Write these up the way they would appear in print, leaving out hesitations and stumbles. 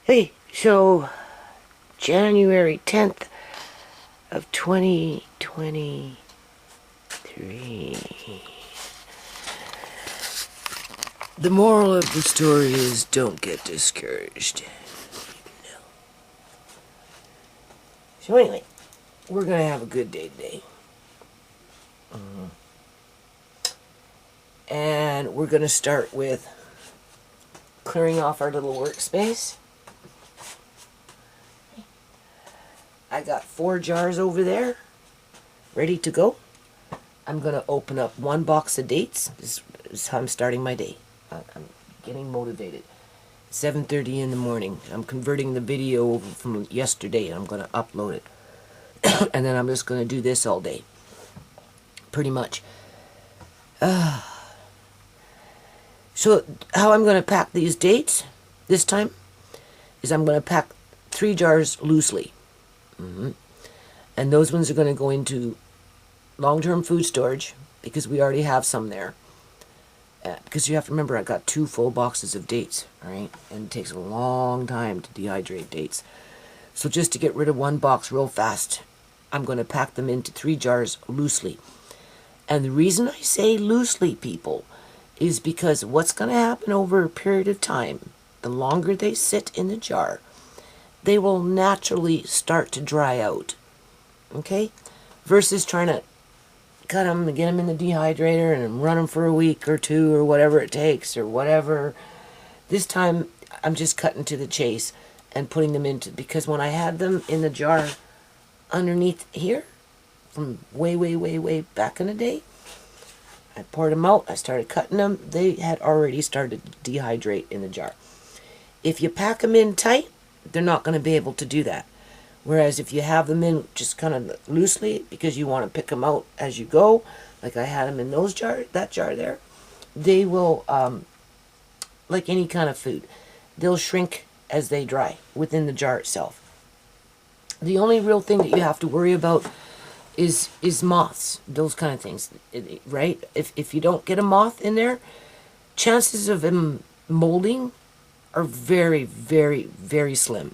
Hey, so January 10th of 2023. The moral of the story is don't get discouraged. No. So anyway, we're going to have a good day today. And we're going to start with clearing off our little workspace. I got 4 jars over there, ready to go. I'm going to open up 1 box of dates. This is how I'm starting my day. I'm getting motivated. 7:30 in the morning. I'm converting the video over from yesterday, and I'm going to upload it. And then I'm just going to do this all day. Pretty much. So how I'm going to pack these dates this time is I'm going to pack 3 jars loosely. And those ones are going to go into long-term food storage because we already have some there. Because you have to remember, I got 2 full boxes of dates, right? And it takes a long time to dehydrate dates. So just to get rid of 1 box real fast, I'm going to pack them into 3 jars loosely. And the reason I say loosely, people, is because what's going to happen over a period of time, the longer they sit in the jar, they will naturally start to dry out. Okay? Versus trying to cut them and get them in the dehydrator and run them for a week or 2 or whatever it takes or whatever. This time, I'm just cutting to the chase and putting them into, because when I had them in the jar underneath here, from way back in the day, I poured them out, I started cutting them, they had already started to dehydrate in the jar. If you pack them in tight, they're not going to be able to do that. Whereas if you have them in just kind of loosely, because you want to pick them out as you go, like I had them in that jar there, they will, like any kind of food, they'll shrink as they dry within the jar itself. The only real thing that you have to worry about is moths, those kind of things, right? If you don't get a moth in there, chances of them molding are very slim,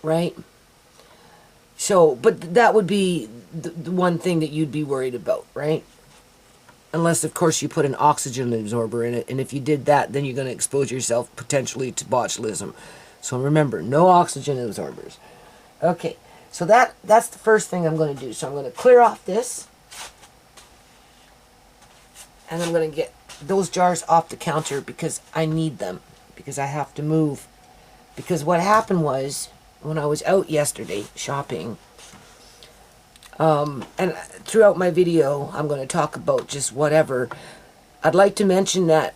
right? So, but that would be the one thing that you'd be worried about, right? Unless, of course, you put an oxygen absorber in it, and if you did that, then you're going to expose yourself potentially to botulism. So remember, no oxygen absorbers. Okay, so that's the first thing I'm going to do. So I'm going to clear off this, and I'm going to get those jars off the counter because I need them, because I have to move. Because what happened was, when I was out yesterday shopping, and throughout my video, I'm going to talk about just whatever. I'd like to mention that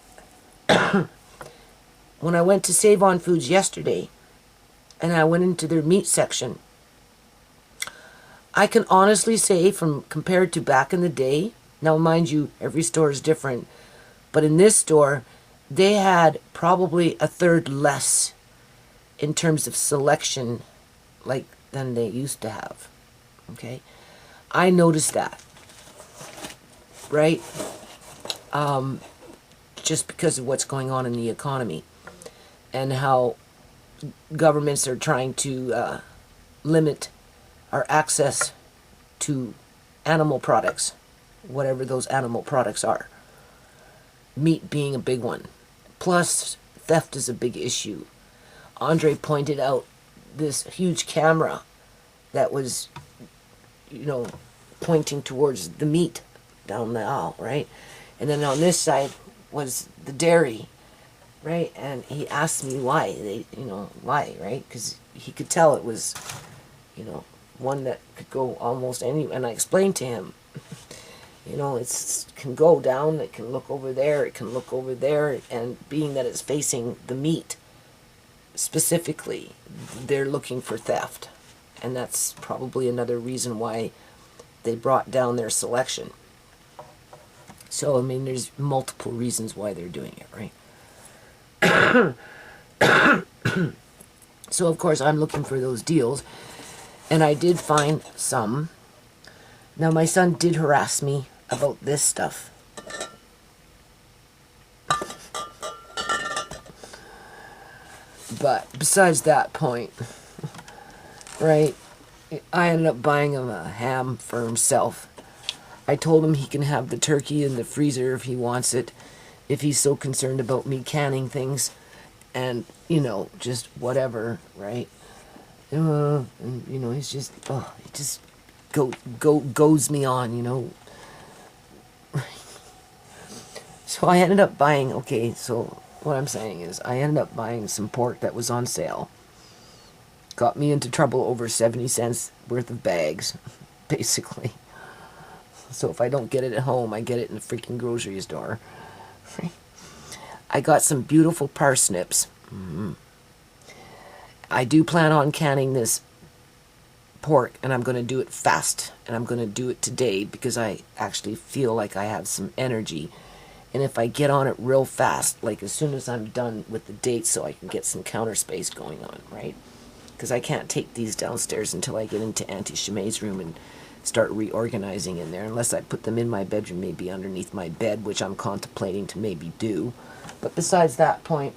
when I went to Save On Foods yesterday, and I went into their meat section, I can honestly say, from compared to back in the day, now mind you, every store is different, but in this store, they had probably a third less in terms of selection like than they used to have. Okay? I noticed that. Right? Just because of what's going on in the economy and how governments are trying to limit our access to animal products, whatever those animal products are. Meat being a big one. Plus, theft is a big issue. Andre pointed out this huge camera that was, pointing towards the meat down the aisle, right? And then on this side was the dairy, right? And he asked me why, why, right? Because he could tell it was, one that could go almost anywhere. And I explained to him, it can go down, it can look over there, it can look over there, and being that it's facing the meat, specifically, they're looking for theft. And that's probably another reason why they brought down their selection. So, there's multiple reasons why they're doing it, right? So, of course, I'm looking for those deals. And I did find some. Now, my son did harass me about this stuff. But besides that point, right, I ended up buying him a ham for himself. I told him he can have the turkey in the freezer if he wants it, if he's so concerned about me canning things and, just whatever, right? And, he's just, he just goes me on. So I ended up buying, so what I'm saying is I ended up buying some pork that was on sale. Got me into trouble over 70 cents worth of bags, basically. So if I don't get it at home, I get it in the freaking grocery store. I got some beautiful parsnips. I do plan on canning this pork, and I'm going to do it fast, and I'm going to do it today because I actually feel like I have some energy. And if I get on it real fast, like as soon as I'm done with the dates, so I can get some counter space going on, right? Because I can't take these downstairs until I get into Auntie Shemay's room and start reorganizing in there, unless I put them in my bedroom, maybe underneath my bed, which I'm contemplating to maybe do. But besides that point,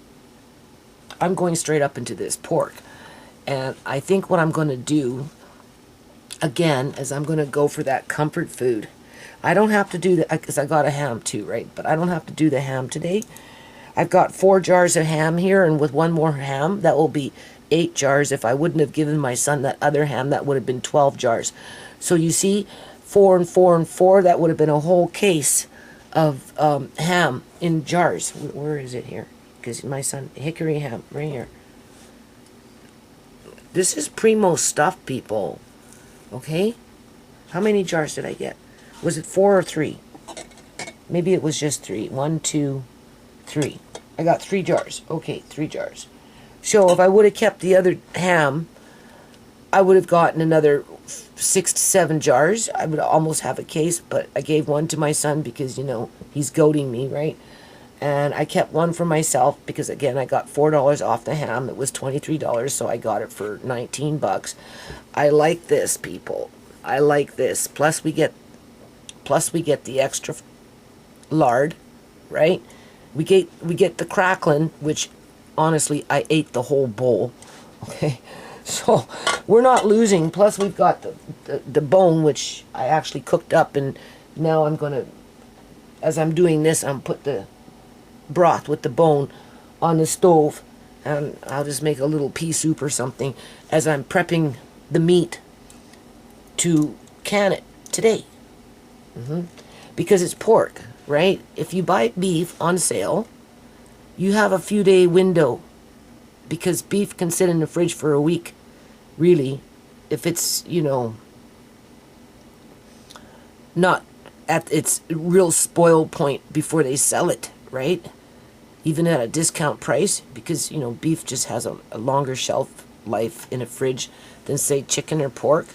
I'm going straight up into this pork. And I think what I'm going to do, again, is I'm going to go for that comfort food. I don't have to do that, because I got a ham too, right? But I don't have to do the ham today. I've got 4 jars of ham here, and with one more ham, that will be 8 jars. If I wouldn't have given my son that other ham, that would have been 12 jars. So you see, 4 and 4 and 4, that would have been a whole case of ham in jars. Where is it here? Because my son, hickory ham, right here. This is primo stuff, people. Okay? How many jars did I get? Was it 4 or 3? Maybe it was just 3. 1, 2, 3. I got 3 jars. Okay, 3 jars. So if I would have kept the other ham, I would have gotten another 6 to 7 jars. I would almost have a case, but I gave one to my son because, he's goading me, right? And I kept one for myself because, again, I got $4 off the ham. It was $23, so I got it for $19. I like this, people. I like this. Plus we get the extra lard, right? We get the cracklin, which honestly I ate the whole bowl. Okay, so we're not losing. Plus we've got the bone, which I actually cooked up, and now I'm gonna, as I'm doing this, I'm put the broth with the bone on the stove, and I'll just make a little pea soup or something as I'm prepping the meat to can it today. Because it's pork, right? If you buy beef on sale, you have a few day window, because beef can sit in the fridge for a week, really, if it's, not at its real spoil point before they sell it, right? Even at a discount price, because, beef just has a longer shelf life in a fridge than, say, chicken or pork.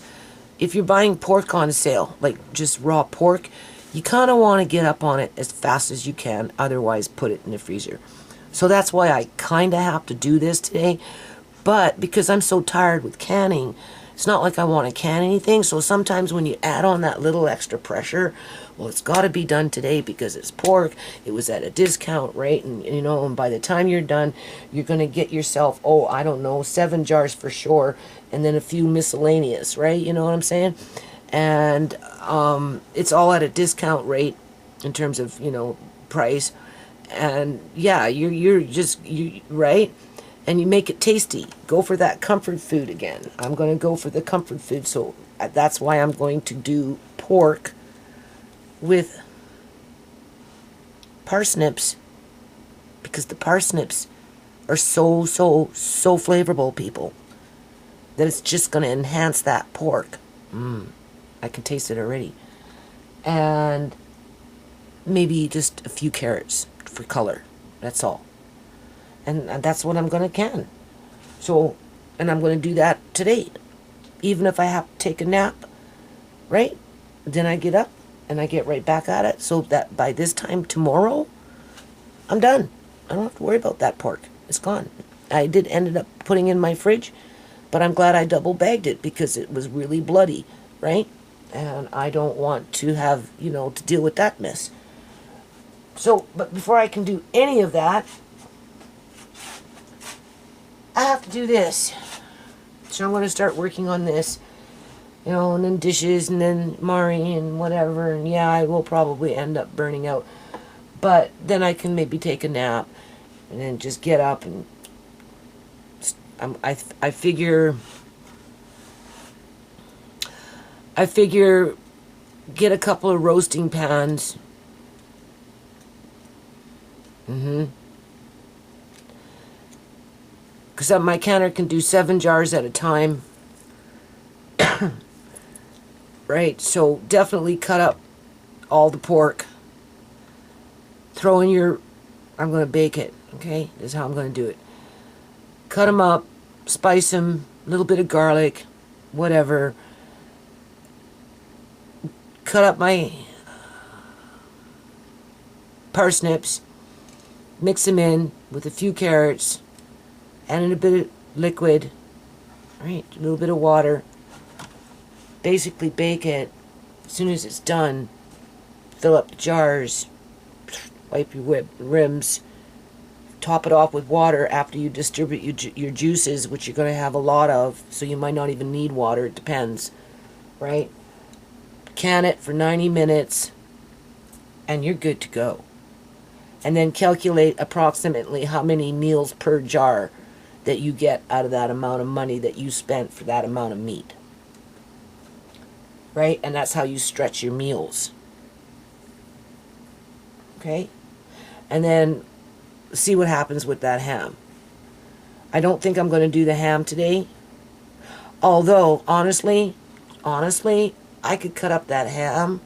If you're buying pork on sale, like just raw pork, you kind of want to get up on it as fast as you can, otherwise put it in the freezer. So that's why I kind of have to do this today. But because I'm so tired with canning, it's not like I want to can anything. So sometimes when you add on that little extra pressure, well, it's got to be done today because it's pork. It was at a discount rate, and and by the time you're done, you're going to get yourself, 7 jars for sure, and then a few miscellaneous, right? You know what I'm saying? And it's all at a discount rate in terms of, price. And yeah, you're right? And you make it tasty. Go for that comfort food again. I'm going to go for the comfort food. So that's why I'm going to do pork with parsnips, because the parsnips are so flavorful, people, that it's just going to enhance that pork. I can taste it already. And maybe just a few carrots for color. That's all. And that's what I'm going to can. So, and I'm going to do that today. Even if I have to take a nap, right? Then I get up and I get right back at it, so that by this time tomorrow, I'm done. I don't have to worry about that pork. It's gone. I did ended up putting in my fridge, but I'm glad I double bagged it because it was really bloody, right? And I don't want to have, to deal with that mess. So, but before I can do any of that, do this. So I'm going to start working on this. You know, and then dishes, and then Mari, and whatever. And yeah, I will probably end up burning out. But then I can maybe take a nap, and then just get up, and I figure get a couple of roasting pans. Because my canner can do 7 jars at a time. Right, so definitely cut up all the pork. Throw in your, I'm going to bake it, okay? This is how I'm going to do it. Cut them up, spice them, a little bit of garlic, whatever. Cut up my parsnips, mix them in with a few carrots, add in a bit of liquid, right? A little bit of water. Basically bake it. As soon as it's done, fill up the jars, wipe your rims, top it off with water after you distribute your juices, which you're going to have a lot of, so you might not even need water, it depends, right? Can it for 90 minutes, and you're good to go. And then calculate approximately how many meals per jar that you get out of that amount of money that you spent for that amount of meat. Right? And that's how you stretch your meals. Okay? And then see what happens with that ham. I don't think I'm going to do the ham today. Although, honestly, I could cut up that ham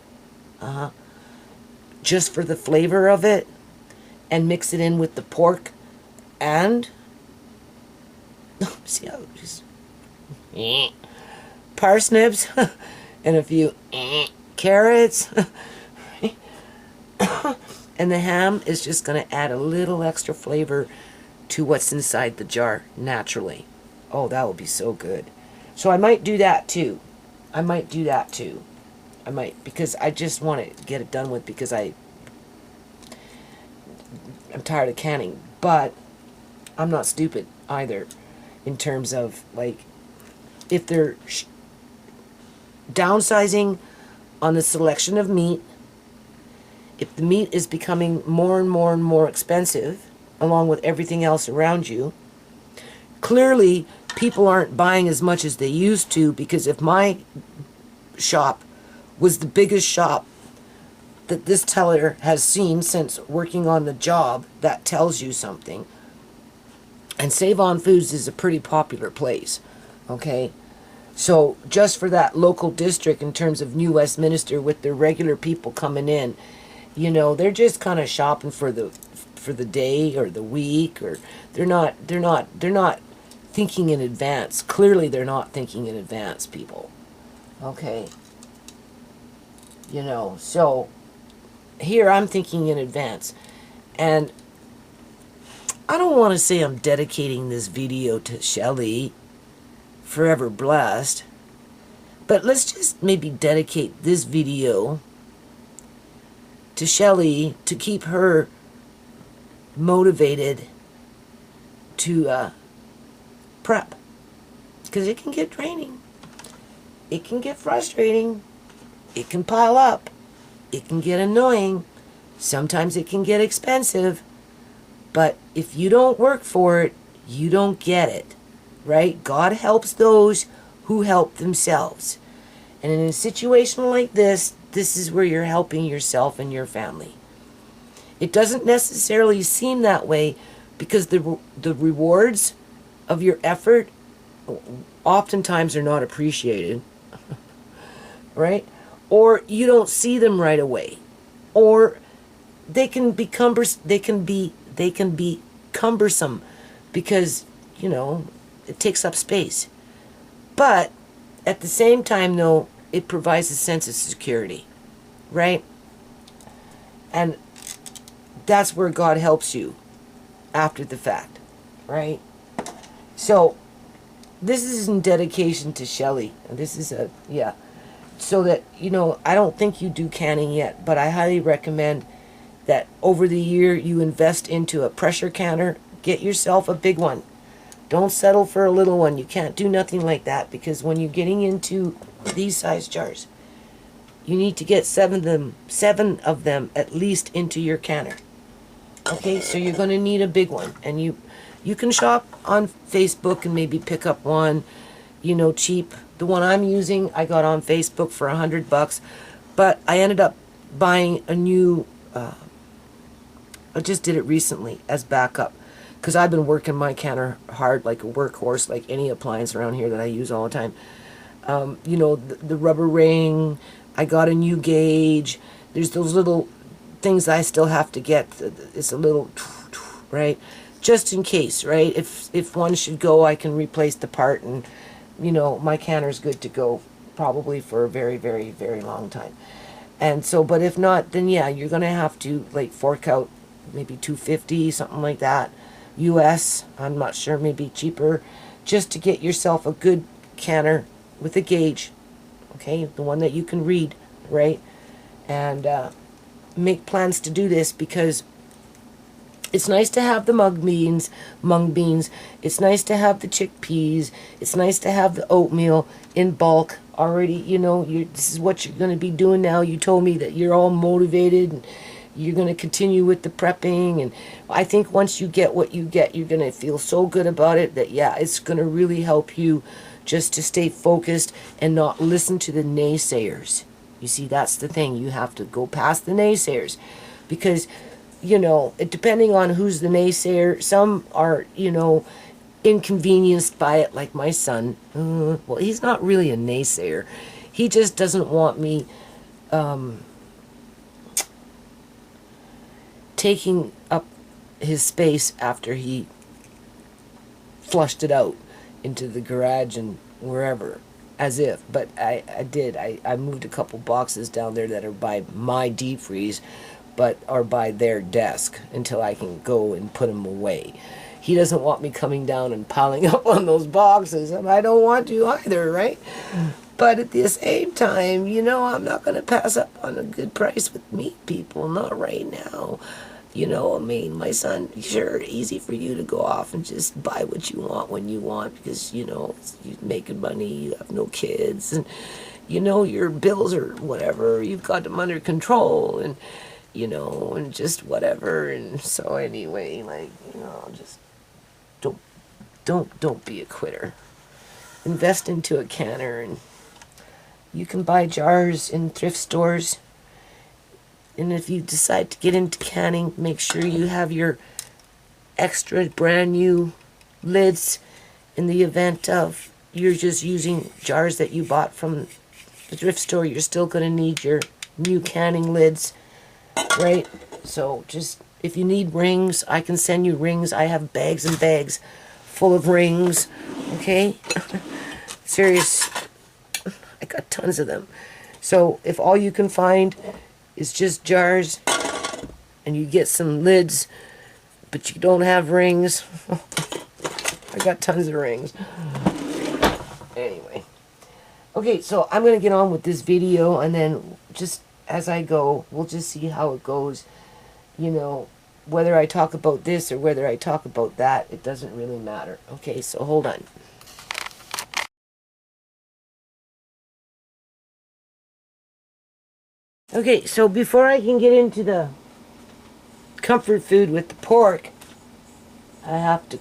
just for the flavor of it and mix it in with the pork and see how it just parsnips and a few carrots. And the ham is just going to add a little extra flavor to what's inside the jar naturally. Oh, that would be so good. So I might do that too. I might, because I just want to get it done with, because I'm tired of canning. But I'm not stupid either in terms of, like, if they're downsizing on the selection of meat, if the meat is becoming more and more and more expensive, along with everything else around you, clearly people aren't buying as much as they used to, because if my shop was the biggest shop that this teller has seen since working on the job, that tells you something. And Save On Foods is a pretty popular place, okay? So just for that local district in terms of New Westminster, with the regular people coming in, you know, they're just kind of shopping for the day or the week, or they're not thinking in advance. Clearly they're not thinking in advance, people. Okay. You know, so here I'm thinking in advance. And I don't want to say I'm dedicating this video to Shelley, forever blessed, but let's just maybe dedicate this video to Shelley to keep her motivated to prep, because it can get draining, it can get frustrating, it can pile up, it can get annoying, sometimes it can get expensive, but if you don't work for it, you don't get it, right? God helps those who help themselves. And in a situation like this, this is where you're helping yourself and your family. It doesn't necessarily seem that way, because the rewards of your effort oftentimes are not appreciated, right? Or you don't see them right away, or they can be cumbersome because, you know, it takes up space. But at the same time, though, it provides a sense of security, right? And that's where God helps you after the fact, right? So this is in dedication to Shelley. This is so that, you know, I don't think you do canning yet, but I highly recommend that over the year you invest into a pressure canner. Get yourself a big one, Don't settle for a little one. You can't do nothing like that, because when you're getting into these size jars, you need to get seven of them at least into your canner. Okay, so you're going to need a big one, and you can shop on Facebook and maybe pick up one, cheap. The one I'm using, I got on Facebook for $100, but I ended up buying a new. I just did it recently as backup, because I've been working my canner hard like a workhorse, like any appliance around here that I use all the time. The rubber ring. I got a new gauge. There's those little things I still have to get. It's a little, right? Just in case, right? If one should go, I can replace the part, and my canner's good to go probably for a very, very, very long time. And so, but if not, then yeah, you're gonna have to like fork out maybe $250, something like that, US. I'm not sure, maybe cheaper, just to get yourself a good canner with a gauge. Okay, the one that you can read, right? And make plans to do this, because it's nice to have the mung beans. It's nice to have the chickpeas. It's nice to have the oatmeal in bulk already. This is what you're going to be doing now. You told me that you're all motivated and you're going to continue with the prepping. And I think once you get what you get, you're going to feel so good about it that, yeah, it's going to really help you just to stay focused and not listen to the naysayers. You see, that's the thing. You have to go past the naysayers, because depending on who's the naysayer, some are, inconvenienced by it, like my son. Well, he's not really a naysayer. He just doesn't want me taking up his space after he flushed it out into the garage and wherever, as if. But I did. I moved a couple boxes down there that are by my deep freeze, but are by their desk until I can go and put them away. He doesn't want me coming down and piling up on those boxes, and I don't want to either, right? But at the same time, I'm not going to pass up on a good price with meat people, not right now. My son, sure, easy for you to go off and just buy what you want when you want, because, you're making money, you have no kids, and, your bills or whatever, you've got them under control, and, and just whatever. And so anyway, just don't be a quitter. Invest into a canner, and you can buy jars in thrift stores. And if you decide to get into canning, make sure you have your extra brand new lids. In the event of you're just using jars that you bought from the thrift store, you're still going to need your new canning lids, right? So just, if you need rings, I can send you rings. I have bags and bags full of rings, okay? Serious, I got tons of them. So if all you can find is just jars, and you get some lids, but you don't have rings, I got tons of rings. Anyway. Okay, so I'm going to get on with this video, and then just as I go, we'll just see how it goes. Whether I talk about this or whether I talk about that, it doesn't really matter. Okay, so hold on. Okay, so before I can get into the comfort food with the pork, I have to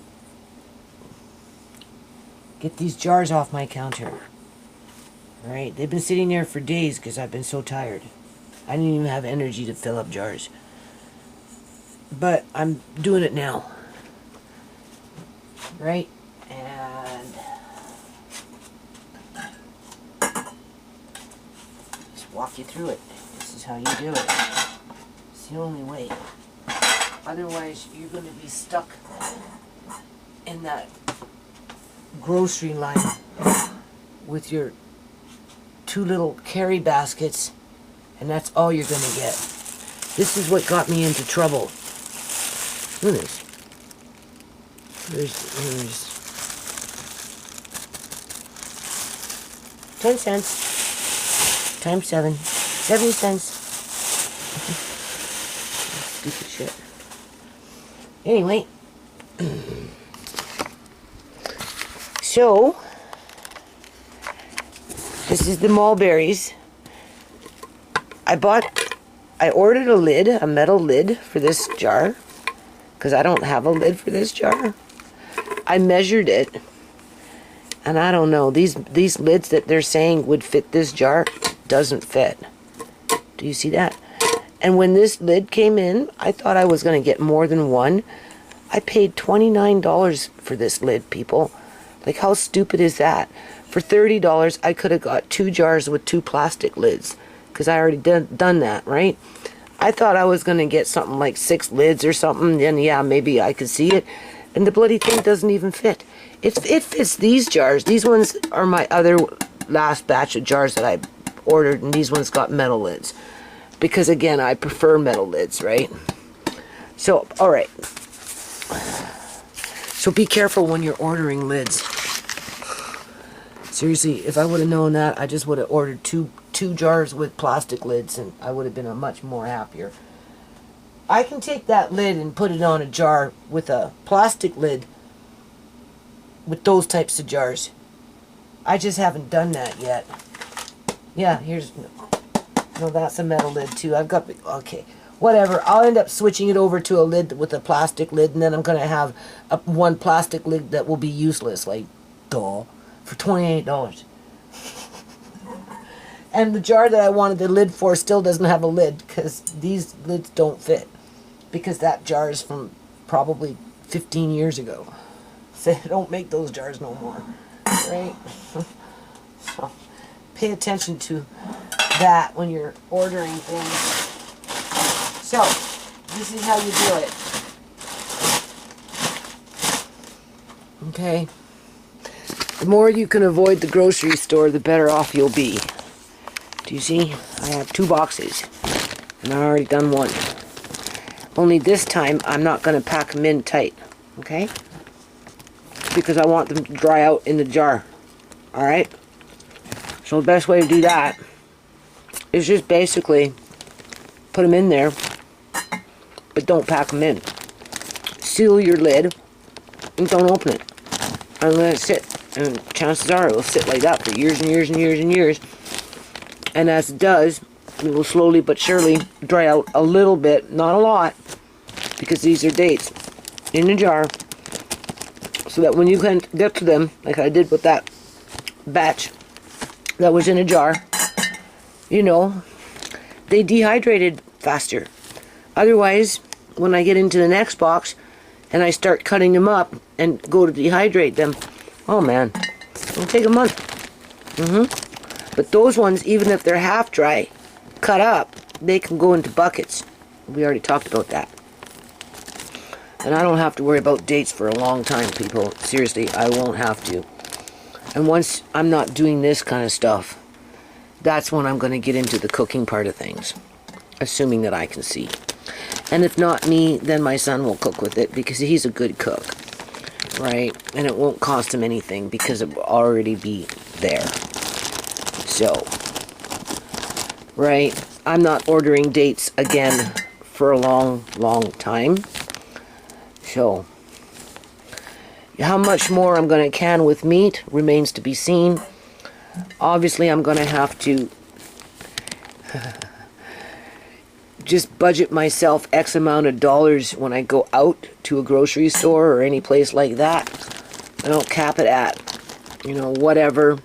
get these jars off my counter. Alright, they've been sitting there for days because I've been so tired. I didn't even have energy to fill up jars. But I'm doing it now. Right? And just walk you through it. This is how you do it. It's the only way. Otherwise, you're going to be stuck in that grocery line with your two little carry baskets, and that's all you're going to get. This is what got me into trouble. Look at this. There's 10 cents times 7. 70 cents. Stupid shit. Anyway. So, this is the mulberries. I ordered a lid, a metal lid for this jar, because I don't have a lid for this jar. I measured it, and I don't know, these lids that they're saying would fit this jar doesn't fit. Do you see that? And when this lid came in, I thought I was going to get more than one. I paid $29 for this lid, people. Like, how stupid is that? For $30, I could have got 2 jars with 2 plastic lids, because I already done that, right? I thought I was going to get something like 6 lids or something, and yeah, maybe I could see it. And the bloody thing doesn't even fit. It fits these jars. These ones are my other last batch of jars that I ordered, and these ones got metal lids. Because, again, I prefer metal lids, right? So, alright. So be careful when you're ordering lids. Seriously, if I would have known that, I just would have ordered two jars with plastic lids, and I would have been much more happier. I can take that lid and put it on a jar with a plastic lid with those types of jars. I just haven't done that yet. Yeah, here's... No, that's a metal lid too. I've got... Okay, whatever. I'll end up switching it over to a lid with a plastic lid, and then I'm going to have one plastic lid that will be useless. Like, duh. For $28. And the jar that I wanted the lid for still doesn't have a lid, because these lids don't fit. Because that jar is from probably 15 years ago. So they don't make those jars no more. Right? So pay attention to that when you're ordering things. So, this is how you do it. Okay? The more you can avoid the grocery store, the better off you'll be. Do you see? I have 2 boxes, and I've already done one. Only this time, I'm not going to pack them in tight, okay? Because I want them to dry out in the jar, alright? So the best way to do that is just basically put them in there, but don't pack them in. Seal your lid, and don't open it. And let it sit. And chances are it will sit like that for years and years and years and years. And as it does, it will slowly but surely dry out a little bit, not a lot, because these are dates, in a jar, so that when you can get to them, like I did with that batch that was in a jar, you know, they dehydrated faster. Otherwise, when I get into the next box and I start cutting them up and go to dehydrate them, oh man, it'll take a month. But those ones, even if they're half dry, cut up, they can go into buckets. We already talked about that. And I don't have to worry about dates for a long time, people. Seriously, I won't have to. And once I'm not doing this kind of stuff, that's when I'm going to get into the cooking part of things. Assuming that I can see. And if not me, then my son will cook with it, because he's a good cook. Right? And it won't cost him anything, because it will already be there. So, right? I'm not ordering dates again for a long, long time. So, how much more I'm going to can with meat remains to be seen. Obviously, I'm going to have to just budget myself X amount of dollars when I go out to a grocery store or any place like that. I don't cap it at, you know, whatever.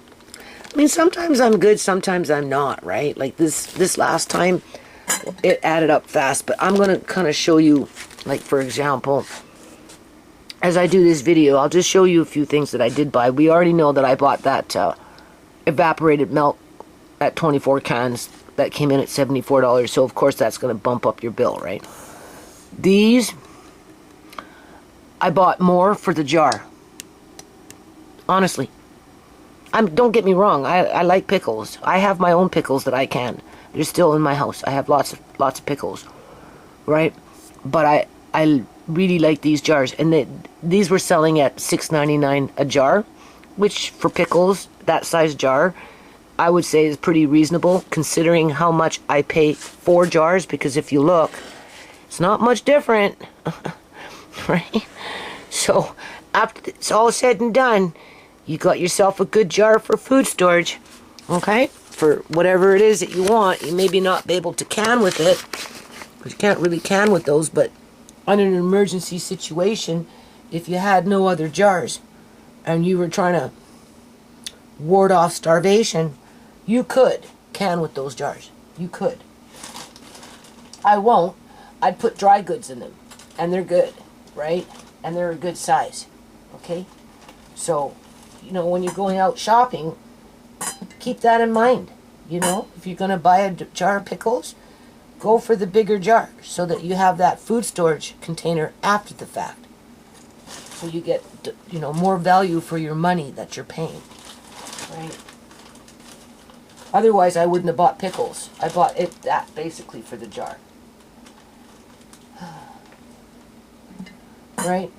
I mean, sometimes I'm good, sometimes I'm not, right? Like this last time, it added up fast. But I'm going to kind of show you, like, for example, as I do this video, I'll just show you a few things that I did buy. We already know that I bought that evaporated milk at 24 cans. That came in at $74, so of course that's going to bump up your bill, right? These, I bought more for the jar. Honestly. Don't get me wrong, I like pickles. I have my own pickles that I can. They're still in my house. I have lots of pickles, right? But I really like these jars, and these were selling at $6.99 a jar, which for pickles, that size jar, I would say is pretty reasonable, considering how much I pay for jars, because if you look, it's not much different, right? So, after it's all said and done, you got yourself a good jar for food storage, okay? For whatever it is that you want. You maybe not be able to can with it, because you can't really can with those, but on an emergency situation, if you had no other jars and you were trying to ward off starvation, you could can with those jars. You could. I won't. I'd put dry goods in them, and they're good, right? And they're a good size, okay? So, you know, when you're going out shopping, keep that in mind. You know, if you're going to buy a jar of pickles, go for the bigger jar so that you have that food storage container after the fact. So you get, you know, more value for your money that you're paying, right? Otherwise, I wouldn't have bought pickles. I bought that basically for the jar. Right?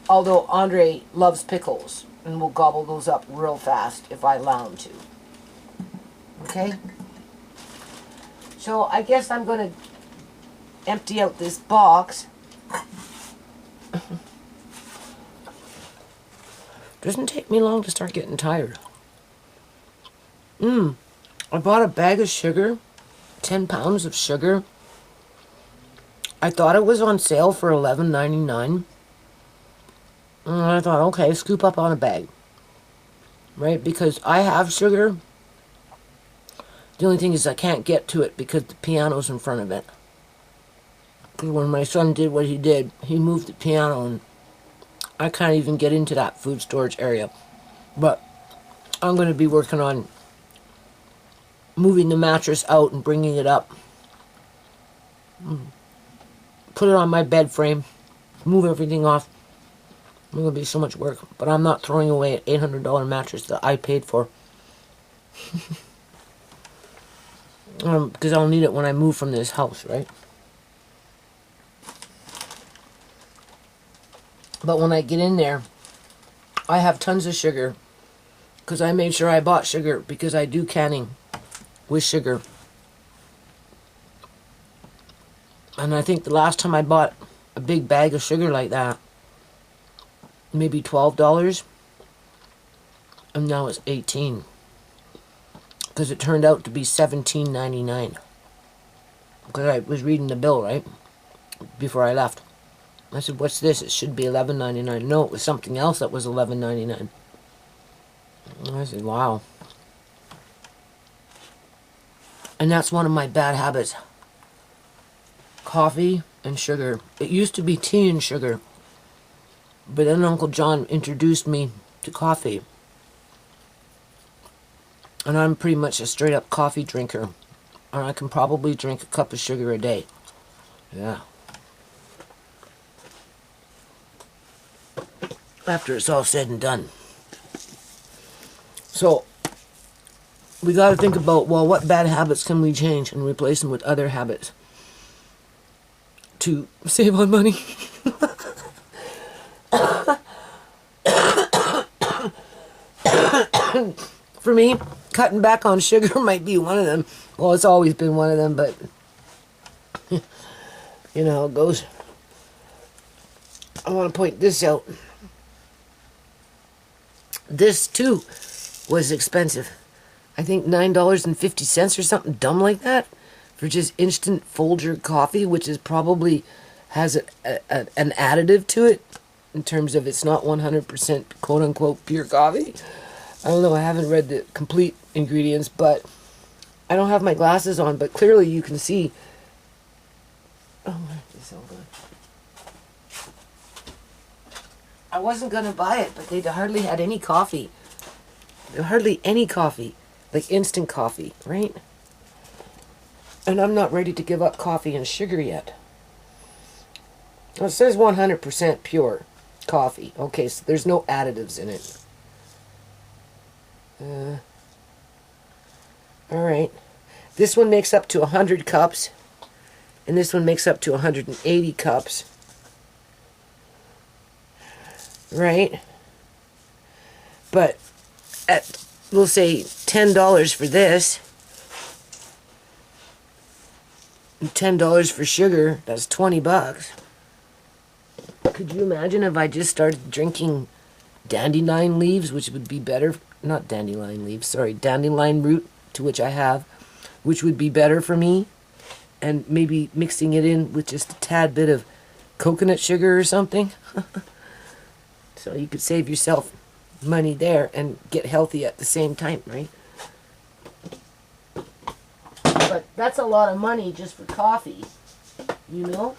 Although Andre loves pickles and will gobble those up real fast if I allow him to. Okay? So I guess I'm going to empty out this box. Doesn't take me long to start getting tired. I bought a bag of sugar, 10 pounds of sugar. I thought it was on sale for $11.99. And I thought, okay, scoop up on a bag. Right? Because I have sugar. The only thing is I can't get to it because the piano's in front of it. Because when my son did what he did, he moved the piano and I can't even get into that food storage area. But I'm going to be working on moving the mattress out and bringing it up. Put it on my bed frame. Move everything off. It's going to be so much work. But I'm not throwing away an $800 mattress that I paid for. Because I'll need it when I move from this house, right? But when I get in there, I have tons of sugar. Because I made sure I bought sugar because I do canning with sugar. And I think the last time I bought a big bag of sugar like that, maybe $12, and now it's $18. Because it turned out to be $17.99. Because I was reading the bill, right? Before I left. I said, what's this? It should be $11.99. No, it was something else that was $11.99. I said, wow. And that's one of my bad habits. Coffee and sugar. It used to be tea and sugar. But then Uncle John introduced me to coffee. And I'm pretty much a straight up coffee drinker. And I can probably drink a cup of sugar a day. Yeah. After it's all said and done. So, we got to think about, well, what bad habits can we change and replace them with other habits to save on money? For me, cutting back on sugar might be one of them. Well, it's always been one of them, but you know how it goes. I want to point this out. This, too, was expensive. I think $9.50 or something dumb like that for just instant Folger coffee, which is probably has an additive to it in terms of it's not 100% quote-unquote pure coffee. I don't know, I haven't read the complete ingredients, but I don't have my glasses on, but clearly you can see. Oh, this is so good. I wasn't going to buy it, but they hardly had any coffee. Hardly any coffee. Like instant coffee, right? And I'm not ready to give up coffee and sugar yet. Well, it says 100% pure coffee. Okay, so there's no additives in it. Alright. This one makes up to 100 cups. And this one makes up to 180 cups. Right? But at, we'll say $10 for this. And $10 for sugar. That's $20. Could you imagine if I just started drinking dandelion leaves, which would be better, not dandelion leaves, sorry, dandelion root, to which I have, which would be better for me, and maybe mixing it in with just a tad bit of coconut sugar or something. So you could save yourself money there and get healthy at the same time, right? But that's a lot of money just for coffee, you know?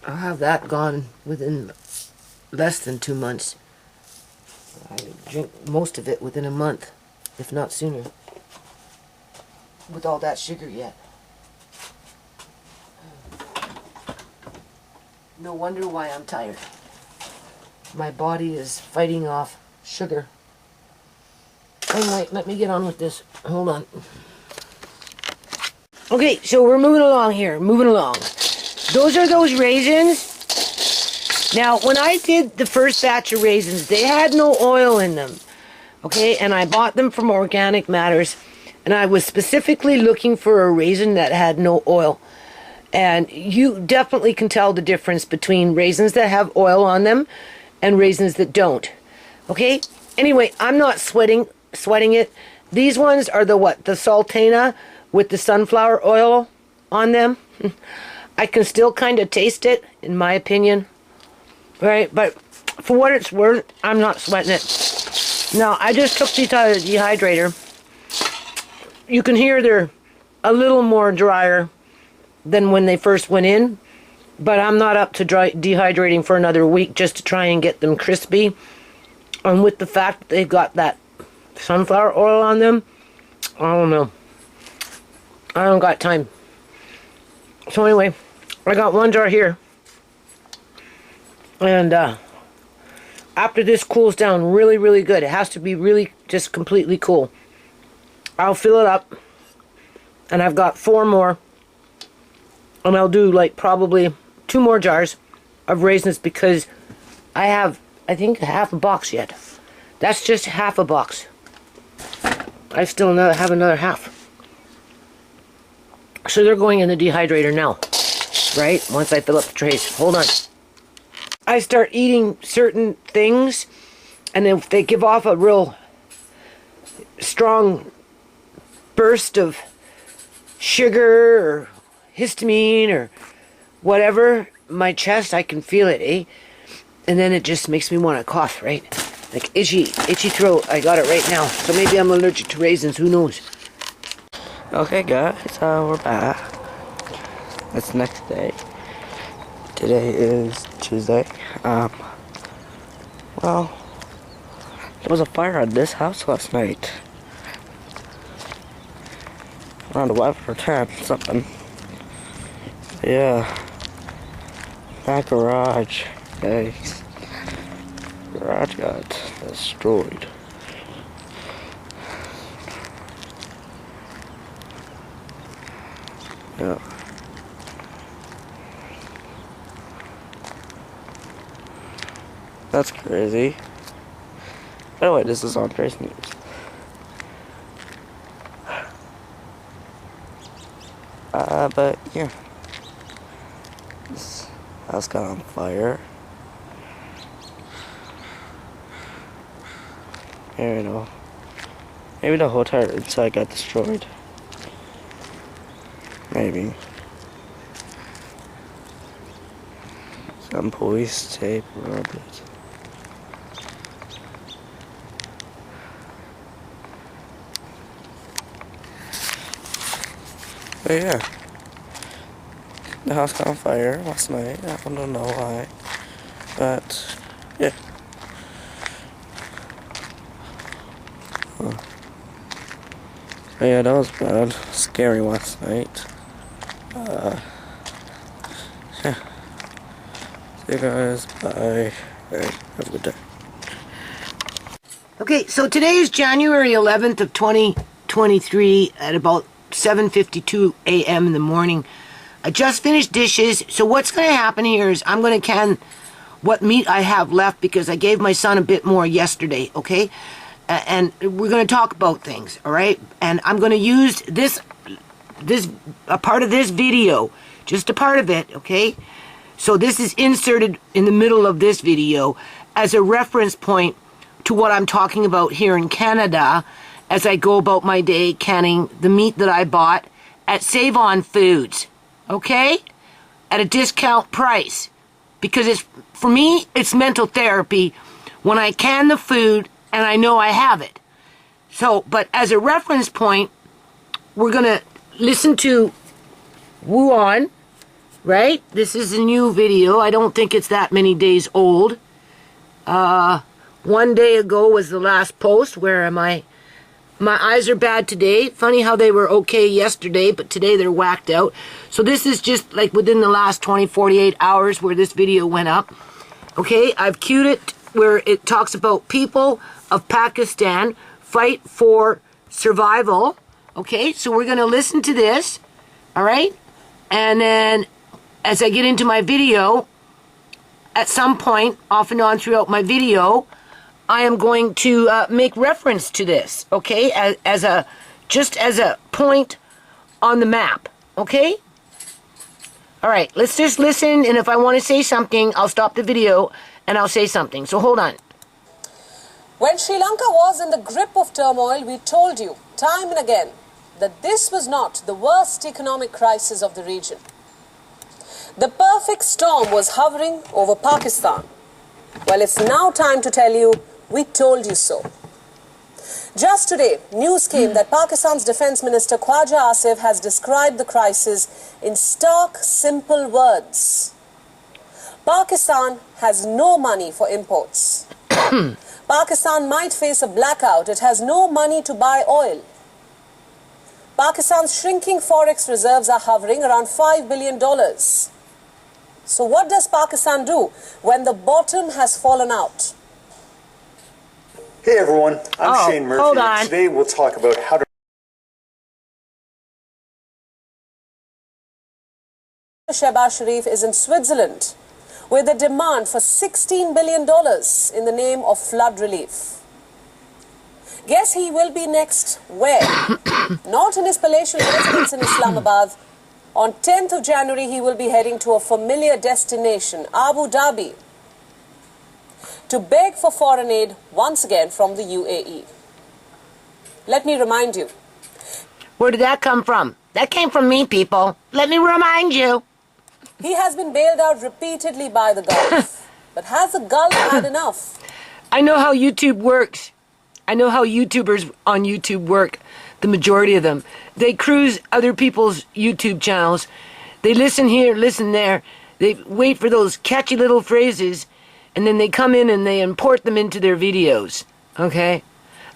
I'll have that gone within less than 2 months. I drink most of it within a month, if not sooner, with all that sugar yet. No wonder why I'm tired. My body is fighting off sugar. Anyway, let me get on with this. Hold on. Okay, so we're moving along here. Moving along. Those are those raisins. Now, when I did the first batch of raisins, they had no oil in them. Okay, and I bought them from Organic Matters. And I was specifically looking for a raisin that had no oil. And you definitely can tell the difference between raisins that have oil on them and raisins that don't. Okay? Anyway, I'm not sweating it. These ones are the what? The Sultana with the sunflower oil on them. I can still kind of taste it, in my opinion. Right? But for what it's worth, I'm not sweating it. Now, I just took these out of the dehydrator. You can hear they're a little more drier than when they first went in, but I'm not up to dehydrating for another week just to try and get them crispy. And with the fact that they've got that sunflower oil on them, I don't know. I don't got time. So anyway, I got one jar here. And after this cools down really, really good, it has to be really just completely cool, I'll fill it up. And I've got 4 more. And I'll do like probably 2 more jars of raisins because I have, I think, half a box yet. That's just half a box. I still have another half. So they're going in the dehydrator now, right? Once I fill up the trays. Hold on. I start eating certain things, and if they give off a real strong burst of sugar or histamine or whatever, my chest, I can feel it, eh? And then it just makes me want to cough, right? Like itchy throat. I got it right now. So maybe I'm allergic to raisins, who knows? Okay guys, we're back. It's the next day. Today is Tuesday. Well, there was a fire at this house last night. Around 11 or 10, something. Yeah. That garage, guys. Garage got destroyed. Yeah. That's crazy. By the way, this is on Trace News. But yeah. This house got on fire. I don't know. Maybe the whole entire inside got destroyed. Maybe. Some police tape around it. But yeah. The house got on fire last night. I don't know why. But yeah. Huh. But yeah, that was bad. Scary last night. Yeah. See you guys. Bye. Hey, have a good day. Okay, so today is January 11th of 2023 at about 7:52 a.m. in the morning. I just finished dishes, so what's going to happen here is I'm going to can what meat I have left because I gave my son a bit more yesterday, okay? And we're going to talk about things, all right? And I'm going to use a part of this video, just a part of it, okay? So this is inserted in the middle of this video as a reference point to what I'm talking about here in Canada as I go about my day canning the meat that I bought at Save On Foods, okay? At a discount price. Because it's, for me, it's mental therapy when I can the food and I know I have it. So, but as a reference point, we're going to listen to Wuan, right? This is a new video. I don't think it's that many days old. 1 day ago was the last post. Where am I? My eyes are bad today. Funny how they were okay yesterday, but today they're whacked out. So this is just like within the last 20, 48 hours where this video went up. Okay, I've queued it where it talks about people of Pakistan fight for survival. Okay, so we're going to listen to this. All right? And then as I get into my video, at some point, off and on throughout my video, I am going to make reference to this, okay, just as a point on the map, okay? All right, let's just listen, and if I want to say something, I'll stop the video and I'll say something. So hold on. When Sri Lanka was in the grip of turmoil, we told you time and again that this was not the worst economic crisis of the region. The perfect storm was hovering over Pakistan. Well, it's now time to tell you, we told you so. Just today, news came that Pakistan's Defence Minister Khwaja Asif has described the crisis in stark, simple words. Pakistan has no money for imports. Pakistan might face a blackout. It has no money to buy oil. Pakistan's shrinking forex reserves are hovering around $5 billion. So what does Pakistan do when the bottom has fallen out? Hey everyone, I'm Shane Murphy. Hold on. Today we'll talk about how to Shehbaz Sharif is in Switzerland with a demand for $16 billion in the name of flood relief. Guess he will be next where? Not in his palatial residence in Islamabad. On 10th of January, he will be heading to a familiar destination, Abu Dhabi, to beg for foreign aid once again from the UAE. Let me remind you. Where did that come from? That came from me, people. Let me remind you. He has been bailed out repeatedly by the Gulf. But has the Gulf had enough? I know how YouTube works. I know how YouTubers on YouTube work. The majority of them. They cruise other people's YouTube channels. They listen here, listen there. They wait for those catchy little phrases, and then they come in and they import them into their videos. Okay?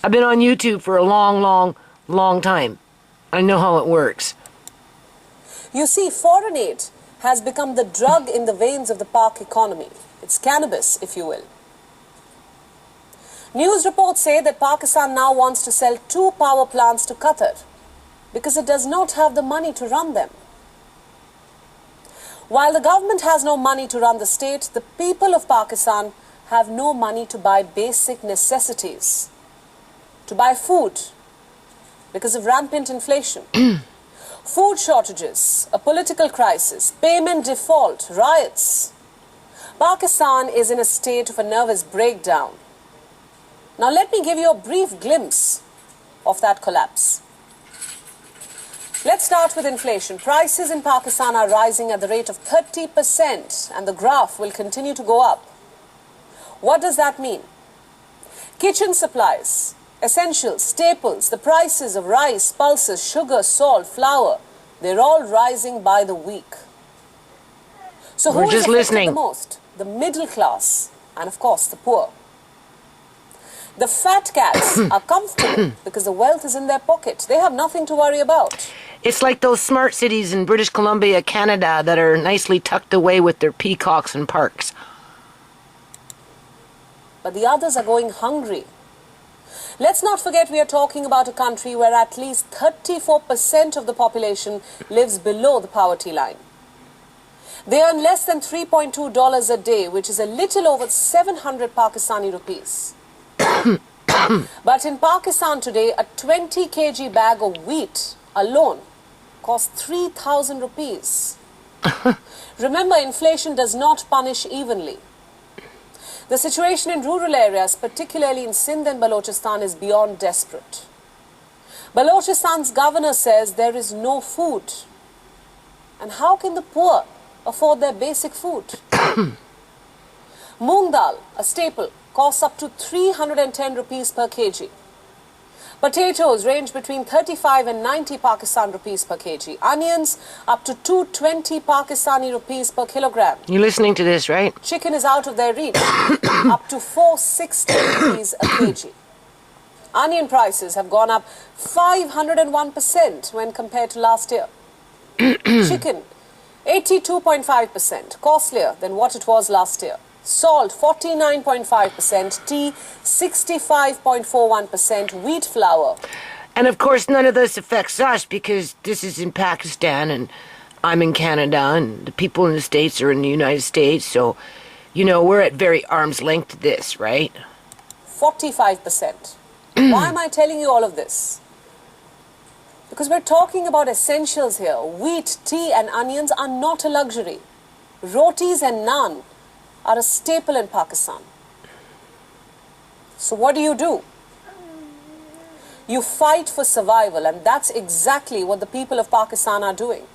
I've been on YouTube for a long time. I know how it works. You see, foreign aid has become the drug in the veins of the Pak economy. It's cannabis, if you will. News reports say that Pakistan now wants to sell 2 power plants to Qatar because it does not have the money to run them. While the government has no money to run the state, the people of Pakistan have no money to buy basic necessities, to buy food because of rampant inflation. Food shortages, a political crisis, payment default, riots. Pakistan is in a state of a nervous breakdown. Now let me give you a brief glimpse of that collapse. Let's start with inflation. Prices in Pakistan are rising at the rate of 30%, and the graph will continue to go up. What does that mean? Kitchen supplies, essentials, staples, the prices of rice, pulses, sugar, salt, flour, they're all rising by the week. So who is affected the most? The middle class and, of course, the poor. The fat cats are comfortable because the wealth is in their pocket. They have nothing to worry about. It's like those smart cities in British Columbia, Canada, that are nicely tucked away with their peacocks and parks. But the others are going hungry. Let's not forget we are talking about a country where at least 34% of the population lives below the poverty line. They earn less than $3.2 a day, which is a little over 700 Pakistani rupees. But in Pakistan today, a 20 kg bag of wheat alone costs 3,000 rupees. Remember, inflation does not punish evenly. The situation in rural areas, particularly in Sindh and Balochistan, is beyond desperate. Balochistan's governor says there is no food. And how can the poor afford their basic food? Moong dal, a staple, costs up to 310 rupees per kg. Potatoes range between 35 and 90 Pakistan rupees per kg. Onions up to 220 Pakistani rupees per kilogram. You're listening to this, right? Chicken is out of their reach, up to 460 rupees a kg. Onion prices have gone up 501% when compared to last year. Chicken, 82.5%, costlier than what it was last year. Salt, 49.5%, tea, 65.41%, wheat flour. And of course, none of this affects us because this is in Pakistan and I'm in Canada and the people in the States are in the United States. So, you know, we're at very arm's length to this, right? 45%. Why am I telling you all of this? Because we're talking about essentials here. Wheat, tea and onions are not a luxury. Rotis and naan are a staple in Pakistan. So what do? You fight for survival, and that's exactly what the people of Pakistan are doing.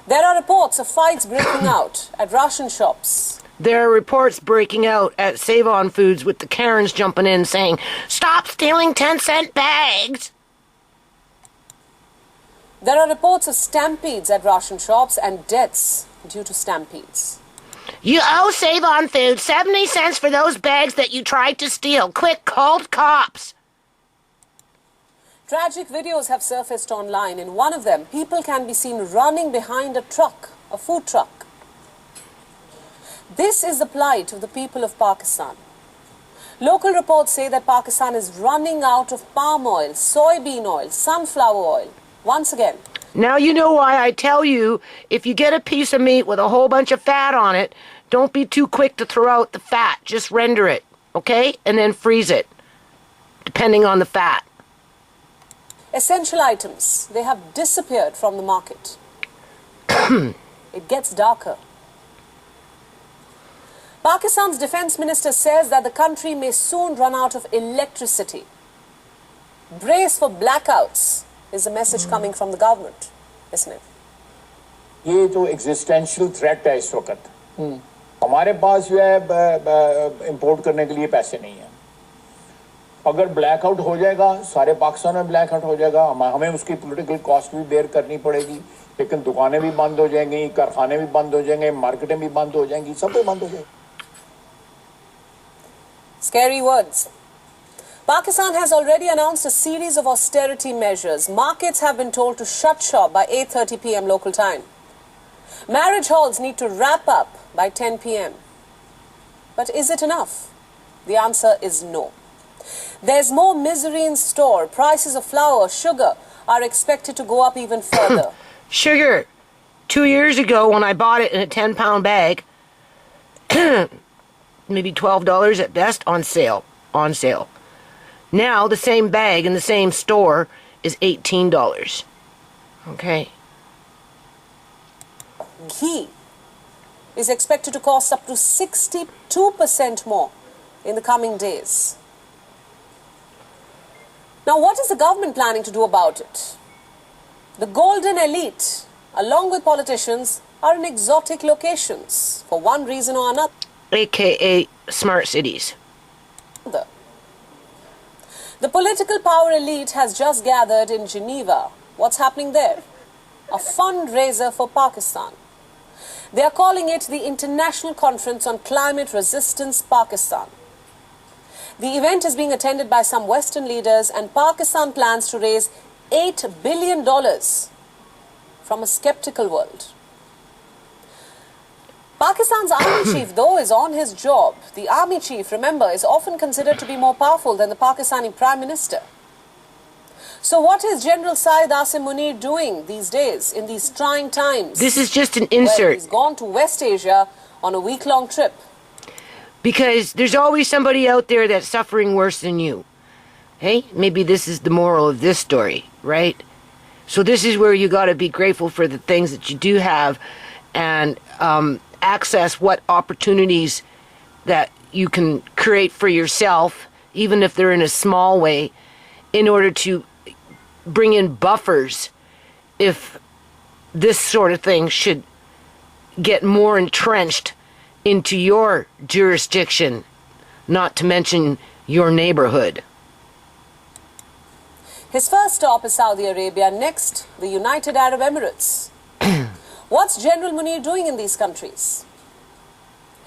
There are reports of fights breaking out at ration shops. There are reports breaking out at Save On Foods with the Karens jumping in saying, "Stop stealing 10-cent bags!" There are reports of stampedes at ration shops and deaths due to stampedes. You owe Save On Foods 70 cents for those bags that you tried to steal. Quick, call the cops. Tragic videos have surfaced online. In one of them, people can be seen running behind a truck, a food truck. This is the plight of the people of Pakistan. Local reports say that Pakistan is running out of palm oil, soybean oil, sunflower oil. Once again. Now you know why I tell you, if you get a piece of meat with a whole bunch of fat on it, don't be too quick to throw out the fat. Just render it, okay? And then freeze it, depending on the fat. Essential items, they have disappeared from the market. It gets darker. Pakistan's defense minister says that the country may soon run out of electricity. Brace for blackouts is the message coming from the government, isn't it? ये जो existential threat है इस वक्त हमारे पास जो है import करने के लिए पैसे नहीं है अगर ब्लैकआउट हो जाएगा सारे पाकिस्तान में ब्लैकआउट हो जाएगा हमें उसकी पॉलिटिकल कॉस्ट भी बेयर करनी पड़ेगी लेकिन दुकानें भी बंद हो जाएंगी कारखाने भी बंद हो जाएंगे मार्केटें भी बंद हो जाएंगी सब कुछ बंद हो जाएगा Scary words. Pakistan has already announced a series of austerity measures. Markets have been told to shut shop by 8:30 p.m. local time. Marriage halls need to wrap up by 10 p.m. But is it enough? The answer is no. There's more misery in store. Prices of flour, sugar are expected to go up even further. Sugar. 2 years ago when I bought it in a 10-pound bag, maybe $12 at best, on sale. Now the same bag in the same store is $18. Okay. Ghee is expected to cost up to 62% more in the coming days. Now, what is the government planning to do about it? The golden elite, along with politicians, are in exotic locations for one reason or another. AKA smart cities. The political power elite has just gathered in Geneva. What's happening there? A fundraiser for Pakistan. They are calling it the International Conference on Climate Resistance Pakistan. The event is being attended by some Western leaders, and Pakistan plans to raise $8 billion from a skeptical world. Pakistan's army chief, though, is on his job. The army chief, remember, is often considered to be more powerful than the Pakistani Prime Minister. So what is General Syed Asim Munir doing these days, in these trying times? This is just an Well, insert. he's gone to West Asia on a week-long trip. Because there's always somebody out there that's suffering worse than you. Hey, maybe this is the moral of this story, right? So this is where you got to be grateful for the things that you do have and access what opportunities that you can create for yourself, even if they're in a small way, in order to bring in buffers if this sort of thing should get more entrenched into your jurisdiction, not to mention your neighborhood. His first stop is Saudi Arabia, next the United Arab Emirates. What's General Munir doing in these countries?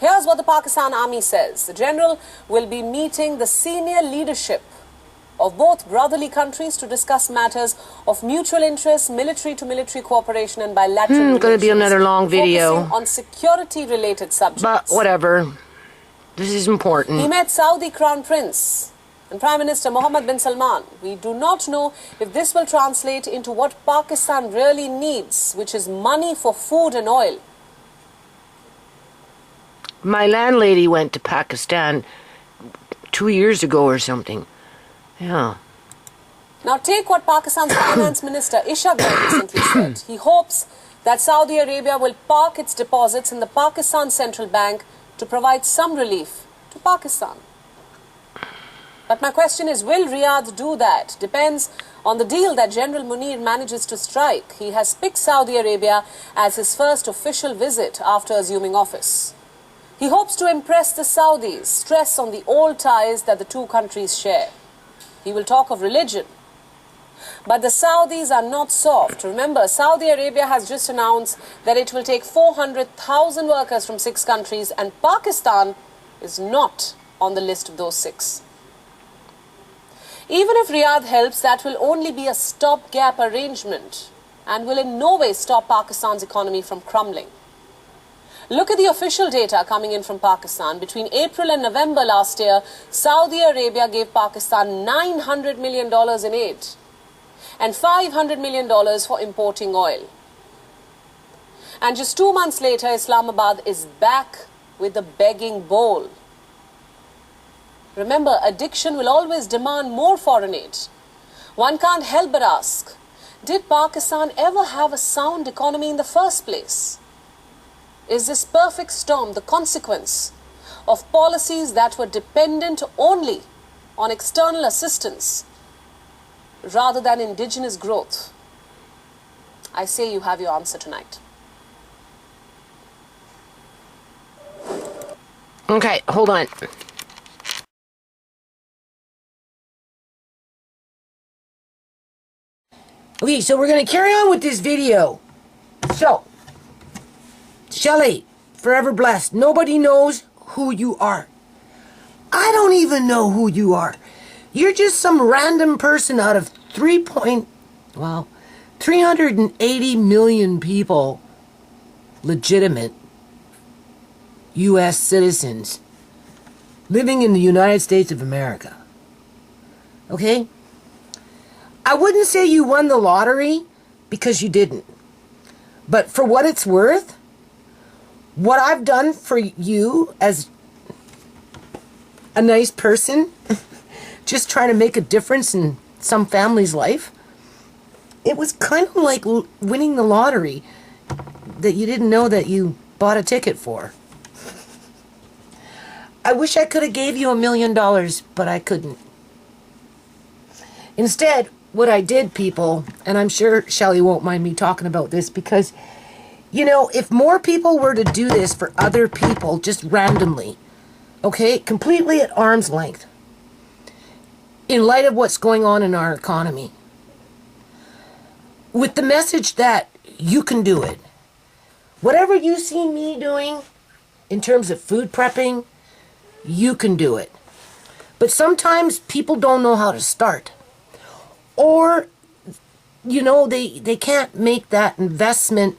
Here's what the Pakistan Army says. The general will be meeting the senior leadership of both brotherly countries to discuss matters of mutual interest, military-to-military cooperation and bilateral relations. Going to be another long video. Focusing on security-related subjects. But whatever. This is important. He met Saudi Crown Prince and Prime Minister Mohammed bin Salman. We do not know if this will translate into what Pakistan really needs, which is money for food and oil. My landlady went to Pakistan 2 years ago or something. Yeah. Now take what Pakistan's Finance Minister Ishaq Dar recently said. He hopes that Saudi Arabia will park its deposits in the Pakistan Central Bank to provide some relief to Pakistan. But my question is, will Riyadh do that? Depends on the deal that General Munir manages to strike. He has picked Saudi Arabia as his first official visit after assuming office. He hopes to impress the Saudis, stress on the old ties that the two countries share. He will talk of religion. But the Saudis are not soft. Remember, Saudi Arabia has just announced that it will take 400,000 workers from 6 countries, and Pakistan is not on the list of those 6. Even if Riyadh helps, that will only be a stopgap arrangement and will in no way stop Pakistan's economy from crumbling. Look at the official data coming in from Pakistan. Between April and November last year, Saudi Arabia gave Pakistan $900 million in aid and $500 million for importing oil. And just 2 months later, Islamabad is back with the begging bowl. Remember, addiction will always demand more foreign aid. One can't help but ask, did Pakistan ever have a sound economy in the first place? Is this perfect storm the consequence of policies that were dependent only on external assistance rather than indigenous growth? I say you have your answer tonight. Okay, hold on. Okay, so we're going to carry on with this video. So, Shelley, forever blessed. Nobody knows who you are. I don't even know who you are. You're just some random person out of 380 million people, legitimate U.S. citizens, living in the United States of America. Okay? I wouldn't say you won the lottery, because you didn't. But for what it's worth, what I've done for you as a nice person, just trying to make a difference in some family's life, it was kind of like winning the lottery that you didn't know that you bought a ticket for. I wish I could have gave you $1 million, but I couldn't. Instead, what I did, people, and I'm sure Shelley won't mind me talking about this, because, you know, if more people were to do this for other people, just randomly, okay, completely at arm's length, in light of what's going on in our economy, with the message that you can do it, whatever you see me doing in terms of food prepping, you can do it. But sometimes people don't know how to start. Or, you know, they can't make that investment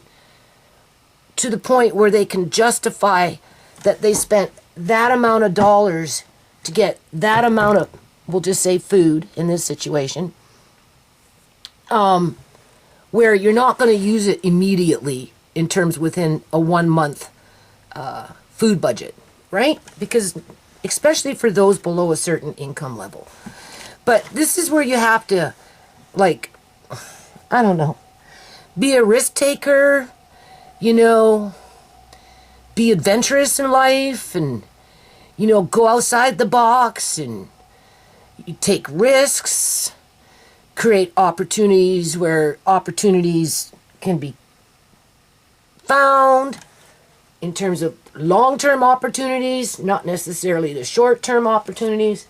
to the point where they can justify that they spent that amount of dollars to get that amount of, we'll just say food in this situation, where you're not going to use it immediately in terms within a 1 month food budget, right? Because especially for those below a certain income level. But this is where you have to, like, I don't know, be a risk taker, you know, be adventurous in life and, you know, go outside the box and you take risks, create opportunities where opportunities can be found in terms of long-term opportunities, not necessarily the short-term opportunities.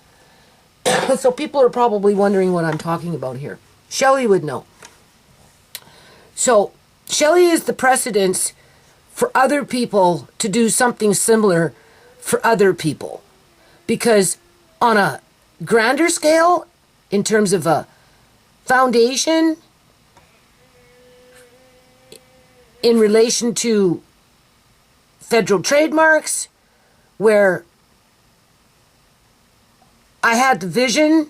So people are probably wondering what I'm talking about here. Shelley would know. So Shelley is the precedence for other people to do something similar for other people. Because on a grander scale, in terms of a foundation, in relation to federal trademarks, where I had the vision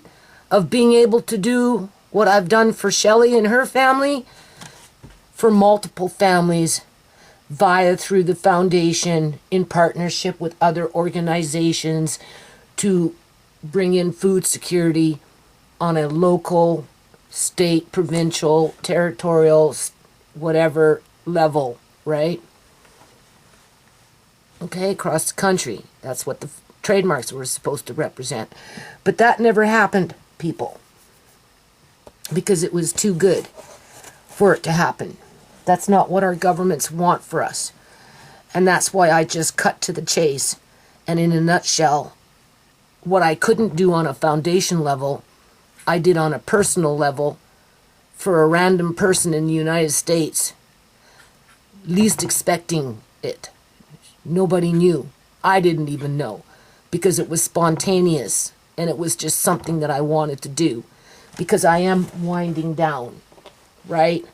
of being able to do what I've done for Shelley and her family, for multiple families, through the foundation in partnership with other organizations to bring in food security on a local, state, provincial, territorial, whatever level, right? Okay, across the country. That's what the trademarks were supposed to represent. But that never happened, people, because it was too good for it to happen. That's not what our governments want for us. And that's why I just cut to the chase. And in a nutshell, what I couldn't do on a foundation level, I did on a personal level for a random person in the United States, least expecting it. Nobody knew. I didn't even know, because it was spontaneous and it was just something that I wanted to do, because I am winding down, right?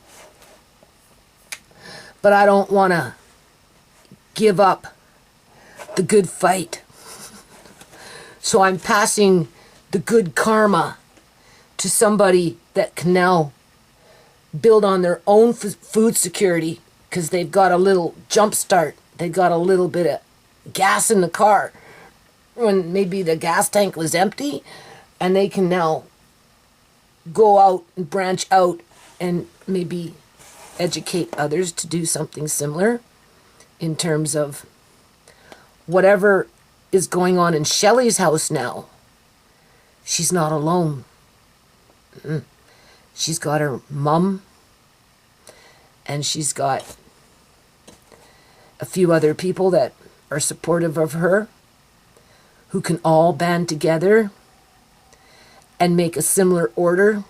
But I don't want to give up the good fight. So I'm passing the good karma to somebody that can now build on their own food security, because they've got a little jump start. They've got a little bit of gas in the car when maybe the gas tank was empty, and they can now go out and branch out and maybe educate others to do something similar in terms of whatever is going on in Shelley's house now. She's not alone. She's got her mum, and she's got a few other people that are supportive of her, who can all band together and make a similar order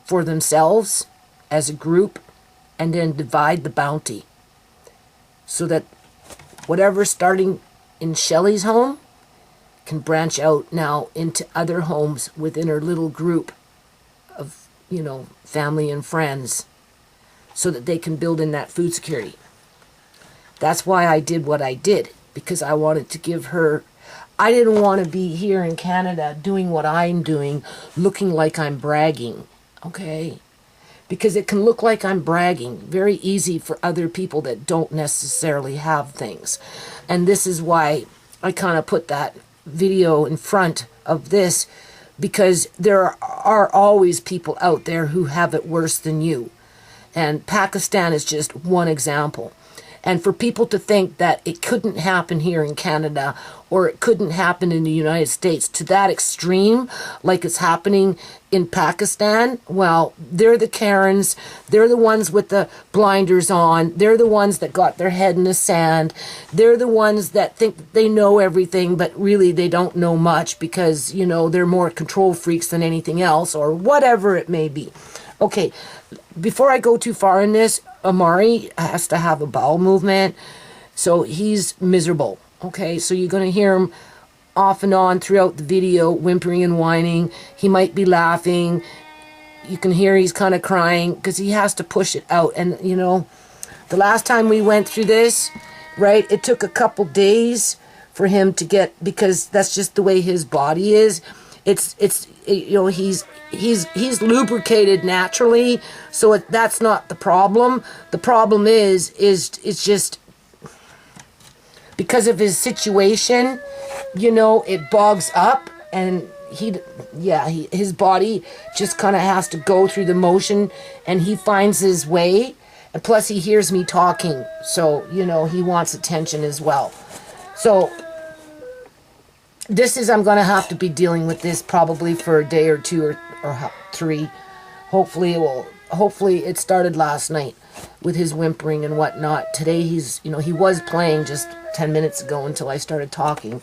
for themselves as a group, and then divide the bounty, so that whatever's starting in Shelley's home can branch out now into other homes within her little group of, you know, family and friends, so that they can build in that food security. That's why I did what I did, because I wanted to give her, I didn't want to be here in Canada doing what I'm doing, looking like I'm bragging, okay? Because it can look like I'm bragging. Very easy for other people that don't necessarily have things. And this is why I kind of put that video in front of this, because there are always people out there who have it worse than you. And Pakistan is just one example. And for people to think that it couldn't happen here in Canada, or it couldn't happen in the United States to that extreme, like it's happening in Pakistan, well, they're the Karens, they're the ones with the blinders on, they're the ones that got their head in the sand, they're the ones that think that they know everything, but really they don't know much, because, you know, they're more control freaks than anything else, or whatever it may be. Okay, before I go too far in this, Amari has to have a bowel movement, so he's miserable. Okay, so you're going to hear him off and on throughout the video, whimpering and whining. He might be laughing. You can hear he's kind of crying, because he has to push it out. And, you know, the last time we went through this, right, it took a couple days for him to get, because that's just the way his body is. It's you know, he's lubricated naturally, so that's not the problem. The problem is it's just because of his situation, you know, it bogs up, and his body just kind of has to go through the motion, and he finds his way, And plus he hears me talking, so, you know, he wants attention as well. So I'm going to have to be dealing with this probably for a day or two or three. Hopefully it started last night with his whimpering and whatnot. Today he's, you know, he was playing just 10 minutes ago until I started talking.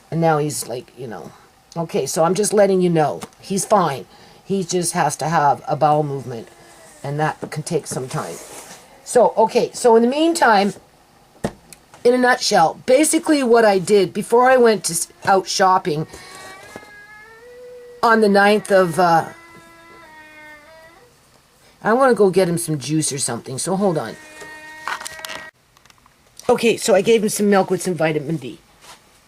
And now he's like, you know, okay, so I'm just letting you know. He's fine. He just has to have a bowel movement. And that can take some time. So, okay, so in the meantime, in a nutshell, basically what I did before I went out shopping on the 9th of, I want to go get him some juice or something, so hold on. Okay, so I gave him some milk with some vitamin D.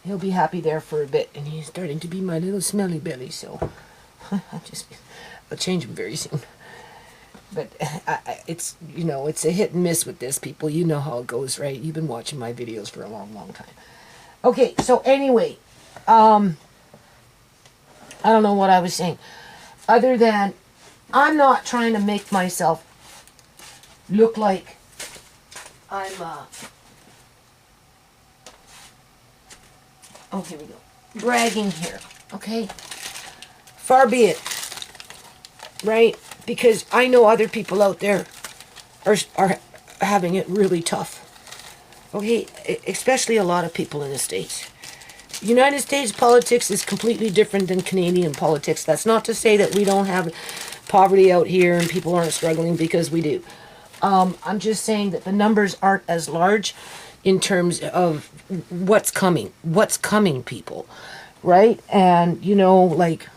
He'll be happy there for a bit, and he's starting to be my little smelly belly, so I'll change him very soon. But it's, you know, it's a hit and miss with this, people. You know how it goes, right? You've been watching my videos for a long, long time. Okay, so anyway, I don't know what I was saying. Other than, I'm not trying to make myself look like I'm, oh, here we go. Bragging here, okay? Far be it, right? Because I know other people out there are having it really tough. Okay, especially a lot of people in the States. United States politics is completely different than Canadian politics. That's not to say that we don't have poverty out here and people aren't struggling, because we do. I'm just saying that the numbers aren't as large in terms of what's coming. What's coming, people, right? And, you know, like,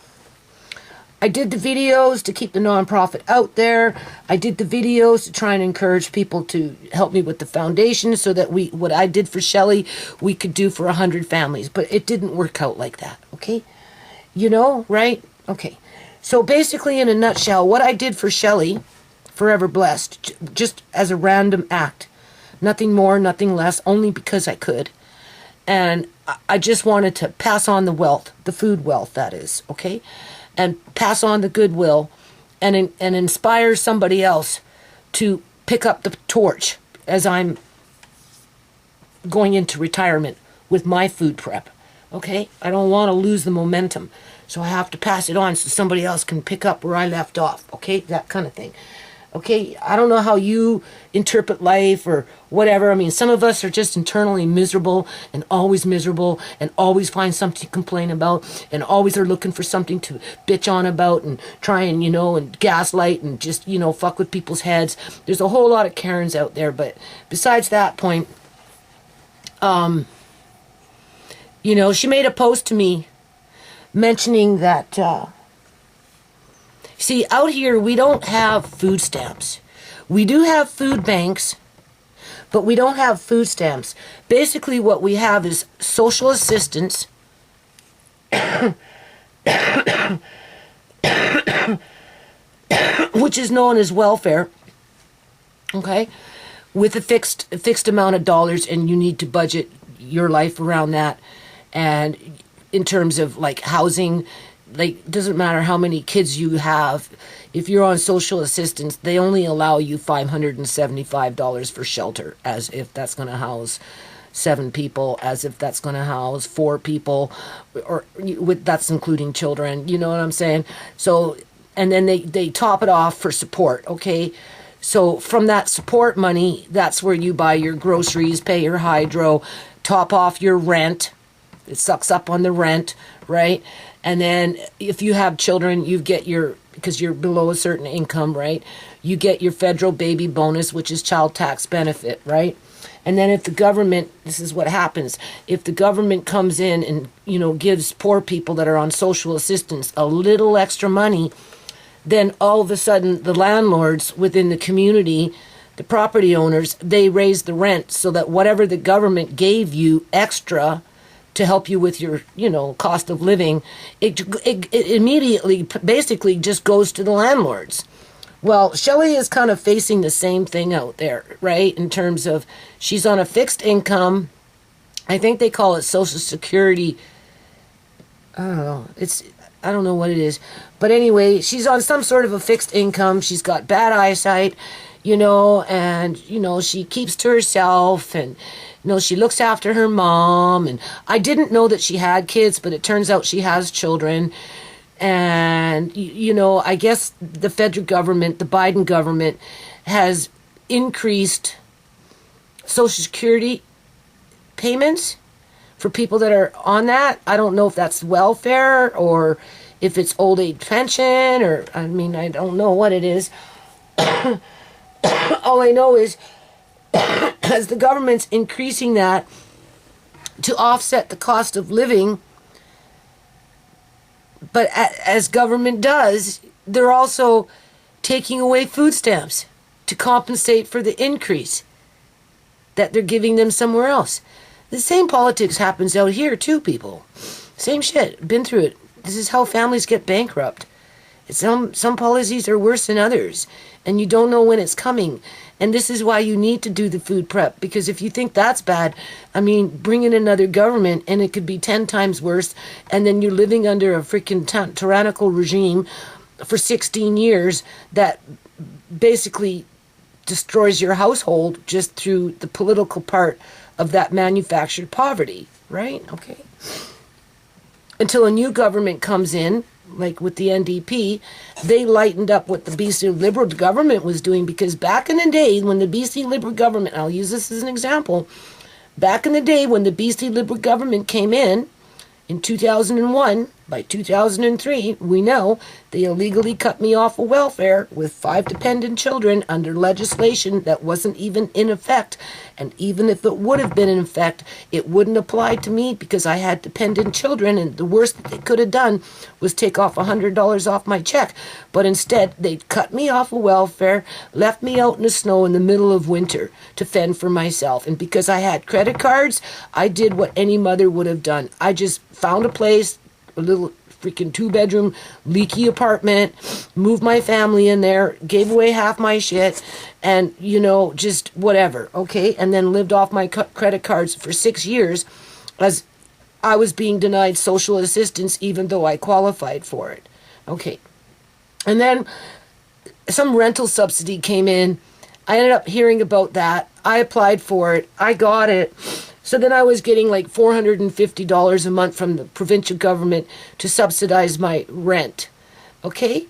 I did the videos to keep the nonprofit out there. I did the videos to try and encourage people to help me with the foundation so that what I did for Shelly, we could do for 100 families. But it didn't work out like that, okay? You know, right? Okay. So basically, in a nutshell, what I did for Shelly, Forever Blessed, just as a random act. Nothing more, nothing less, only because I could. And I just wanted to pass on the wealth, the food wealth, that is, okay? And pass on the goodwill and inspire somebody else to pick up the torch as I'm going into retirement with my food prep. Okay? I don't want to lose the momentum. So I have to pass it on so somebody else can pick up where I left off. Okay? That kind of thing. Okay? I don't know how you interpret life or whatever. I mean, some of us are just internally miserable and always find something to complain about and always are looking for something to bitch on about and try and, you know, and gaslight and just, you know, fuck with people's heads. There's a whole lot of Karens out there, but besides that point, you know, she made a post to me mentioning that, see, out here we don't have food stamps. We do have food banks, but we don't have food stamps. Basically what we have is social assistance, which is known as welfare, okay, with a fixed amount of dollars, and you need to budget your life around that. And in terms of like housing, like, doesn't matter how many kids you have, if you're on social assistance, they only allow you $575 for shelter, as if that's going to house 7 people, as if that's going to house 4 people, or that's including children, you know what I'm saying? So, and then they top it off for support, okay? So from that support money, that's where you buy your groceries, pay your hydro, top off your rent. It sucks up on the rent, right? And then if you have children, you get because you're below a certain income, right? You get your federal baby bonus, which is child tax benefit, right? And then if the government, this is what happens, if the government comes in and, you know, gives poor people that are on social assistance a little extra money, then all of a sudden the landlords within the community, the property owners, they raise the rent so that whatever the government gave you extra to help you with your, you know, cost of living, it immediately basically just goes to the landlords. Well, Shelly is kind of facing the same thing out there, right? In terms of she's on a fixed income. I think they call it Social Security. I don't know. I don't know what it is. But anyway, she's on some sort of a fixed income. She's got bad eyesight. and, she keeps to herself, and, she looks after her mom. And I didn't know that she had kids, but it turns out she has children. And, I guess the federal government, the Biden government, has increased Social Security payments for people that are on that. I don't know if that's welfare or if it's old age pension, or, I don't know what it is. All I know is as the government's increasing that to offset the cost of living, but as government does, they're also taking away food stamps to compensate for the increase that they're giving them somewhere else. The same politics happens out here too, people. Same shit. Been through it. This is how families get bankrupt. Some policies are worse than others, and you don't know when it's coming. And this is why you need to do the food prep, because if you think that's bad, bring in another government and it could be 10 times worse, and then you're living under a freaking tyrannical regime for 16 years that basically destroys your household just through the political part of that manufactured poverty, right? Okay. Until a new government comes in, like with the NDP, they lightened up what the BC Liberal government was doing, because back in the day when the BC Liberal government, I'll use this as an example, back in the day when the BC Liberal government came in 2001, by 2003, we know they illegally cut me off of welfare with 5 dependent children under legislation that wasn't even in effect. And even if it would have been in effect, it wouldn't apply to me because I had dependent children, and the worst that they could have done was take off $100 off my check. But instead, they cut me off of welfare, left me out in the snow in the middle of winter to fend for myself. And because I had credit cards, I did what any mother would have done. I just found a place, a little freaking 2-bedroom leaky apartment, moved my family in there, gave away half my shit, and just whatever, okay? And then lived off my credit cards for 6 years as I was being denied social assistance even though I qualified for it. Okay. And then some rental subsidy came in. I ended up hearing about that. I applied for it. I got it. So then I was getting like $450 a month from the provincial government to subsidize my rent. Okay?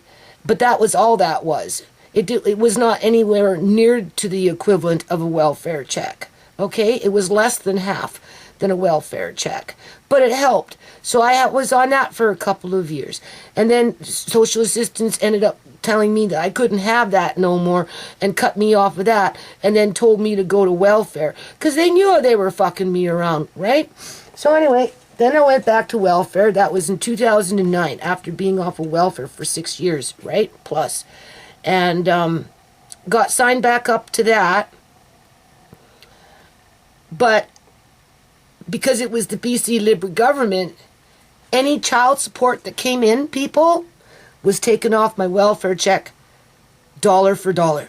But that was all that was. It was not anywhere near to the equivalent of a welfare check. Okay? It was less than half than a welfare check. But it helped. So I was on that for a couple of years. And then social assistance ended up telling me that I couldn't have that no more and cut me off of that, and then told me to go to welfare because they knew they were fucking me around, right? So anyway, then I went back to welfare. That was in 2009 after being off of welfare for 6 years, right? Plus. And got signed back up to that. But because it was the BC Liberal government, any child support that came in, people, was taken off my welfare check dollar for dollar.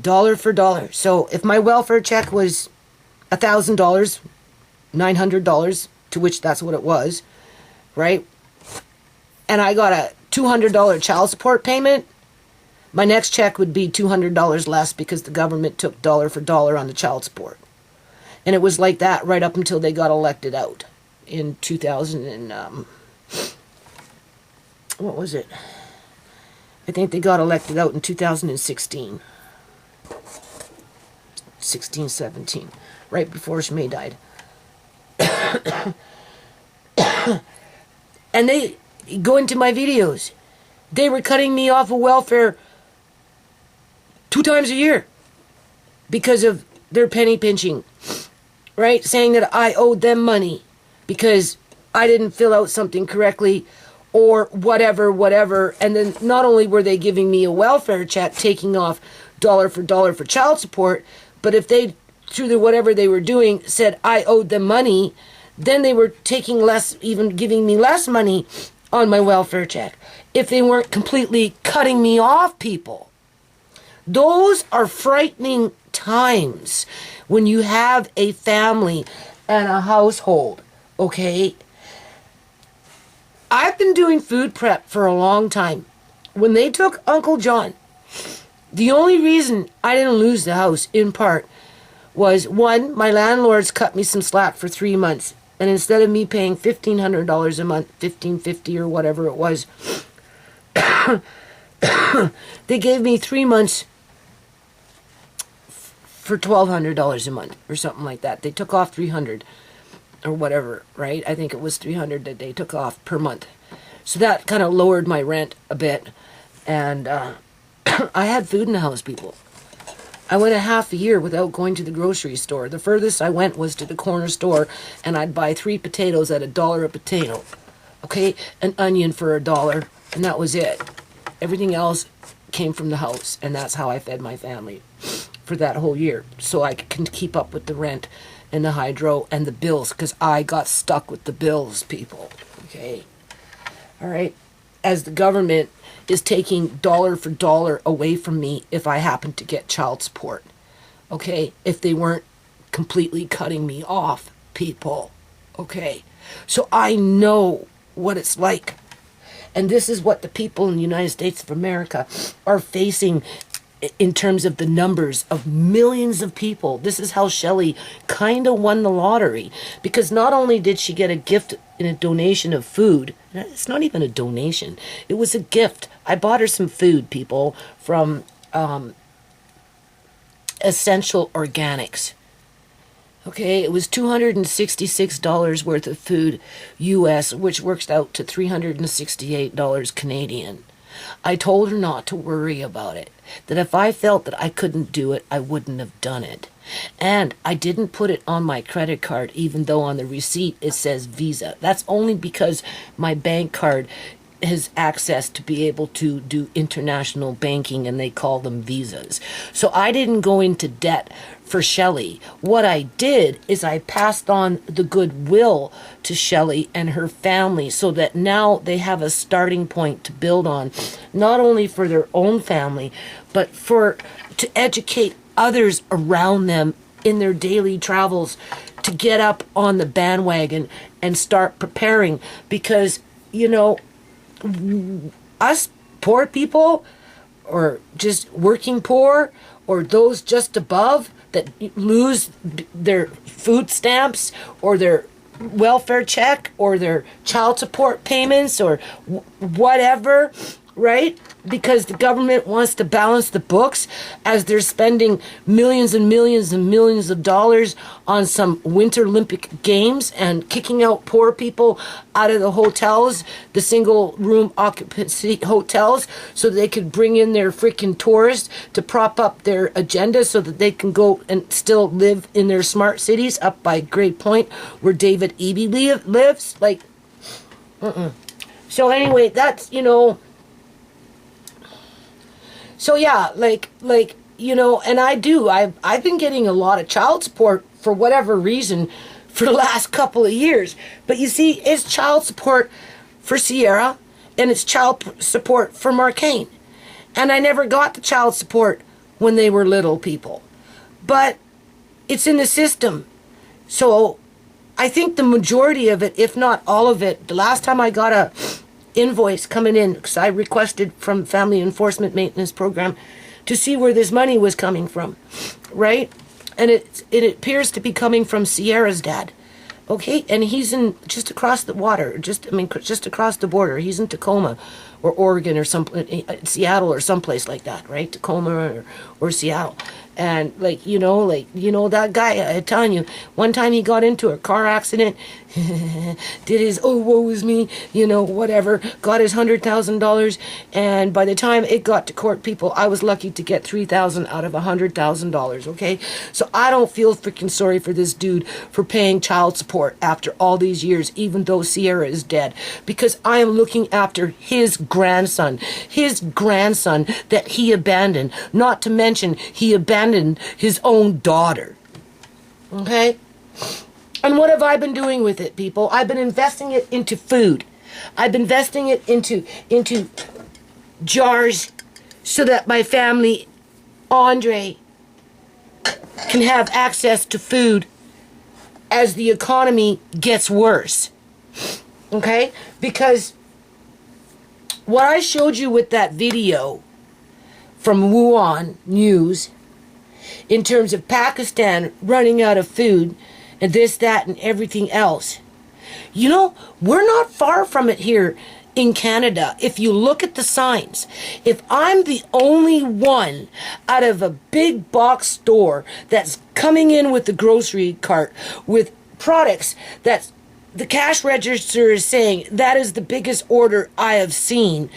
Dollar for dollar. So if my welfare check was $1,000, $900, to which that's what it was, right? And I got a $200 child support payment, my next check would be $200 less because the government took dollar for dollar on the child support. And it was like that right up until they got elected out in 2000 and... what was it? I think they got elected out in 2016. 17, right before Schmay died. And they go into my videos. They were cutting me off of welfare 2 times a year because of their penny pinching, right? Saying that I owed them money because I didn't fill out something correctly or whatever. And then not only were they giving me a welfare check, taking off dollar for child support, but if they, through the whatever they were doing, said I owed them money, then they were taking less, even giving me less money on my welfare check. If they weren't completely cutting me off, people. Those are frightening times when you have a family and a household, okay? I've been doing food prep for a long time. When they took Uncle John The only reason I didn't lose the house, in part, was one, my landlords cut me some slack for 3 months. And instead of me paying $1,500 a month, $1,550 or whatever it was, they gave me 3 months for $1,200 a month or something like that. They took off $300 or whatever, right? I think it was $300 that they took off per month. So that kind of lowered my rent a bit. And I had food in the house, people. I went a half a year without going to the grocery store. The furthest I went was to the corner store, and I'd buy 3 potatoes at $1 a potato. Okay? An onion for $1, and that was it. Everything else came from the house, and that's how I fed my family for that whole year. So I can keep up with the rent and the hydro and the bills, because I got stuck with the bills, people. Okay? All right? As the government is taking dollar for dollar away from me if I happen to get child support. Okay? If they weren't completely cutting me off, people. Okay? So I know what it's like. And this is what the people in the United States of America are facing in terms of the numbers of millions of people. This is how Shelley kind of won the lottery, because not only did she get a gift in a donation of food, it's not even a donation, it was a gift. I bought her some food, people, from Essential Organics. Okay, it was $266 worth of food US, which works out to $368 Canadian. I told her not to worry about it, that if I felt that I couldn't do it, I wouldn't have done it. And I didn't put it on my credit card, even though on the receipt it says Visa. That's only because my bank card has access to be able to do international banking, and they call them visas. So I didn't go into debt for Shelley. What I did is I passed on the goodwill to Shelley and her family, so that now they have a starting point to build on, not only for their own family, but to educate others around them in their daily travels, to get up on the bandwagon and start preparing. Because, you know, us poor people, or just working poor, or those just above that lose their food stamps or their welfare check or their child support payments or whatever, right? Because the government wants to balance the books as they're spending millions and millions and millions of dollars on some Winter Olympic Games and kicking out poor people out of the hotels, the single room occupancy hotels, so they could bring in their freaking tourists to prop up their agenda so that they can go and still live in their smart cities up by Great Point where David Eby lives. Like, So anyway, that's, you know... So yeah, like, you know, and I've been getting a lot of child support for whatever reason for the last couple of years. But you see, it's child support for Sierra and it's child support for Marcane. And I never got the child support when they were little people. But it's in the system. So I think the majority of it, if not all of it, the last time I got a invoice coming in, because I requested from Family Enforcement Maintenance Program to see where this money was coming from, right? And it appears to be coming from Sierra's dad, okay? And he's in just across the water, just across the border. He's in Tacoma or Oregon or Seattle or someplace like that, right? Tacoma or Seattle. And you know, that guy, I'm telling you, one time he got into a car accident, did his, oh, woe is me, you know, whatever, got his $100,000, and by the time it got to court, people, I was lucky to get $3,000 out of $100,000, okay? So I don't feel freaking sorry for this dude for paying child support after all these years, even though Sierra is dead, because I am looking after his grandson that he abandoned, not to mention he abandoned his own daughter. Okay? And what have I been doing with it, people? I've been investing it into food. I've been investing it into jars so that my family, Andre, can have access to food as the economy gets worse. Okay? Because what I showed you with that video from Wuhan News in terms of Pakistan running out of food and this, that, and everything else. You know, we're not far from it here in Canada. If you look at the signs, if I'm the only one out of a big box store that's coming in with the grocery cart with products that's the cash register is saying that is the biggest order I have seen,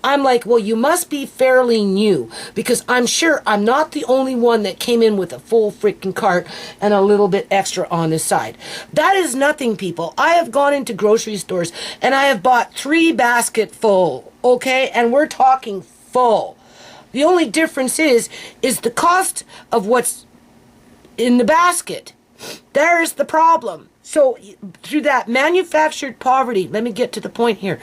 I'm like, well, you must be fairly new, because I'm sure I'm not the only one that came in with a full freaking cart and a little bit extra on the side. That is nothing, people. I have gone into grocery stores and I have bought 3 baskets full, okay? And we're talking full. The only difference is the cost of what's in the basket. There's the problem. So through that manufactured poverty, let me get to the point here.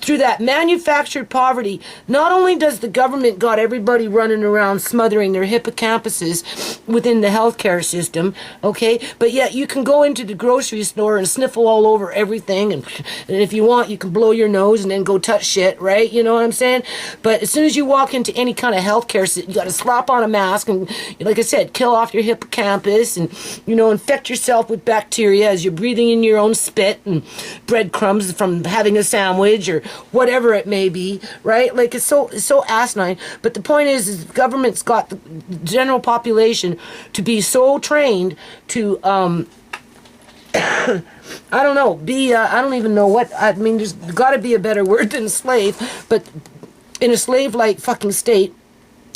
Through that manufactured poverty, not only does the government got everybody running around smothering their hippocampuses within the healthcare system, okay, but yet you can go into the grocery store and sniffle all over everything, and if you want, you can blow your nose and then go touch shit, right? You know what I'm saying? But as soon as you walk into any kind of healthcare, you got to slap on a mask and, like I said, kill off your hippocampus and, you know, infect yourself with bacteria as you're breathing in your own spit and breadcrumbs from having a sandwich or whatever it may be, right? Like, it's so asinine. But the point is the government's got the general population to be so trained to I don't know, be I don't even know what, I mean, there's got to be a better word than slave, but in a slave-like fucking state,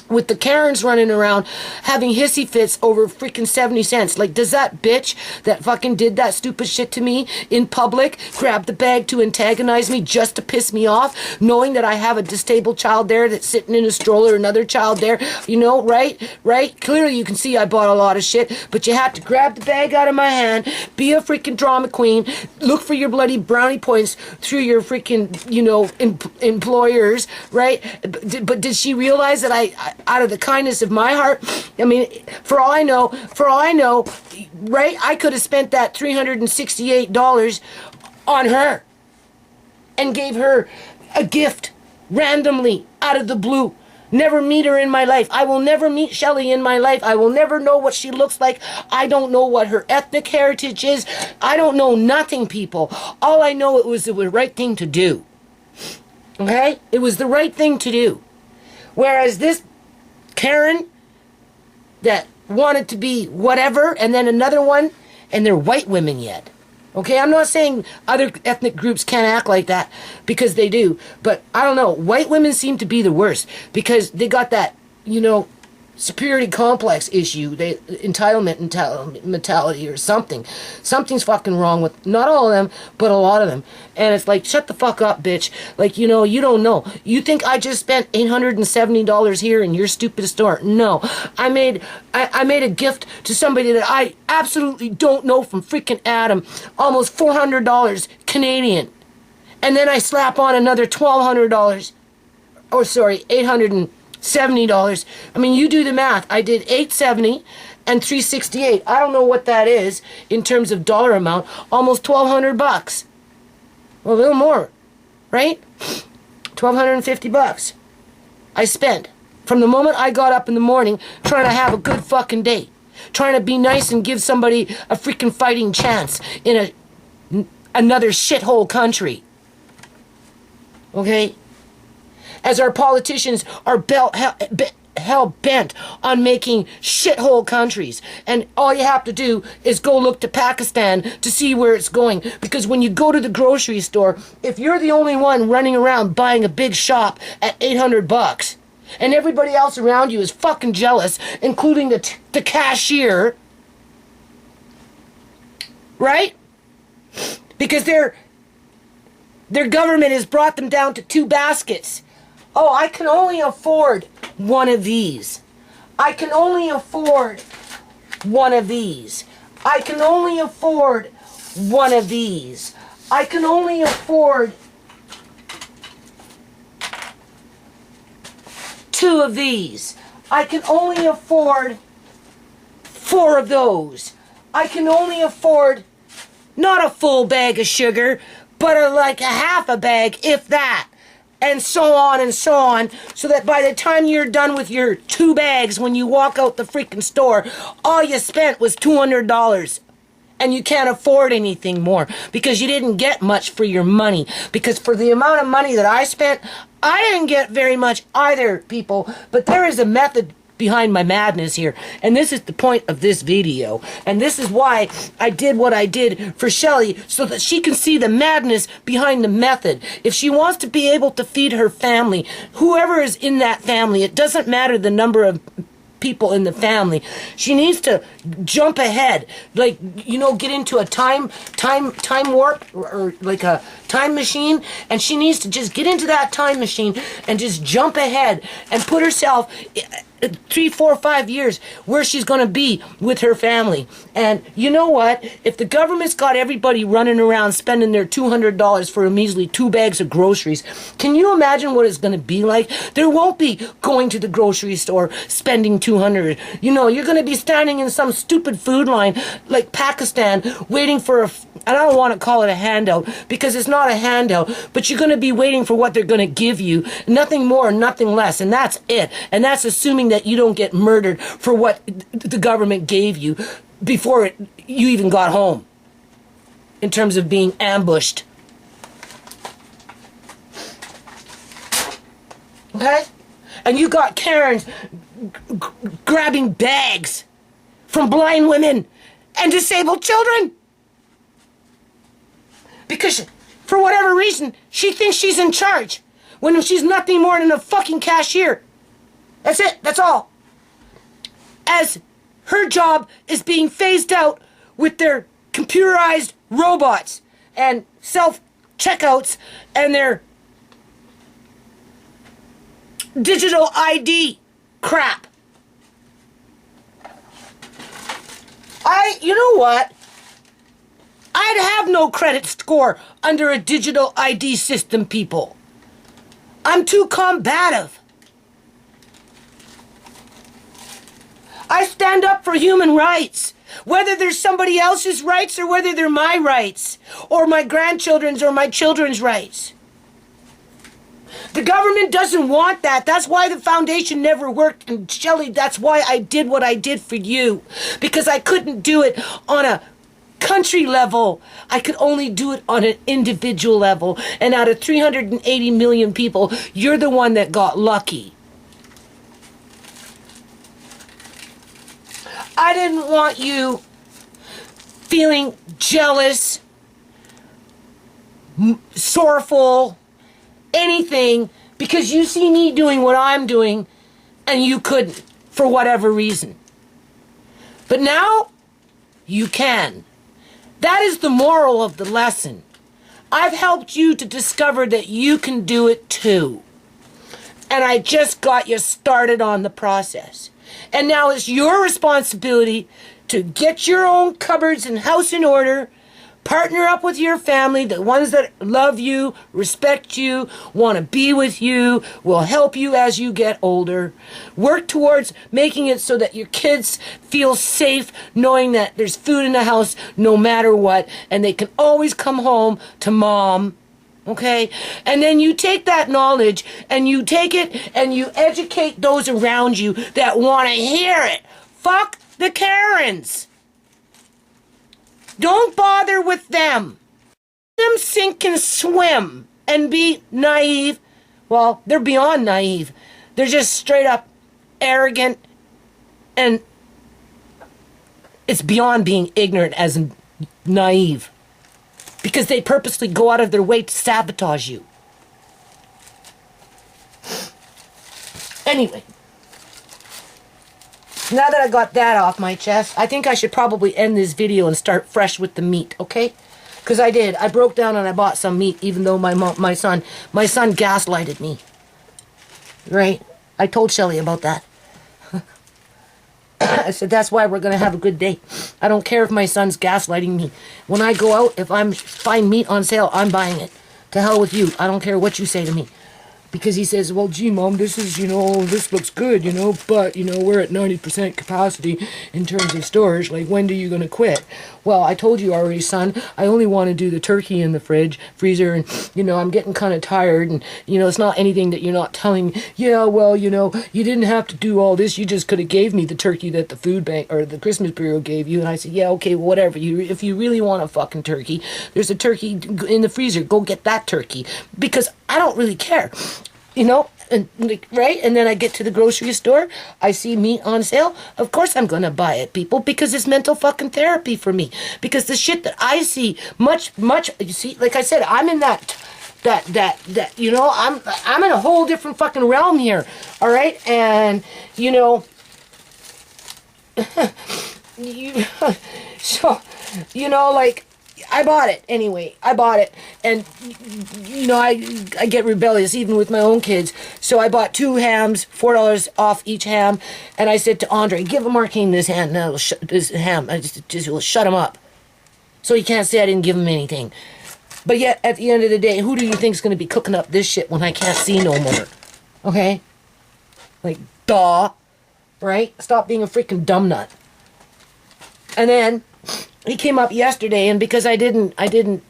with the Karens running around having hissy fits over freaking 70 cents. Like, does that bitch that fucking did that stupid shit to me in public grab the bag to antagonize me just to piss me off, knowing that I have a disabled child there that's sitting in a stroller, another child there, you know, right? Clearly you can see I bought a lot of shit, but you had to grab the bag out of my hand, be a freaking drama queen, look for your bloody brownie points through your freaking, you know, employers, right? But did she realize that I out of the kindness of my heart, I mean, for all I know, right, I could have spent that $368 on her and gave her a gift randomly out of the blue. Never meet her in my life. I will never meet Shelley in my life. I will never know what she looks like. I don't know what her ethnic heritage is. I don't know nothing, people. All I know, it was the right thing to do. Okay? It was the right thing to do. Whereas this Karen that wanted to be whatever, and then another one, and they're white women yet. Okay, I'm not saying other ethnic groups can't act like that, because they do, but I don't know, white women seem to be the worst, because they got that, you know, superiority complex issue, they entitlement mentality or something. Something's fucking wrong with not all of them, but a lot of them. And it's like, shut the fuck up, bitch. Like, you know, you don't know. You think I just spent $870 here in your stupid store? No, I made a gift to somebody that I absolutely don't know from freaking Adam, almost $400 Canadian, and then I slap on another $1,200. Oh, sorry, $870. I mean, you do the math. I did $870 and $368. I don't know what that is in terms of dollar amount. Almost $1,200. Well, a little more, right? $1,250 I spent from the moment I got up in the morning trying to have a good fucking day, trying to be nice and give somebody a freaking fighting chance in another shithole country. Okay? As our politicians are hell-bent on making shithole countries. And all you have to do is go look to Pakistan to see where it's going. Because when you go to the grocery store, if you're the only one running around buying a big shop at $800, and everybody else around you is fucking jealous, including the cashier, right? Because their government has brought them down to 2 baskets. Oh, I can only afford one of these. I can only afford one of these. I can only afford one of these. I can only afford 2 of these. I can only afford 4 of those. I can only afford not a full bag of sugar, but like a half a bag, if that. and so on, so that by the time you're done with your 2 bags, when you walk out the freaking store, all you spent was $200. And you can't afford anything more because you didn't get much for your money. Because for the amount of money that I spent, I didn't get very much either, people. But there is a method behind my madness here. And this is the point of this video. And this is why I did what I did for Shelly, so that she can see the madness behind the method. If she wants to be able to feed her family, whoever is in that family, it doesn't matter the number of people in the family, she needs to jump ahead, like, you know, get into a time warp, or like a time machine, and she needs to just get into that time machine and just jump ahead and put herself 3, 4, 5 years where she's going to be with her family. And you know what? If the government's got everybody running around spending their $200 for a measly 2 bags of groceries, can you imagine what it's going to be like? There won't be going to the grocery store spending $200. You know, you're going to be standing in some stupid food line like Pakistan waiting for I don't want to call it a handout, because it's not a handout, but you're going to be waiting for what they're going to give you. Nothing more, nothing less. And that's it. And that's assuming that you don't get murdered for what the government gave you before you even got home, in terms of being ambushed. Okay? And you got Karens grabbing bags from blind women and disabled children. Because, for whatever reason, she thinks she's in charge, when she's nothing more than a fucking cashier. That's it. That's all. As her job is being phased out with their computerized robots and self-checkouts and their digital ID crap. You know what? I'd have no credit score under a digital ID system, people. I'm too combative. I stand up for human rights, whether they're somebody else's rights or whether they're my rights, or my grandchildren's or my children's rights. The government doesn't want that. That's why the foundation never worked. And Shelly, that's why I did what I did for you. Because I couldn't do it on a country level. I could only do it on an individual level. And out of 380 million people, you're the one that got lucky. I didn't want you feeling jealous, sorrowful, anything, because you see me doing what I'm doing and you couldn't, for whatever reason. But now you can. That is the moral of the lesson. I've helped you to discover that you can do it too. And I just got you started on the process. And now it's your responsibility to get your own cupboards and house in order, partner up with your family, the ones that love you, respect you, want to be with you, will help you as you get older. Work towards making it so that your kids feel safe, knowing that there's food in the house no matter what, and they can always come home to mom. Okay? And then you take that knowledge and you take it and you educate those around you that want to hear it. Fuck the Karens. Don't bother with them. Let them sink and swim and be naive. Well, they're beyond naive. They're just straight up arrogant, and it's beyond being ignorant as naive. Because they purposely go out of their way to sabotage you. Anyway. Now that I got that off my chest, I think I should probably end this video and start fresh with the meat, okay? Because I did. I broke down and I bought some meat, even though my son gaslighted me. Right? I told Shelly about that. I said, that's why we're going to have a good day. I don't care if my son's gaslighting me. When I go out, if I find meat on sale, I'm buying it. To hell with you. I don't care what you say to me. because he says, well, gee, Mom, this is, this looks good, but, we're at 90% capacity in terms of storage. Like, when are you going to quit? Well, I told you already, son, I only want to do the turkey in the freezer, and, I'm getting kind of tired, and, it's not anything that you're not telling me. Yeah, well, you didn't have to do all this. You just could have gave me the turkey that the food bank or the Christmas Bureau gave you. And I said, yeah, okay, well, whatever. If you really want a fucking turkey, there's a turkey in the freezer. Go get that turkey, because I don't really care. And right? And then I get to the grocery store, I see meat on sale. Of course I'm gonna buy it, people, because it's mental fucking therapy for me. Because the shit that I see, much, you see, like I said, I'm in that, I'm in a whole different fucking realm here, all right? And, like, I bought it anyway. I bought it. And, I get rebellious even with my own kids. So I bought 2 hams, $4 off each ham. And I said to Andre, give Marquine this ham. Now, this ham. I just will shut him up. So he can't say I didn't give him anything. But yet, at the end of the day, who do you think is going to be cooking up this shit when I can't see no more? Okay? Like, duh. Right? Stop being a freaking dumb nut. And then he came up yesterday, and because I didn't, I really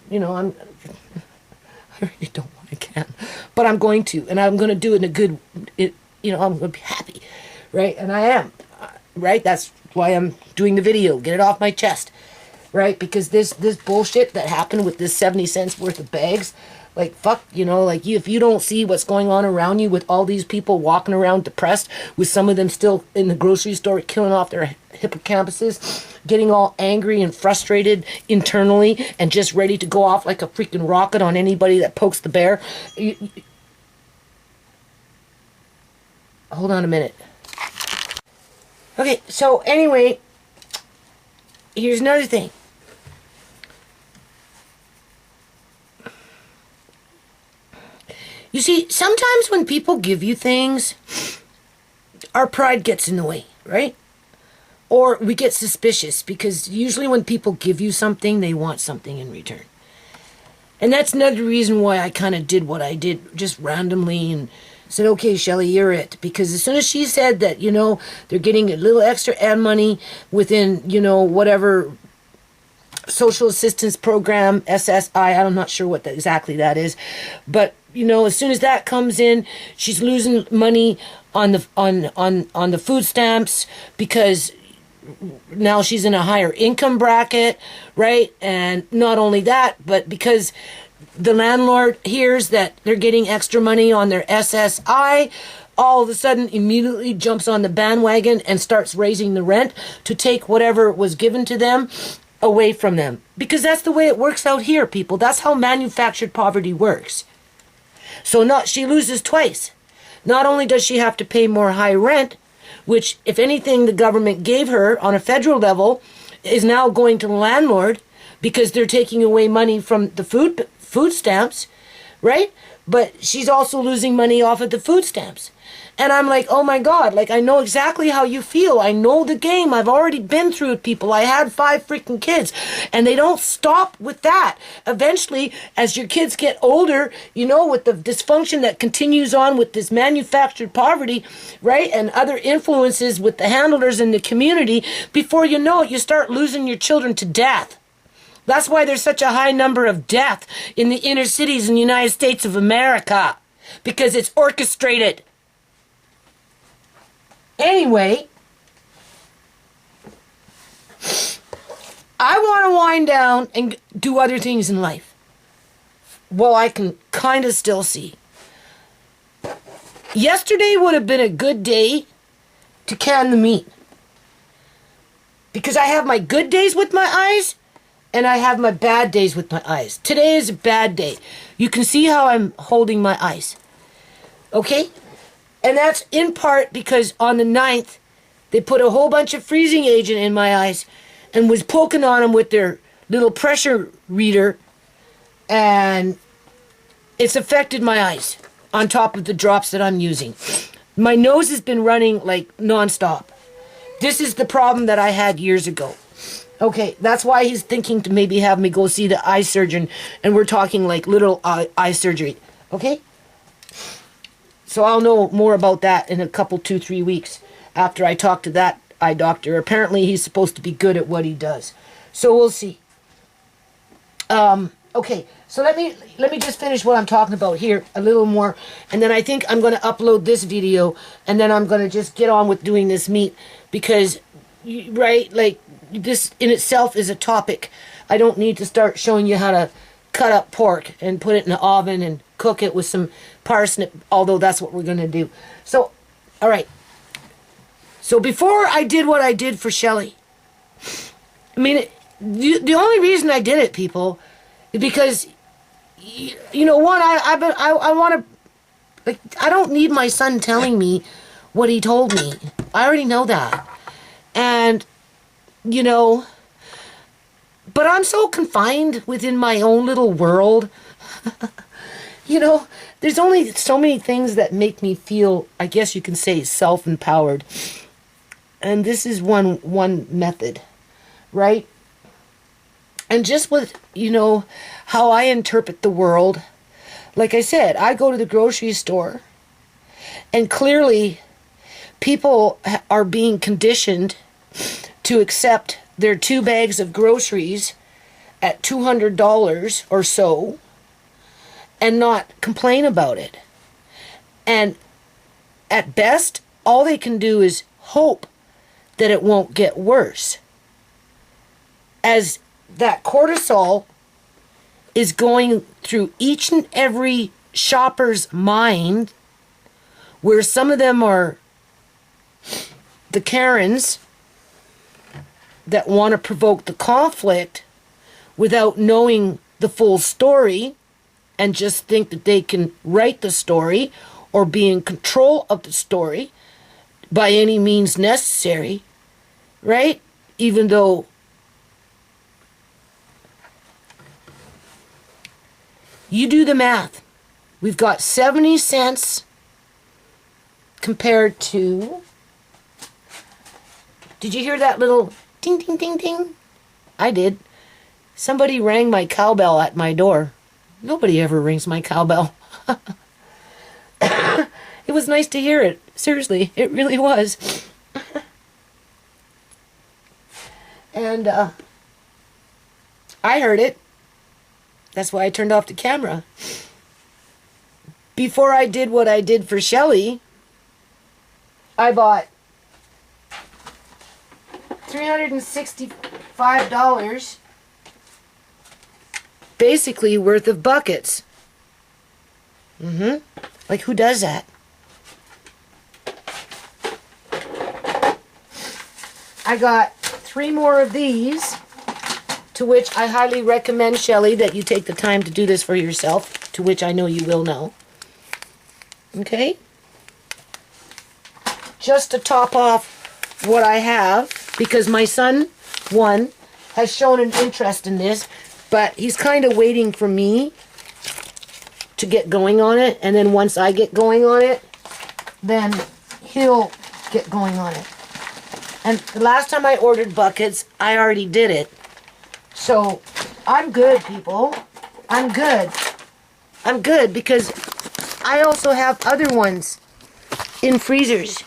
don't want to can, but I'm going to, and I'm going to do it in a good, I'm going to be happy, right? And I am, right? That's why I'm doing the video, get it off my chest, right? Because this bullshit that happened with this 70 cents worth of bags, like, fuck, if you don't see what's going on around you with all these people walking around depressed, with some of them still in the grocery store killing off their hippocampuses, getting all angry and frustrated internally and just ready to go off like a freaking rocket on anybody that pokes the bear. Hold on a minute. Okay, so anyway, here's another thing. You see, sometimes when people give you things, our pride gets in the way, right? Or we get suspicious, because usually when people give you something, they want something in return. And that's another reason why I kind of did what I did, just randomly, and said, okay, Shelly, you're it. Because as soon as she said that, they're getting a little extra ad money within, whatever social assistance program, SSI, I'm not sure what exactly that is, but as soon as that comes in, she's losing money on the food stamps, because now she's in a higher income bracket, right? And not only that, but because the landlord hears that they're getting extra money on their SSI, all of a sudden immediately jumps on the bandwagon and starts raising the rent to take whatever was given to them away from them. Because that's the way it works out here, people. That's how manufactured poverty works. So she loses twice. Not only does she have to pay more high rent, which, if anything, the government gave her on a federal level, is now going to the landlord, because they're taking away money from the food stamps, right? But she's also losing money off of the food stamps. And I'm like, oh my God, like, I know exactly how you feel. I know the game. I've already been through it, people. I had 5 freaking kids, and they don't stop with that. Eventually, as your kids get older, with the dysfunction that continues on with this manufactured poverty, right? And other influences with the handlers in the community, before you know it, you start losing your children to death. That's why there's such a high number of death in the inner cities in the United States of America, because it's orchestrated. Anyway, I want to wind down and do other things in life. Well, I can kind of still see. Yesterday would have been a good day to can the meat, because I have my good days with my eyes and I have my bad days with my eyes. Today is a bad day. You can see how I'm holding my eyes. Okay? And that's in part because on the 9th, they put a whole bunch of freezing agent in my eyes and was poking on them with their little pressure reader, and it's affected my eyes on top of the drops that I'm using. My nose has been running like nonstop. This is the problem that I had years ago. Okay, that's why he's thinking to maybe have me go see the eye surgeon, and we're talking like little eye surgery. Okay? So I'll know more about that in a couple, 2-3 weeks after I talk to that eye doctor. Apparently he's supposed to be good at what he does. So we'll see. Okay, so let me just finish what I'm talking about here a little more, and then I think I'm going to upload this video, and then I'm going to just get on with doing this meat, because, right, like, this in itself is a topic. I don't need to start showing you how to cut up pork and put it in the oven and cook it with some parsnip, although that's what we're going to do. So, all right. So before I did what I did for Shelly, I mean, the only reason I did it, people, is because, you know, one, I want to, like, I don't need my son telling me what he told me. I already know that. And, you know, but I'm so confined within my own little world. You know, there's only so many things that make me feel, I guess you can say, self-empowered. And this is one method, right? And just with, you know, how I interpret the world, like I said, I go to the grocery store, and clearly people are being conditioned to accept their 2 bags of groceries at $200 or so and not complain about it. And at best, all they can do is hope that it won't get worse, as that cortisol is going through each and every shopper's mind, where some of them are the Karens that want to provoke the conflict without knowing the full story and just think that they can write the story or be in control of the story by any means necessary, right? Even though you do the math. We've got 70 cents compared to... Did you hear that little ding, ding, ding, ding? I did. Somebody rang my cowbell at my door. Nobody ever rings my cowbell. It was nice to hear it. Seriously, it really was. And I heard it. That's why I turned off the camera. Before I did what I did for Shelly, I bought $365 basically worth of buckets. Like, who does that? I got 3 more of these, to which I highly recommend, Shelly, that you take the time to do this for yourself, to which I know you will now. Okay? Just to top off what I have, because my son, one, has shown an interest in this, but he's kind of waiting for me to get going on it, and then once I get going on it, then he'll get going on it. And the last time I ordered buckets, I already did it. So, I'm good, people. I'm good. I'm good, because I also have other ones in freezers.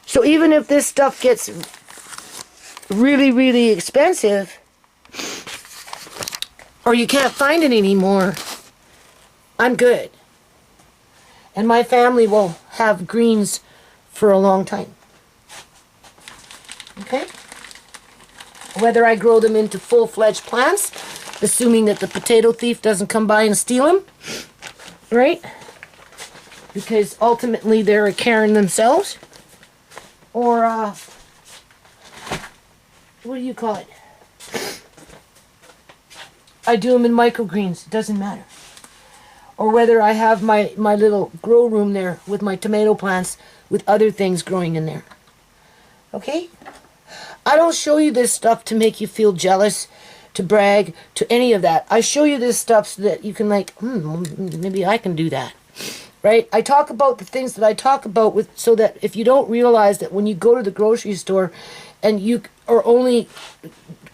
So even if this stuff gets really, really expensive, or you can't find it anymore, I'm good. And my family will have greens for a long time. Okay? Whether I grow them into full-fledged plants, assuming that the potato thief doesn't come by and steal them, right? Because ultimately they're a Karen themselves. Or, what do you call it? I do them in microgreens. It doesn't matter. Or whether I have my little grow room there with my tomato plants with other things growing in there. Okay? I don't show you this stuff to make you feel jealous, to brag, to any of that. I show you this stuff so that you can like, maybe I can do that. Right? I talk about the things that I talk about with, so that if you don't realize that when you go to the grocery store and you are only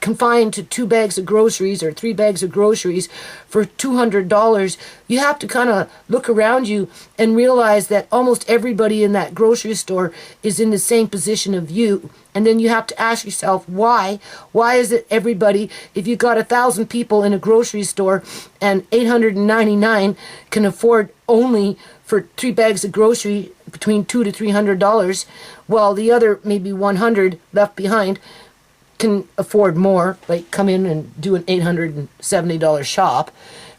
confined to 2 bags of groceries or 3 bags of groceries for $200, you have to kind of look around you and realize that almost everybody in that grocery store is in the same position of you. And then you have to ask yourself, why? Why is it everybody, if you got 1,000 people in a grocery store and 899 can afford only for 3 bags of grocery between $200 to $300, while the other maybe 100 left behind can afford more, like come in and do an $870 shop,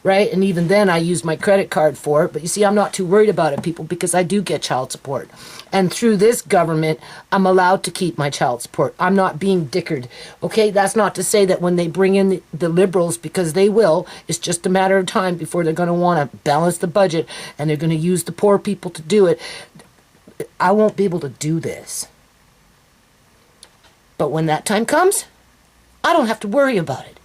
right? And even then I use my credit card for it. But you see, I'm not too worried about it, people, because I do get child support. And through this government, I'm allowed to keep my child support. I'm not being dickered, okay? That's not to say that when they bring in the liberals, because they will, it's just a matter of time before they're going to want to balance the budget and they're going to use the poor people to do it. I won't be able to do this. But when that time comes, I don't have to worry about it.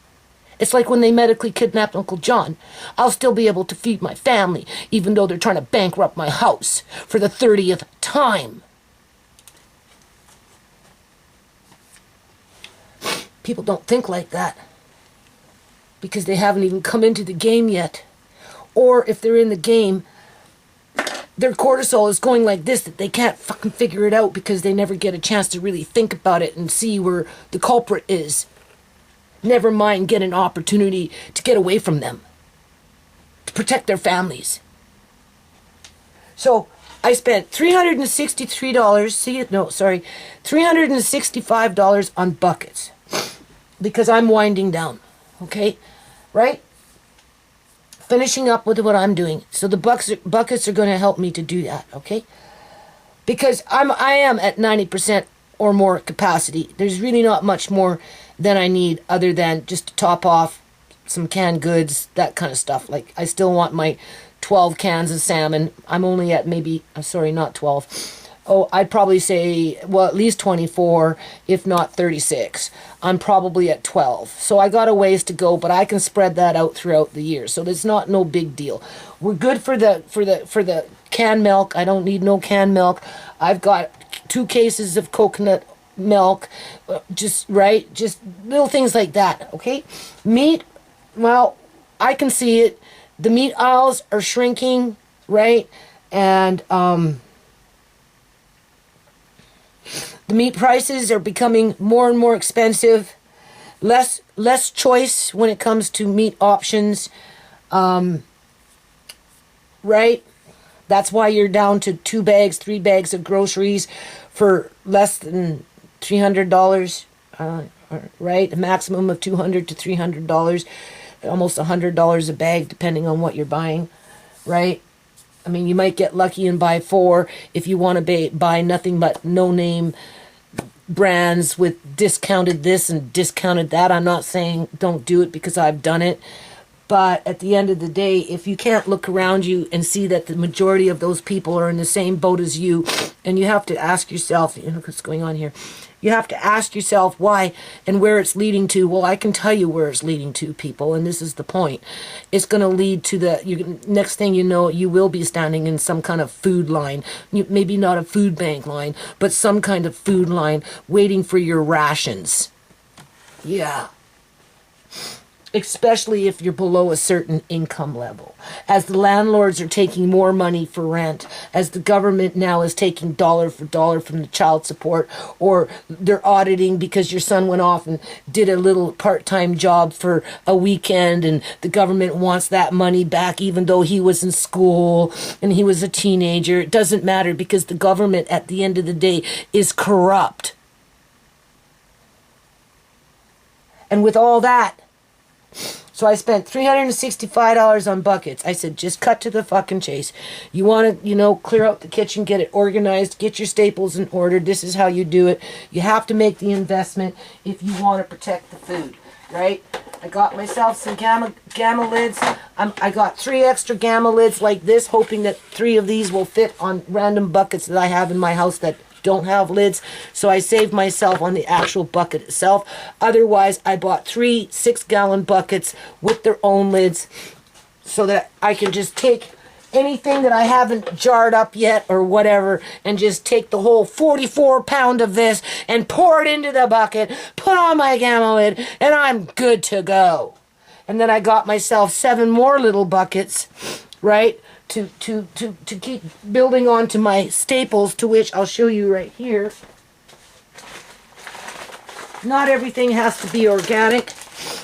It's like when they medically kidnapped Uncle John. I'll still be able to feed my family, even though they're trying to bankrupt my house for the 30th time. People don't think like that because they haven't even come into the game yet. Or if they're in the game, their cortisol is going like this, that they can't fucking figure it out because they never get a chance to really think about it and see where the culprit is. Never mind get an opportunity to get away from them, to protect their families. So I spent $365 on buckets because I'm winding down, okay, right? Finishing up with what I'm doing. So the buckets are going to help me to do that, okay? Because I am at 90% or more capacity. There's really not much more than I need other than just to top off some canned goods, that kind of stuff. Like, I still want my 12 cans of salmon. I'm only at maybe, sorry, not 12. Oh, I'd probably say, well, at least 24, if not 36. I'm probably at 12. So I got a ways to go, but I can spread that out throughout the year. So it's not no big deal. We're good for the canned milk. I don't need no canned milk. I've got 2 cases of coconut milk, just little things like that, okay? Meat, well, I can see it. The meat aisles are shrinking, right? And the meat prices are becoming more and more expensive. Less choice when it comes to meat options, right? That's why you're down to 2 bags, 3 bags of groceries for less than $300, right? A maximum of $200 to $300, almost $100 a bag, depending on what you're buying, right? I mean, you might get lucky and buy 4 if you want to buy nothing but no-name brands with discounted this and discounted that. I'm not saying don't do it because I've done it. But at the end of the day, if you can't look around you and see that the majority of those people are in the same boat as you, and you have to ask yourself, you know, what's going on here? You have to ask yourself why and where it's leading to. Well, I can tell you where it's leading to, people, and this is the point. It's going to lead to next thing you know, you will be standing in some kind of food line. Maybe not a food bank line, but some kind of food line waiting for your rations. Yeah. Especially if you're below a certain income level. As the landlords are taking more money for rent, as the government now is taking dollar for dollar from the child support, or they're auditing because your son went off and did a little part-time job for a weekend and the government wants that money back even though he was in school and he was a teenager. It doesn't matter because the government at the end of the day is corrupt. And with all that, so I spent $365 on buckets. I said, just cut to the fucking chase. You want to, clear out the kitchen, get it organized, get your staples in order. This is how you do it. You have to make the investment if you want to protect the food, right? I got myself some gamma lids. I got 3 extra gamma lids like this, hoping that 3 of these will fit on random buckets that I have in my house that don't have lids, so I saved myself on the actual bucket itself. Otherwise, I bought 3 6-gallon buckets with their own lids so that I can just take anything that I haven't jarred up yet or whatever, and just take the whole 44-pound of this and pour it into the bucket, put on my gamma lid, and I'm good to go. And then I got myself 7 more little buckets, right, to keep building onto my staples, to which I'll show you right here. Not everything has to be organic.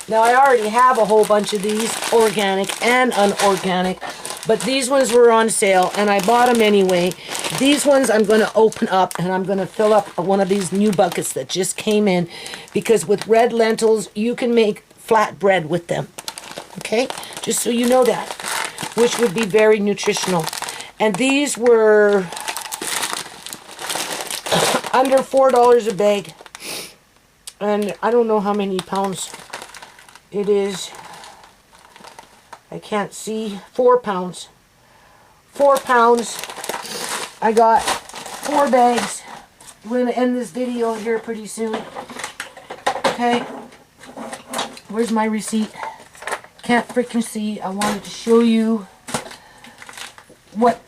Now, I already have a whole bunch of these, organic and unorganic, but these ones were on sale, and I bought them anyway. These ones I'm going to open up, and I'm going to fill up one of these new buckets that just came in, because with red lentils, you can make flatbread with them, okay? Just so you know that, which would be very nutritional. And these were under $4 a bag, and I don't know how many pounds it is. I can't see. 4 pounds. 4 pounds. I got 4 bags. We're going to end this video here pretty soon. Okay. Where's my receipt? Can't freaking see. I wanted to show you what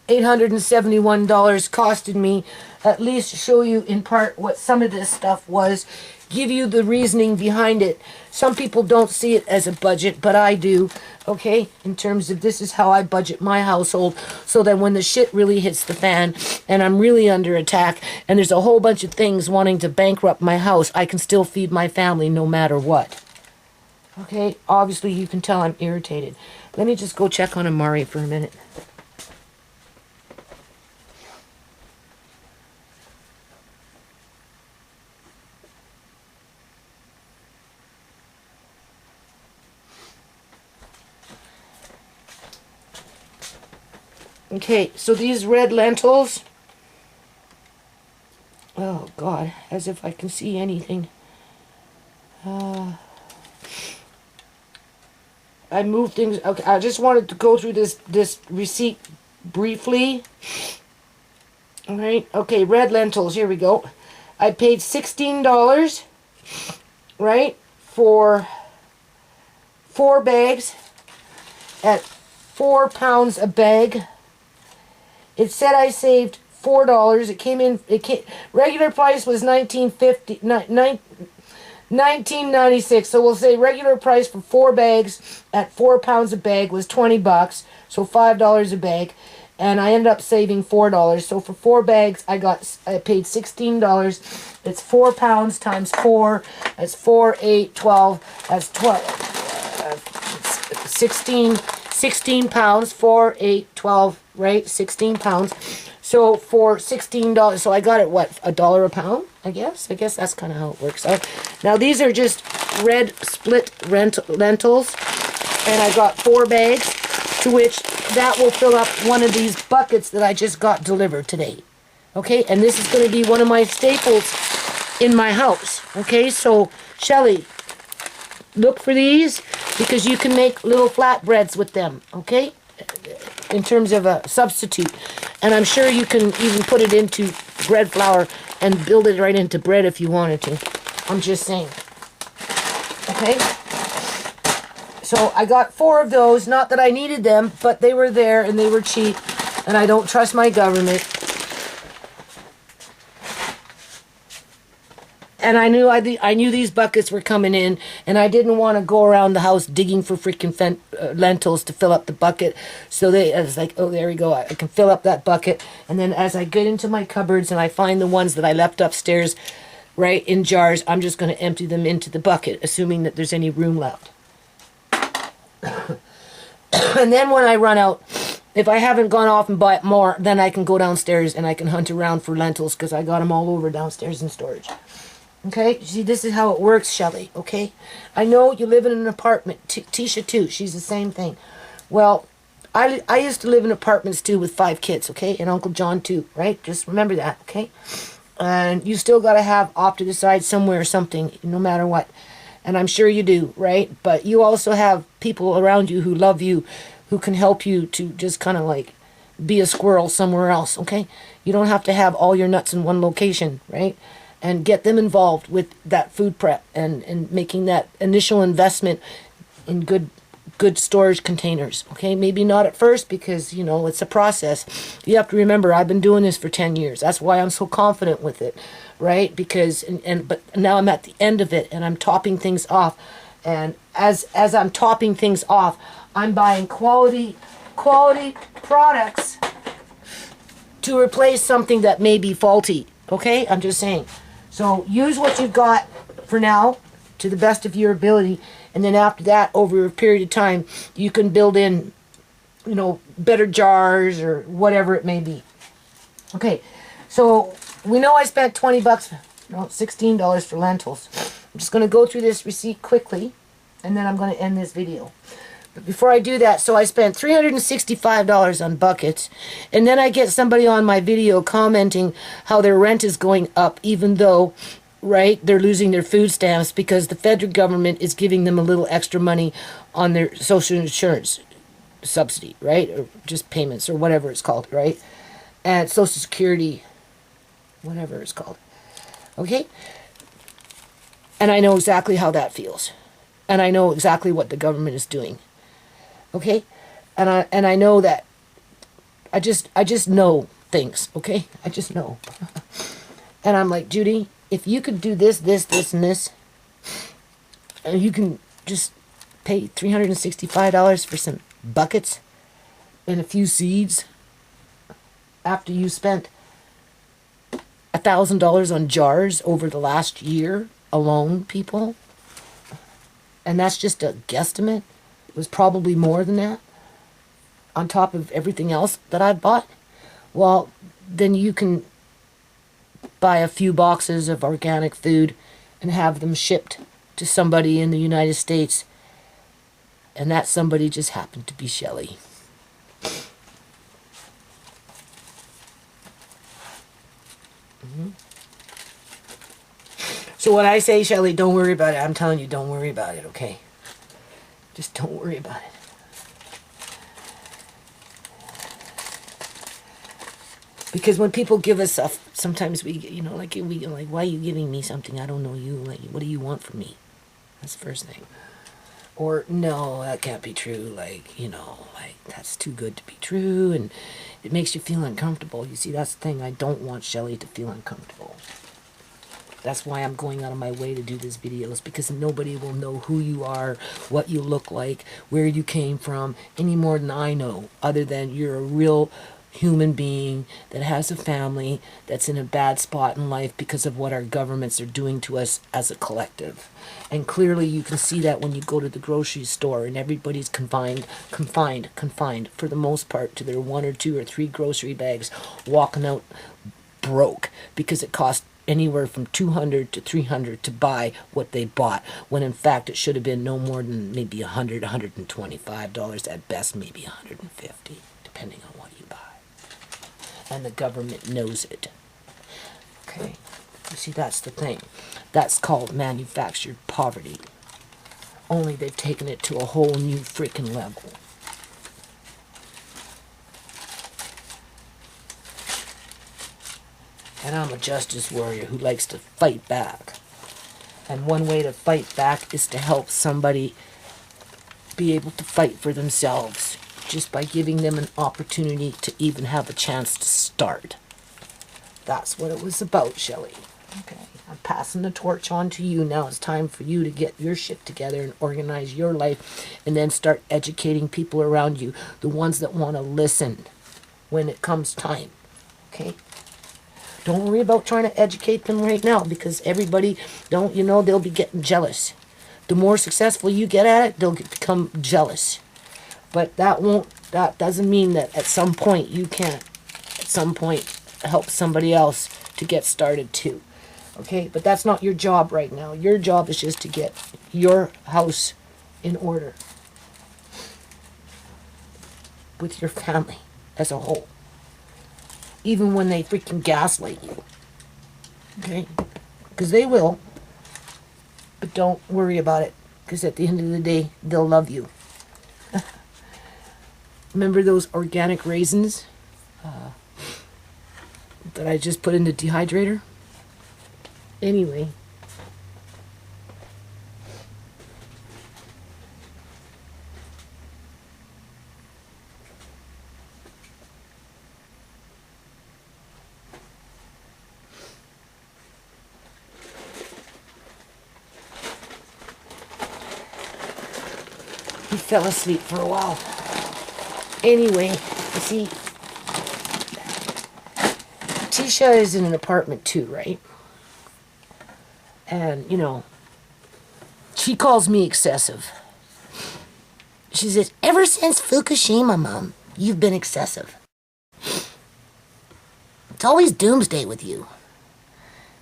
$871 costed me. At least show you in part what some of this stuff was. Give you the reasoning behind it. Some people don't see it as a budget, but I do, okay? In terms of this is how I budget my household, so that when the shit really hits the fan and I'm really under attack and there's a whole bunch of things wanting to bankrupt my house, I can still feed my family no matter what. Okay? Obviously, you can tell I'm irritated. Let me just go check on Amari for a minute. Okay, so these red lentils, oh God, as if I can see anything. I moved things. Okay, I just wanted to go through this receipt briefly. All right, okay, red lentils, here we go. I paid $16, right, for 4 bags at 4 pounds a bag. It said I saved $4. It came in. Regular price was $19.96. So we'll say regular price for 4 bags at 4 pounds a bag was $20. So $5 a bag, and I ended up saving $4. So for 4 bags, I paid $16. It's 4 pounds times 4. That's 4, 8, 12. That's 12. 16 pounds. 4, 8, 12. Right, 16 pounds. So for $16, so I got it, what, $1 a pound, I guess? I guess that's kind of how it works out. Now, these are just red split lentils, and I got 4 bags, to which that will fill up one of these buckets that I just got delivered today. Okay, and this is going to be one of my staples in my house. Okay, so, Shelly, look for these, because you can make little flatbreads with them, okay? In terms of a substitute, and I'm sure you can even put it into bread flour and build it right into bread if you wanted to. I'm just saying. Okay, so I got 4 of those. Not that I needed them, but they were there and they were cheap, and I don't trust my government. And I knew these buckets were coming in, and I didn't want to go around the house digging for freaking lentils to fill up the bucket. So I was like, oh, there we go. I can fill up that bucket. And then as I get into my cupboards and I find the ones that I left upstairs, right, in jars, I'm just going to empty them into the bucket, assuming that there's any room left. And then when I run out, if I haven't gone off and bought more, then I can go downstairs and I can hunt around for lentils, because I got them all over downstairs in storage. Okay, see, this is how it works, Shelly, okay? I know you live in an apartment. Tisha, too, she's the same thing. Well, I used to live in apartments, too, with 5 kids, okay? And Uncle John, too, right? Just remember that, okay? And you still got to have off to the side somewhere or something, no matter what. And I'm sure you do, right? But you also have people around you who love you, who can help you to just kind of like be a squirrel somewhere else, okay? You don't have to have all your nuts in one location, right? And get them involved with that food prep and making that initial investment in good good storage containers. Okay, maybe not at first because, you know, it's a process. You have to remember, I've been doing this for 10 years. That's why I'm so confident with it, right? Because, but now I'm at the end of it and I'm topping things off. And as I'm topping things off, I'm buying quality products to replace something that may be faulty. Okay, I'm just saying. So use what you've got for now to the best of your ability, and then after that, over a period of time, you can build in, you know, better jars or whatever it may be. Okay, so we know I spent $20, no, $16 for lentils. I'm just going to go through this receipt quickly, and then I'm going to end this video. But before I do that, so I spent $365 on buckets, and then I get somebody on my video commenting how their rent is going up, even though, right, they're losing their food stamps because the federal government is giving them a little extra money on their social insurance subsidy, right, or just payments or whatever it's called, right, and Social Security, whatever it's called, okay, and I know exactly how that feels, and I know exactly what the government is doing. Okay, and I know that I just know things. Okay, I just know, and I'm like, Judy, if you could do this, and this, and you can just pay $365 for some buckets and a few seeds after you spent $1,000 on jars over the last year alone, people, and that's just a guesstimate. Was probably more than that on top of everything else that I've bought. Well, then you can buy a few boxes of organic food and have them shipped to somebody in the United States, and that somebody just happened to be Shelley. So when I say, Shelley, don't worry about it, I'm telling you, don't worry about it, okay? Just don't worry about it. Because when people give us stuff, sometimes we, you know, like, why are you giving me something? I don't know you. Like, what do you want from me? That's the first thing. Or, no, that can't be true. Like, you know, like, that's too good to be true. And it makes you feel uncomfortable. You see, that's the thing. I don't want Shelley to feel uncomfortable. That's why I'm going out of my way to do these videos, because nobody will know who you are, what you look like, where you came from, any more than I know, other than you're a real human being that has a family that's in a bad spot in life because of what our governments are doing to us as a collective. And clearly you can see that when you go to the grocery store and everybody's confined for the most part to their 1 or 2 or 3 grocery bags, walking out broke because it cost anywhere from $200 to $300 to buy what they bought, when in fact it should have been no more than maybe $100, $125 at best, maybe $150, depending on what you buy. And the government knows it. Okay, you see, that's the thing. That's called manufactured poverty. Only they've taken it to a whole new freaking level. And I'm a justice warrior who likes to fight back. And one way to fight back is to help somebody be able to fight for themselves, just by giving them an opportunity to even have a chance to start. That's what it was about, Shelley. Okay, I'm passing the torch on to you. Now it's time for you to get your shit together and organize your life, and then start educating people around you, the ones that want to listen when it comes time. Okay? Don't worry about trying to educate them right now, because everybody, they'll be getting jealous. The more successful you get at it, they'll become jealous. But that doesn't mean that at some point you can't, at some point, help somebody else to get started too. Okay? But that's not your job right now. Your job is just to get your house in order with your family as a whole. Even when they freaking gaslight you. Okay? Because they will. But don't worry about it. Because at the end of the day, they'll love you. Remember those organic raisins that I just put in the dehydrator? Anyway. he fell asleep for a while. Anyway, you see, Tisha is in an apartment too, right? And, you know, she calls me excessive. She says, ever since Fukushima, Mom, you've been excessive. It's always doomsday with you.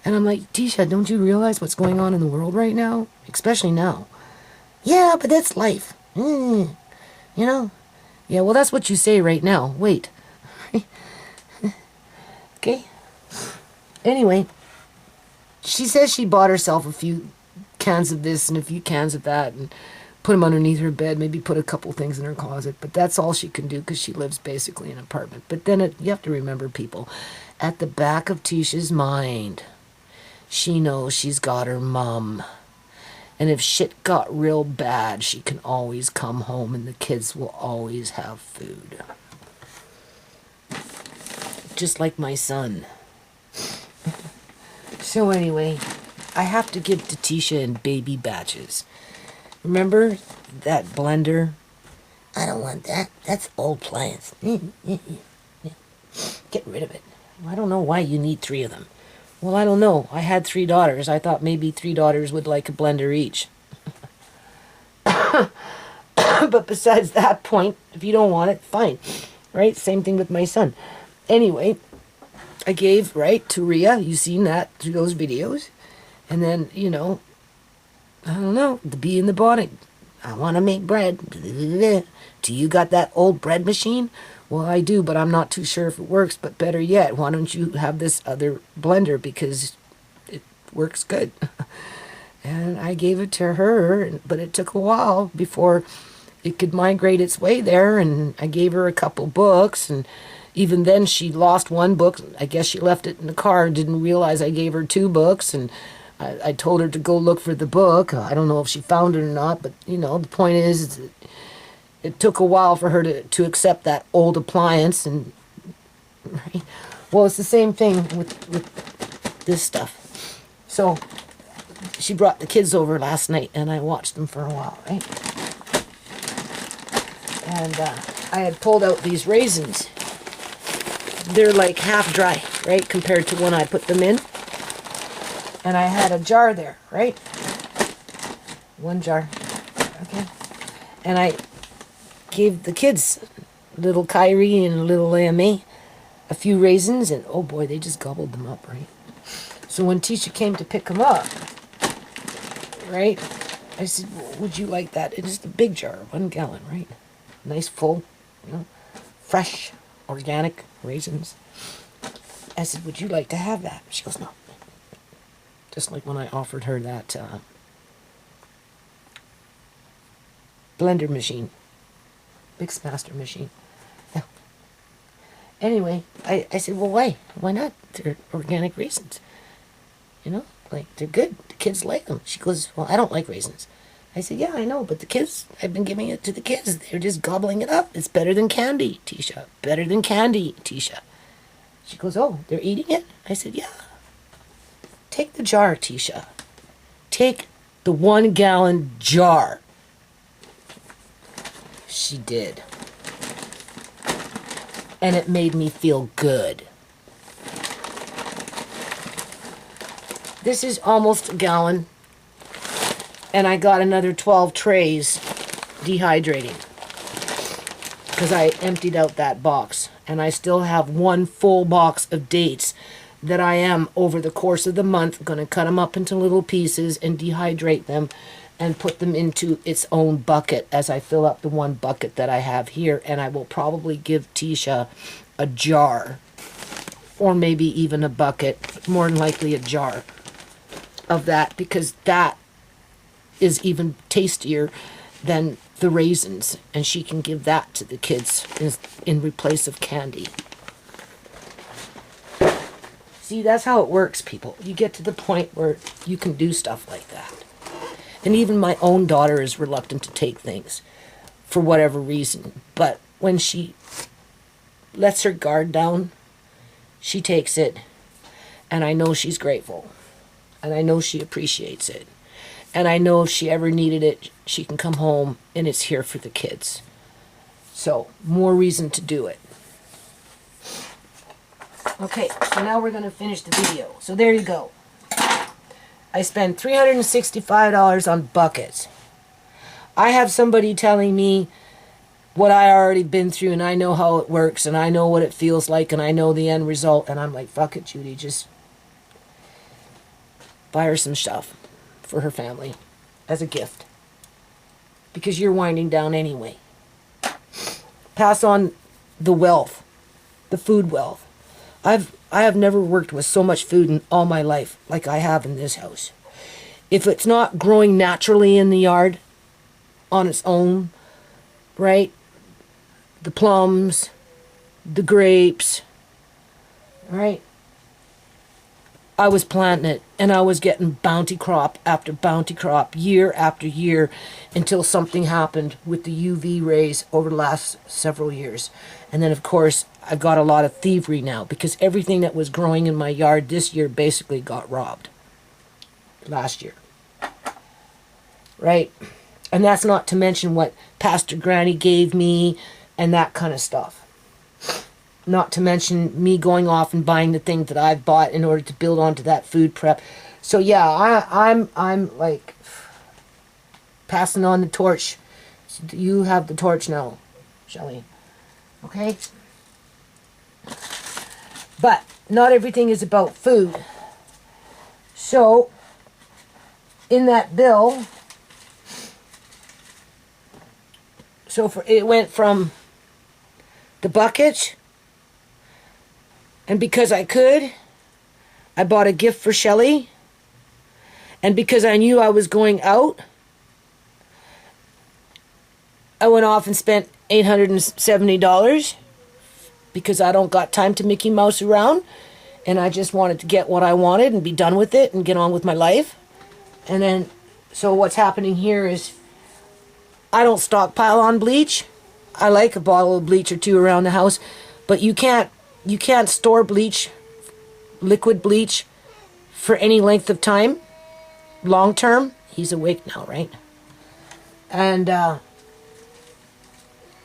And I'm like, Tisha, don't you realize what's going on in the world right now? Especially now. Yeah, but that's life. You know? Yeah, well, that's what you say right now. Wait. Okay? Anyway, she says she bought herself a few cans of this and a few cans of that and put them underneath her bed, maybe put a couple things in her closet, but that's all she can do because she lives basically in an apartment. But then you have to remember, people, at the back of Tisha's mind, she knows she's got her mom. And if shit got real bad, she can always come home and the kids will always have food. Just like my son. So anyway, I have to give to Tisha in baby batches. Remember that blender? I don't want that. That's old plants. Get rid of it. I don't know why you need 3 of them. Well, I don't know. I had 3 daughters. I thought maybe 3 daughters would like a blender each. But besides that point, if you don't want it, fine. Right? Same thing with my son. Anyway, I gave, right, to Rhea. You've seen that through those videos. And then, you know, I don't know, the bee in the bonnet. I want to make bread. Do you got that old bread machine? Well, I do, but I'm not too sure if it works. But better yet, why don't you have this other blender because it works good. And I gave it to her, but it took a while before it could migrate its way there. And I gave her a couple books, and even then she lost 1 book. I guess she left it in the car and didn't realize I gave her 2 books. And I told her to go look for the book. I don't know if she found it or not, but, you know, the point is it took a while for her to accept that old appliance. And right? Well, it's the same thing with this stuff. So she brought the kids over last night, and I watched them for a while, right? And I had pulled out these raisins. They're like half dry, right, compared to when I put them in. And I had a jar there, right? 1 jar, okay? And I gave the kids, little Kyrie and little AMA, a few raisins, and oh boy, they just gobbled them up, right? So when Tisha came to pick them up, right, I said, well, would you like that? It's just a big jar, 1 gallon, right? Nice, full, you know, fresh, organic raisins. I said, would you like to have that? She goes, no. Just like when I offered her that blender machine, Mixmaster machine. Yeah. Anyway, I said, well, why? Why not? They're organic raisins. You know, like, they're good. The kids like them. She goes, well, I don't like raisins. I said, yeah, I know, but the kids, I've been giving it to the kids. They're just gobbling it up. It's better than candy, Tisha. Better than candy, Tisha. She goes, oh, they're eating it? I said, yeah. Take the jar, Tisha. Take the 1 gallon jar. She did. And it made me feel good. This is almost a gallon. And I got another 12 trays dehydrating. Because I emptied out that box. And I still have 1 full box of dates that I am, over the course of the month, going to cut them up into little pieces and dehydrate them and put them into its own bucket as I fill up the 1 bucket that I have here. And I will probably give Tisha a jar, or maybe even a bucket, more than likely a jar of that, because that is even tastier than the raisins, and she can give that to the kids in replace of candy. See, that's how it works, people. You get to the point where you can do stuff like that. And even my own daughter is reluctant to take things for whatever reason. But when she lets her guard down, she takes it. And I know she's grateful. And I know she appreciates it. And I know if she ever needed it, she can come home and it's here for the kids. So, more reason to do it. Okay, so now we're going to finish the video. So there you go. I spent $365 on buckets. I have somebody telling me what I already been through, and I know how it works, and I know what it feels like, and I know the end result, and I'm like, fuck it, Judy, just buy her some stuff for her family as a gift. Because you're winding down anyway. Pass on the wealth, the food wealth. I have never worked with so much food in all my life like I have in this house. If it's not growing naturally in the yard on its own, right? The plums, the grapes, right? I was planting it, and I was getting bounty crop after bounty crop, year after year, until something happened with the UV rays over the last several years. And then, of course, I've got a lot of thievery now, because everything that was growing in my yard this year basically got robbed last year. Right? And that's not to mention what Pastor Granny gave me and that kind of stuff. Not to mention me going off and buying the things that I've bought in order to build onto that food prep. So yeah, I'm like passing on the torch. You have the torch now, Shelley. Okay? But not everything is about food. So in that bill, it went from the bucket, and because I could, I bought a gift for Shelley, and because I knew I was going out, I went off and spent $870 because I don't got time to Mickey Mouse around, and I just wanted to get what I wanted and be done with it and get on with my life. And then, so what's happening here is I don't stockpile on bleach. I like a bottle of bleach or two around the house, but you can't store bleach, liquid bleach, for any length of time, long term. He's awake now, right? And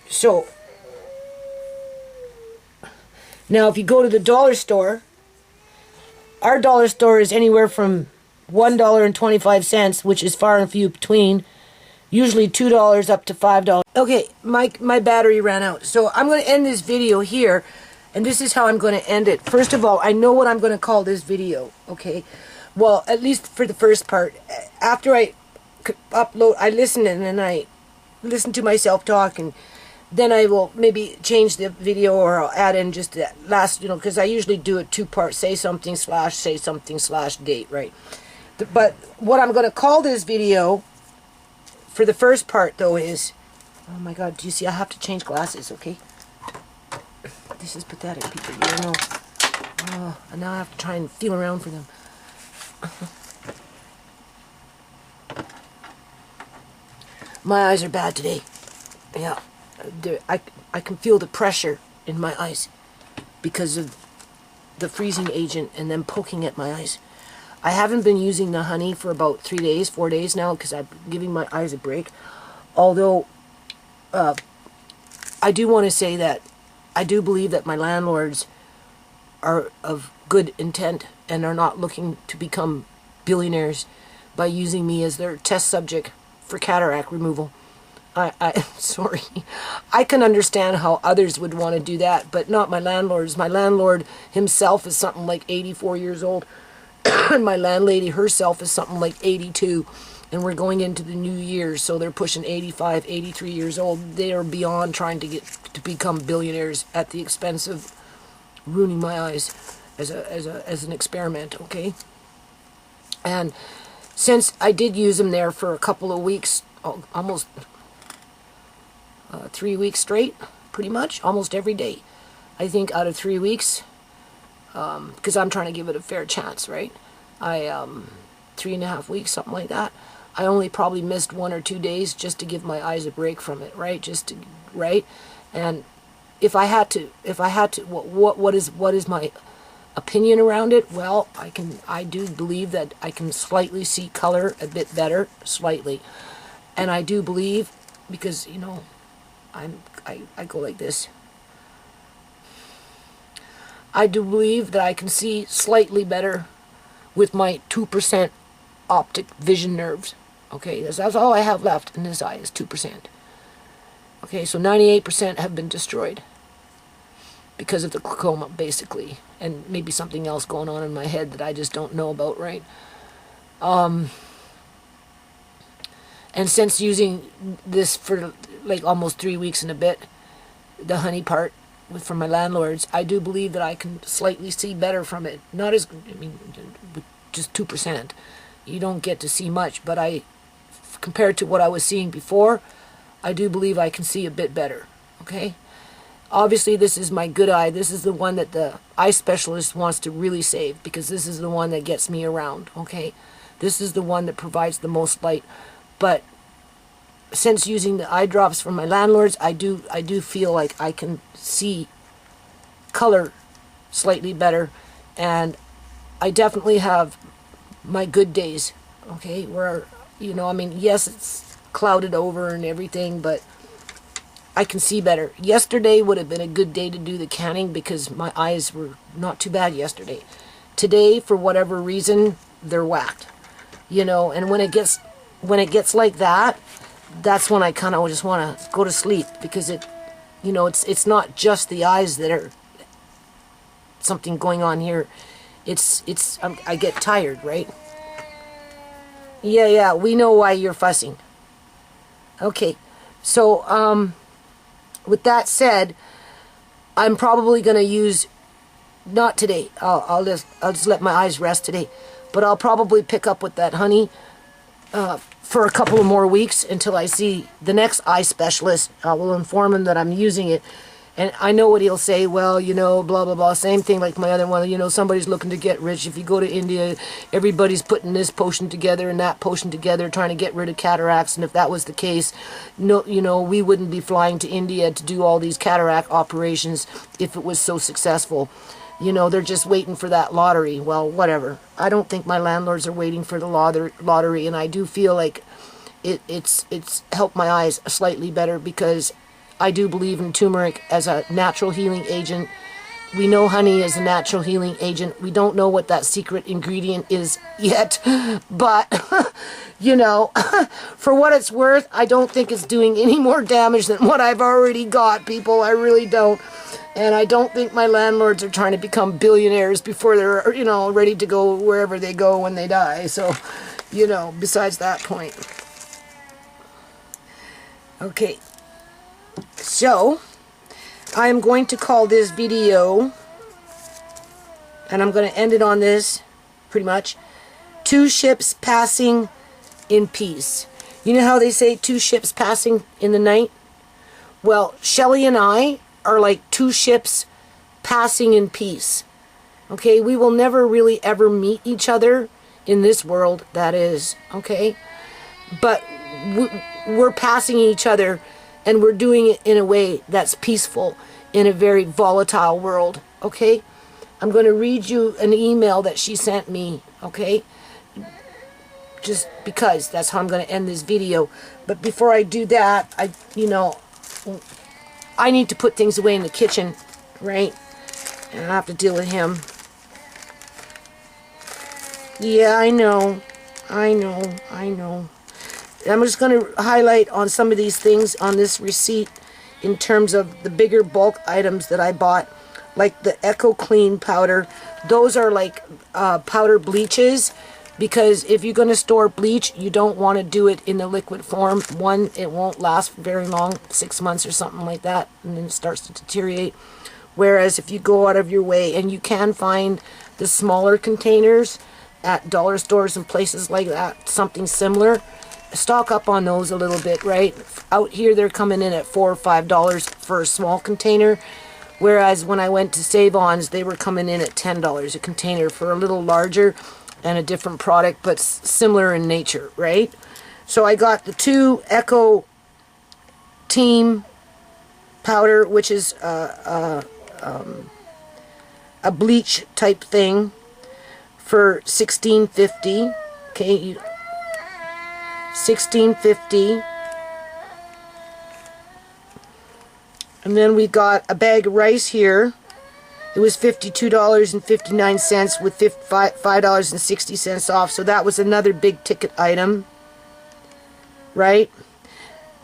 so now if you go to the dollar store, our dollar store is anywhere from $1.25, which is far and few between, usually $2 up to $5. Okay, my battery ran out, so I'm going to end this video here, and this is how I'm going to end it. First of all, I know what I'm going to call this video, okay? Well, at least for the first part. After I upload, I listen, and then I listen to myself talk, and then I will maybe change the video, or I'll add in just that last, because I usually do it two-part, say something / date, right? But what I'm going to call this video for the first part, though, is, oh my God, do you see? I have to change glasses, okay? This is pathetic, people. You don't know. Oh, and now I have to try and feel around for them. My eyes are bad today. Yeah. I can feel the pressure in my eyes because of the freezing agent and then poking at my eyes. I haven't been using the honey for about 4 days now, because I'm giving my eyes a break. Although, I do want to say that I do believe that my landlords are of good intent and are not looking to become billionaires by using me as their test subject for cataract removal. Sorry. I can understand how others would want to do that, but not my landlords. My landlord himself is something like 84 years old. And my landlady herself is something like 82, and we're going into the new year, so they're pushing 85, 83 years old. They are beyond trying to become billionaires at the expense of ruining my eyes as an experiment, okay? And since I did use them there for a couple of weeks, almost 3 weeks straight, pretty much, almost every day, I think out of 3 weeks, because I'm trying to give it a fair chance, right? 3.5 weeks, something like that. I only probably missed 1 or 2 days just to give my eyes a break from it, right? Right? And if I had to, what is my opinion around it, well, I do believe that I can slightly see color a bit better, slightly. And I do believe, because, you know, I go like this. I do believe that I can see slightly better with my 2% optic vision nerves. Okay, that's all I have left in this eye is 2%. Okay, so 98% have been destroyed because of the glaucoma, basically, and maybe something else going on in my head that I just don't know about, right? And since using this for like almost 3 weeks and a bit, the honey part from my landlords, I do believe that I can slightly see better from it. Not as, I mean, with just 2%. You don't get to see much, but compared to what I was seeing before, I do believe I can see a bit better, okay? Obviously, this is my good eye. This is the one that the eye specialist wants to really save, because this is the one that gets me around, okay? This is the one that provides the most light. But since using the eye drops from my landlords, I do feel like I can see color slightly better, and I definitely have my good days, okay, where, you know, I mean, yes, it's clouded over and everything, but I can see better. Yesterday would have been a good day to do the canning because my eyes were not too bad yesterday. Today, for whatever reason, they're whacked, you know, and when it gets like that, that's when I kind of just want to go to sleep, because it, you know, it's not just the eyes that are something going on here. I get tired, right? Yeah, we know why you're fussing. Okay, so with that said, I'm probably gonna use, not today. I'll just let my eyes rest today, but I'll probably pick up with that honey for a couple of more weeks until I see the next eye specialist. I will inform him that I'm using it. And I know what he'll say, well, you know, blah, blah, blah. Same thing like my other one, you know, somebody's looking to get rich. If you go to India, everybody's putting this potion together and that potion together, trying to get rid of cataracts. And if that was the case, no, you know, we wouldn't be flying to India to do all these cataract operations if it was so successful. You know, they're just waiting for that lottery. Well, whatever. I don't think my landlords are waiting for the lottery, and I do feel like it's helped my eyes slightly better, because I do believe in turmeric as a natural healing agent. We know honey is a natural healing agent. We don't know what that secret ingredient is yet, but, you know, for what it's worth, I don't think it's doing any more damage than what I've already got, people. I really don't. And I don't think my landlords are trying to become billionaires before they're, you know, ready to go wherever they go when they die. So, you know, besides that point. Okay. So, I'm going to call this video, and I'm going to end it on this, pretty much, 2 ships passing in peace. You know how they say 2 ships passing in the night? Well, Shelley and I are like 2 ships passing in peace. Okay, we will never really ever meet each other in this world, that is, okay? But we're passing each other, and we're doing it in a way that's peaceful in a very volatile world, okay? I'm going to read you an email that she sent me, okay? Just because that's how I'm going to end this video. But before I do that, I need to put things away in the kitchen, right? And I have to deal with him. Yeah, I know. I'm just going to highlight on some of these things on this receipt in terms of the bigger bulk items that I bought, like the Eco Clean powder. Those are like powder bleaches, because if you're going to store bleach, you don't want to do it in the liquid form. One, it won't last very long, 6 months or something like that, and then it starts to deteriorate. Whereas if you go out of your way, and you can find the smaller containers at dollar stores and places like that, something similar, stock up on those a little bit, right? Out here they're coming in at $4 or $5 for a small container, whereas when I went to Save-Ons, they were coming in at $10 a container for a little larger and a different product, but similar in nature, right? So I got the 2 Eco Team powder, which is a bleach type thing for $16.50. Okay, $16.50. And then we got a bag of rice here. It was $52.59 with $5.60 off. So that was another big ticket item, right?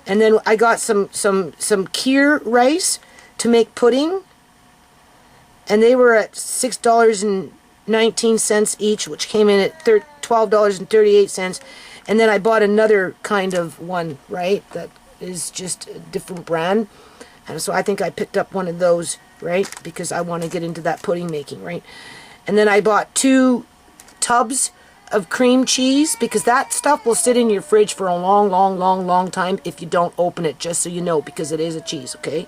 And then I got some Kheer rice to make pudding, and they were at $6.19 each, which came in at $12.38. And then I bought another kind of one, right? That is just a different brand. And so I think I picked up one of those, right? Because I want to get into that pudding making, right? And then I bought 2 tubs of cream cheese, because that stuff will sit in your fridge for a long time if you don't open it, just so you know, because it is a cheese, okay?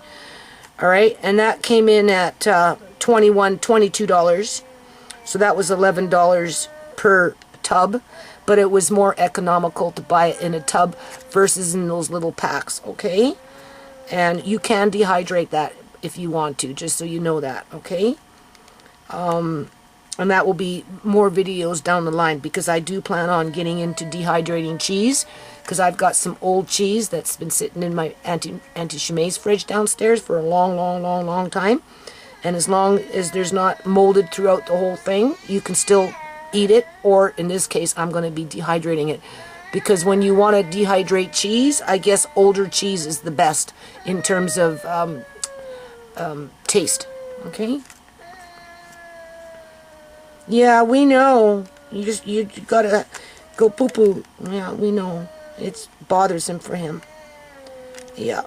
All right, and that came in at $22. So that was $11 per tub, but it was more economical to buy it in a tub versus in those little packs, okay? And you can dehydrate that if you want to, just so you know that, okay? And that will be more videos down the line, because I do plan on getting into dehydrating cheese, because I've got some old cheese that's been sitting in my Auntie Chimay's fridge downstairs for a long time. And as long as there's not molded throughout the whole thing, you can still eat it, or in this case, I'm going to be dehydrating it. Because when you want to dehydrate cheese, I guess older cheese is the best in terms of taste. Okay? Yeah, we know. You gotta go poo-poo. Yeah, we know. It's bothersome for him. Yeah.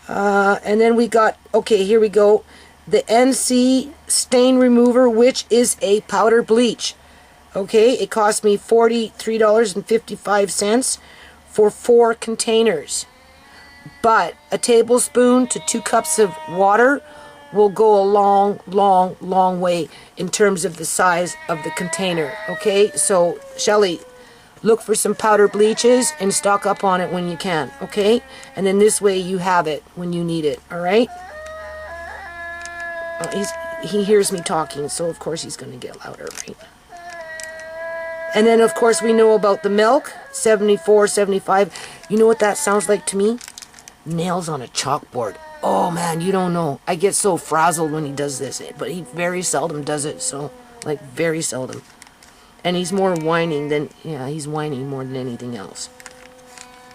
And then we got, okay, here we go. The NC Stain Remover, which is a powder bleach. Okay, it cost me $43.55 for 4 containers. But a tablespoon to 2 cups of water will go a long way in terms of the size of the container. Okay, so Shelly, look for some powder bleaches and stock up on it when you can. Okay, and then this way you have it when you need it. All right. He hears me talking, so of course he's going to get louder, right? And then, of course, we know about the milk, 74, 75. You know what that sounds like to me? Nails on a chalkboard. Oh, man, you don't know. I get so frazzled when he does this. But he very seldom does it, so, like, very seldom. And he's more whining than, yeah, he's whining more than anything else.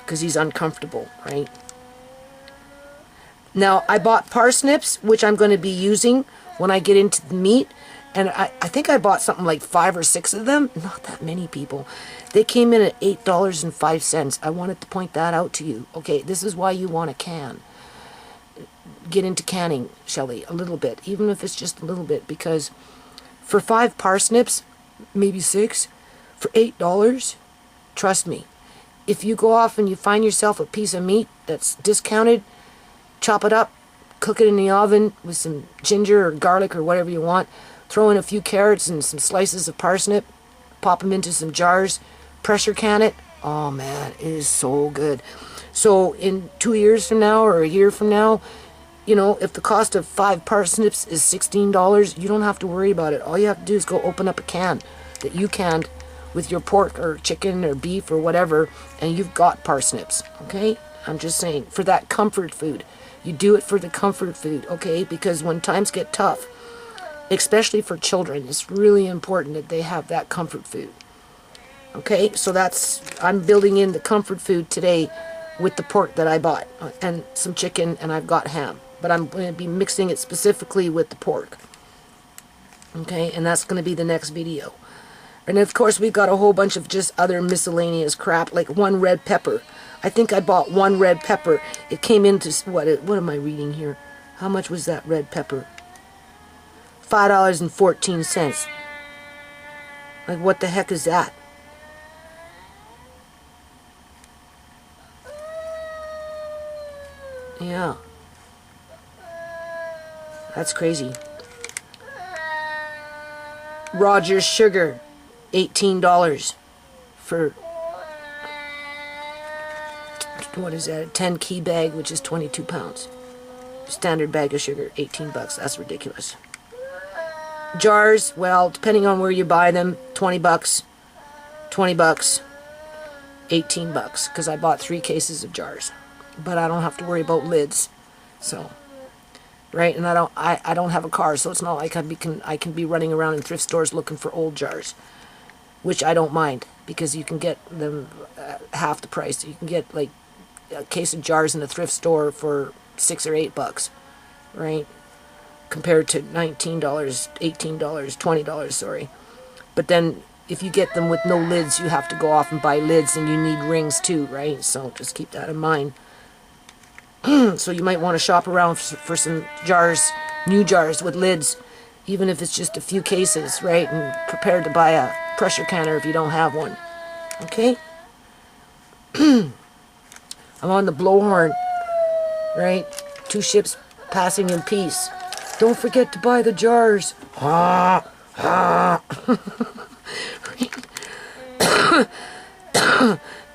Because he's uncomfortable, right? Now, I bought parsnips, which I'm going to be using when I get into the meat. And I think I bought something like 5 or 6 of them. Not that many, people. They came in at $8.05. I wanted to point that out to you. Okay, this is why you want a can. Get into canning, Shelly, a little bit. Even if it's just a little bit. Because for 5 parsnips, maybe 6, for $8, trust me. If you go off and you find yourself a piece of meat that's discounted, chop it up, cook it in the oven with some ginger or garlic or whatever you want. Throw in a few carrots and some slices of parsnip. Pop them into some jars. Pressure can it. Oh man, it is so good. So in 2 years from now or a year from now, you know, if the cost of 5 parsnips is $16, you don't have to worry about it. All you have to do is go open up a can that you canned with your pork or chicken or beef or whatever, and you've got parsnips. Okay? I'm just saying, for that comfort food. You do it for the comfort food, okay? Because when times get tough, especially for children, it's really important that they have that comfort food. Okay, so I'm building in the comfort food today with the pork that I bought and some chicken, and I've got ham. But I'm going to be mixing it specifically with the pork. Okay, and that's going to be the next video. And of course, we've got a whole bunch of just other miscellaneous crap, like 1 red pepper. I think I bought 1 red pepper. It came into, what am I reading here? How much was that red pepper? $5.14. Like, what the heck is that? Yeah. That's crazy. Rogers Sugar, $18 for, what is that, a 10 key bag, which is 22 pounds. standard bag of sugar, 18 bucks. That's ridiculous. Jars, well, depending on where you buy them, 20 bucks, 20 bucks, 18 bucks, because I bought 3 cases of jars. But I don't have to worry about lids. So, right? And I don't have a car, so it's not like I can be running around in thrift stores looking for old jars, which I don't mind, because you can get them half the price. You can get like a case of jars in a thrift store for $6 or $8, right? Compared to $19, $18, $20, sorry. But then if you get them with no lids, you have to go off and buy lids, and you need rings too, right? So just keep that in mind. So you might want to shop around for some jars, new jars with lids, even if it's just a few cases, right? And prepared to buy a pressure canner if you don't have one. Okay? I'm on the blowhorn, right? 2 ships passing in peace. Don't forget to buy the jars. Ah, ah.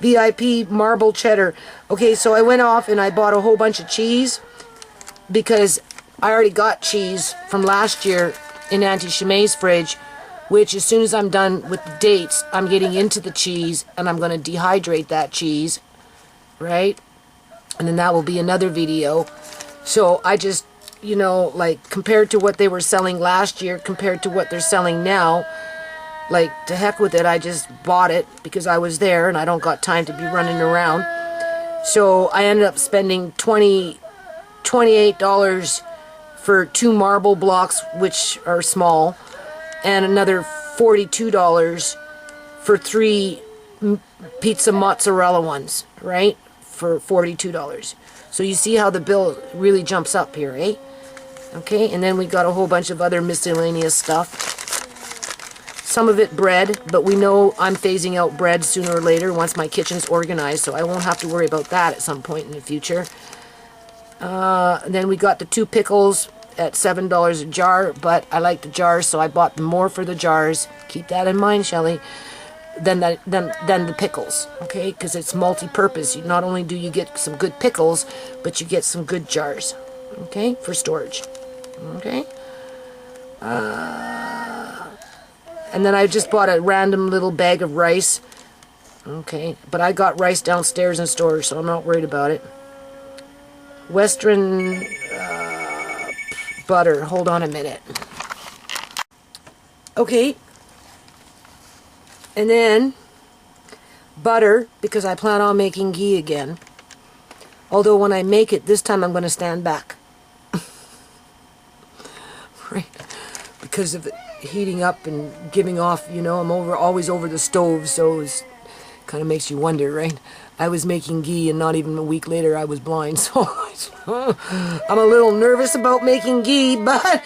VIP marble cheddar. Okay, so I went off and I bought a whole bunch of cheese because I already got cheese from last year in Auntie Shemay's fridge, which as soon as I'm done with the dates, I'm getting into the cheese and I'm going to dehydrate that cheese, right? And then that will be another video. So I just, you know, like compared to what they were selling last year, compared to what they're selling now, like to heck with it, I just bought it because I was there and I don't got time to be running around. So I ended up spending $28 for 2 marble blocks, which are small, and another $42 for 3 pizza mozzarella ones, right? For $42. So you see how the bill really jumps up here, eh? Okay, and then we got a whole bunch of other miscellaneous stuff. Some of it bread, but we know I'm phasing out bread sooner or later once my kitchen's organized, so I won't have to worry about that at some point in the future. And then we got the 2 pickles at $7 a jar, but I like the jars, so I bought more for the jars. Keep that in mind, Shelley. Than the pickles, okay? Because it's multi-purpose. Not only do you get some good pickles, but you get some good jars, okay, for storage, okay? And then I just bought a random little bag of rice, okay? But I got rice downstairs in storage, so I'm not worried about it. Western butter. Hold on a minute. Okay. And then butter, because I plan on making ghee again. Although when I make it, this time I'm going to stand back. Right? Because of it heating up and giving off, you know, I'm always over the stove, so it kind of makes you wonder, right? I was making ghee and not even a week later I was blind, so I'm a little nervous about making ghee, but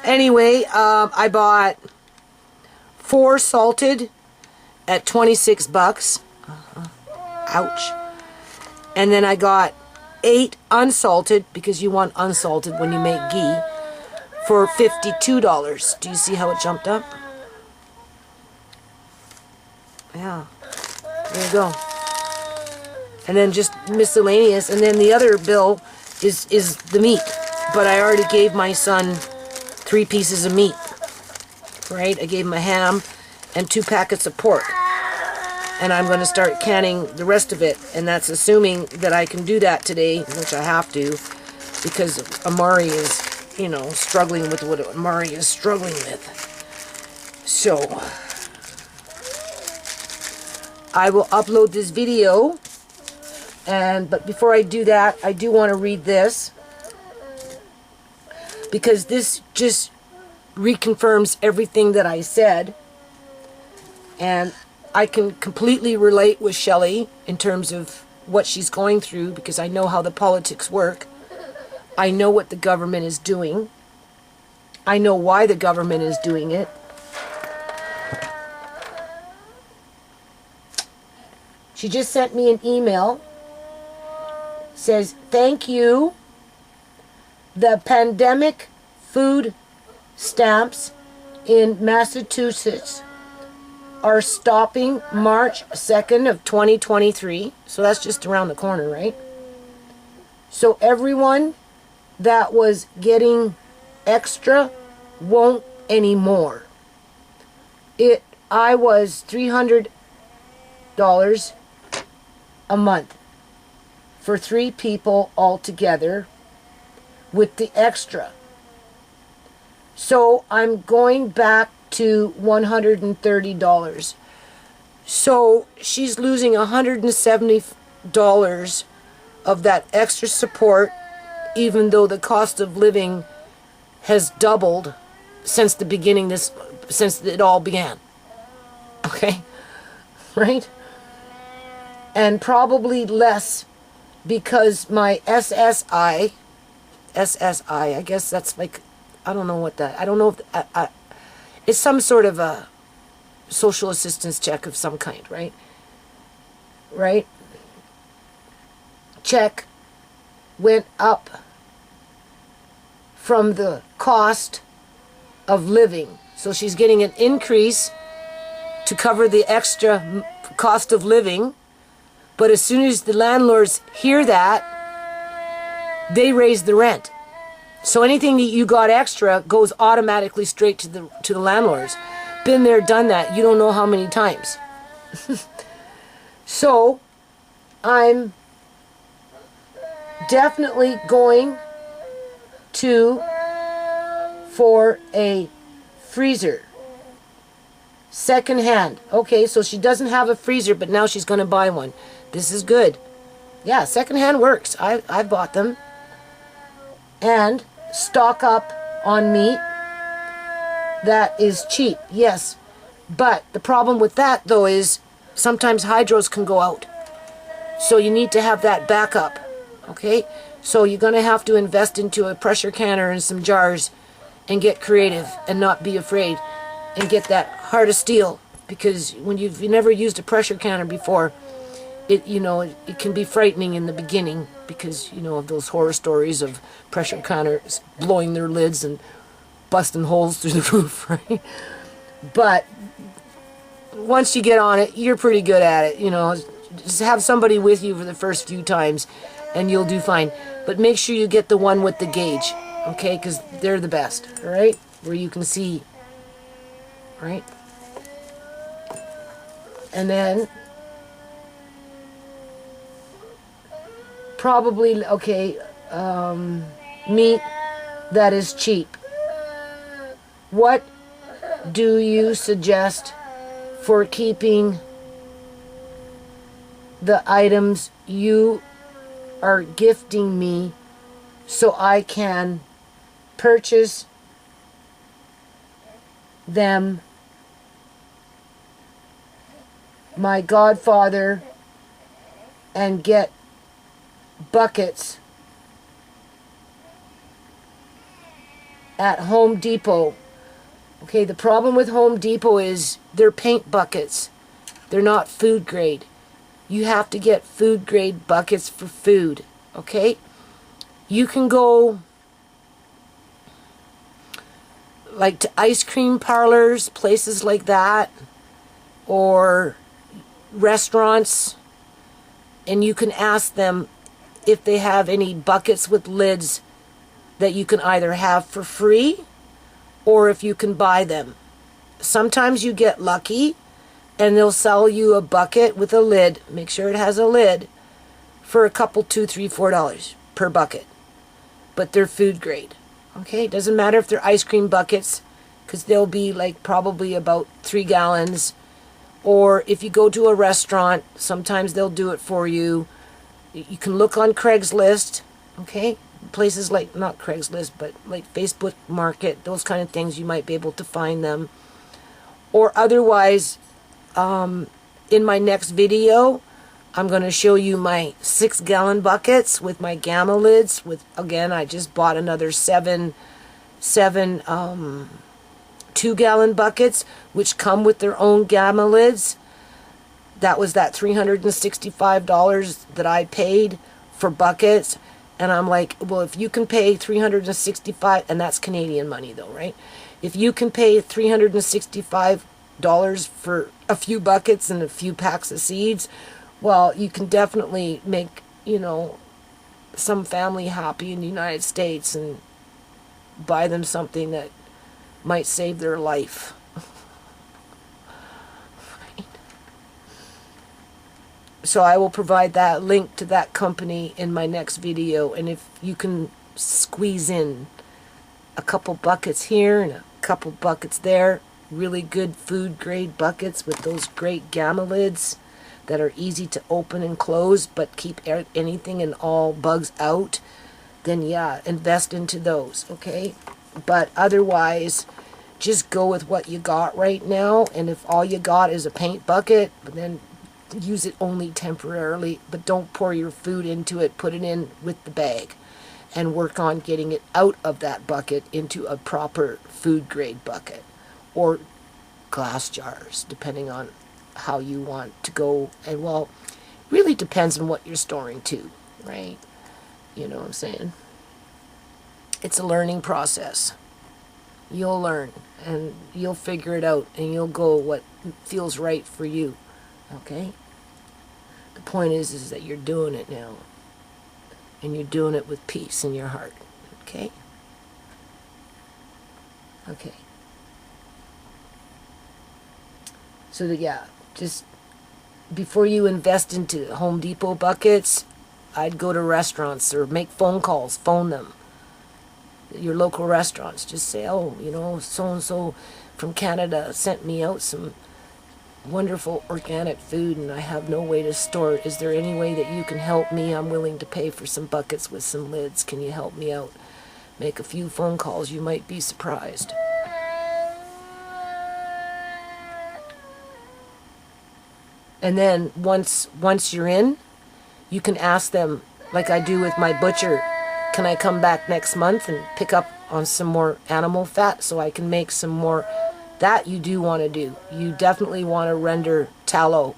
anyway, I bought 4 salted at 26 bucks. Ouch. And then I got 8 unsalted, because you want unsalted when you make ghee, for $52. Do you see how it jumped up? Yeah. There you go. And then just miscellaneous, and then the other bill is the meat. But I already gave my son 3 pieces of meat. Right? I gave him a ham and 2 packets of pork. And I'm going to start canning the rest of it, and that's assuming that I can do that today, which I have to, because Amari is, you know, struggling with what Amari is struggling with. So I will upload this video, but before I do that, I do want to read this, because this just reconfirms everything that I said, and I can completely relate with Shelley in terms of what she's going through, because I know how the politics work. I know what the government is doing. I know why the government is doing it. She just sent me an email. Says, thank you. The pandemic food stamps in Massachusetts are stopping March 2nd of 2023. So that's just around the corner, right? So everyone that was getting extra won't anymore. I was $300 a month for 3 people altogether with the extra. So I'm going back to $130. So she's losing $170 of that extra support, even though the cost of living has doubled since the beginning, since it all began. Okay? Right? And probably less because my SSI, I guess that's like, I don't know what that, I don't know if, it's some sort of a social assistance check of some kind, right? Right? Check went up from the cost of living. So she's getting an increase to cover the extra cost of living. But as soon as the landlords hear that, they raise the rent. So anything that you got extra goes automatically straight to the landlords. Been there, done that. You don't know how many times. So I'm definitely going for a freezer. Second hand. Okay, so she doesn't have a freezer, but now she's going to buy one. This is good. Yeah, second hand works. I've bought them. And stock up on meat that is cheap. Yes. But the problem with that, though, is sometimes hydros can go out. So you need to have that backup. Okay? So you're going to have to invest into a pressure canner and some jars and get creative and not be afraid and get that heart of steel, because when you've never used a pressure canner before, it can be frightening in the beginning because of those horror stories of pressure canners blowing their lids and busting holes through the roof, right? But once you get on it, you're pretty good at it. Just have somebody with you for the first few times and you'll do fine. But make sure you get the one with the gauge, okay? Because they're the best, all right? Where you can see, right? And then probably, okay, meat that is cheap. What do you suggest for keeping the items you are gifting me so I can purchase them? My godfather, and get buckets at Home Depot. Okay, the problem with Home Depot is they're paint buckets. They're not food grade. You have to get food grade buckets for food, okay? You can go like to ice cream parlors, places like that, or restaurants, and you can ask them if they have any buckets with lids that you can either have for free or if you can buy them. Sometimes you get lucky and they'll sell you a bucket with a lid, make sure it has a lid, for a couple, $2, $3, $4 per bucket. But they're food grade. Okay, it doesn't matter if they're ice cream buckets, because they'll be like probably about 3 gallons. Or if you go to a restaurant, sometimes they'll do it for you. You can look on Craigslist, okay? Places like, not Craigslist, but like Facebook Market, those kind of things, you might be able to find them. Or otherwise, in my next video, I'm going to show you my 6-gallon buckets with my Gamma lids. With, again, I just bought another seven 2-gallon buckets, which come with their own Gamma lids. That was that $365 that I paid for buckets. And I'm like, well, if you can pay $365, and that's Canadian money though, right? If you can pay $365 for a few buckets and a few packs of seeds, well, you can definitely make, some family happy in the United States and buy them something that might save their life. So I will provide that link to that company in my next video, and if you can squeeze in a couple buckets here and a couple buckets there, really good food grade buckets with those great gamma lids that are easy to open and close but keep anything and all bugs out, then yeah, invest into those, okay? But otherwise, just go with what you got right now, and if all you got is a paint bucket, then use it only temporarily, but don't pour your food into it. Put it in with the bag and work on getting it out of that bucket into a proper food grade bucket or glass jars, depending on how you want to go. And well, really depends on what you're storing too, right? You know what I'm saying? It's a learning process. You'll learn and you'll figure it out, and you'll go what feels right for you, okay? The point is that you're doing it now, and you're doing it with peace in your heart, okay? Okay. So that, yeah, just before you invest into Home Depot buckets, I'd go to restaurants or make phone calls, phone them. Your local restaurants, just say, oh, you know, so-and-so from Canada sent me out some wonderful organic food and I have no way to store it. Is there any way that you can help me? I'm willing to pay for some buckets with some lids. Can you help me out? Make a few phone calls. You might be surprised. And then once you're in, you can ask them, like I do with my butcher, can I come back next month and pick up on some more animal fat so I can make some more? That you do want to do. You definitely want to render tallow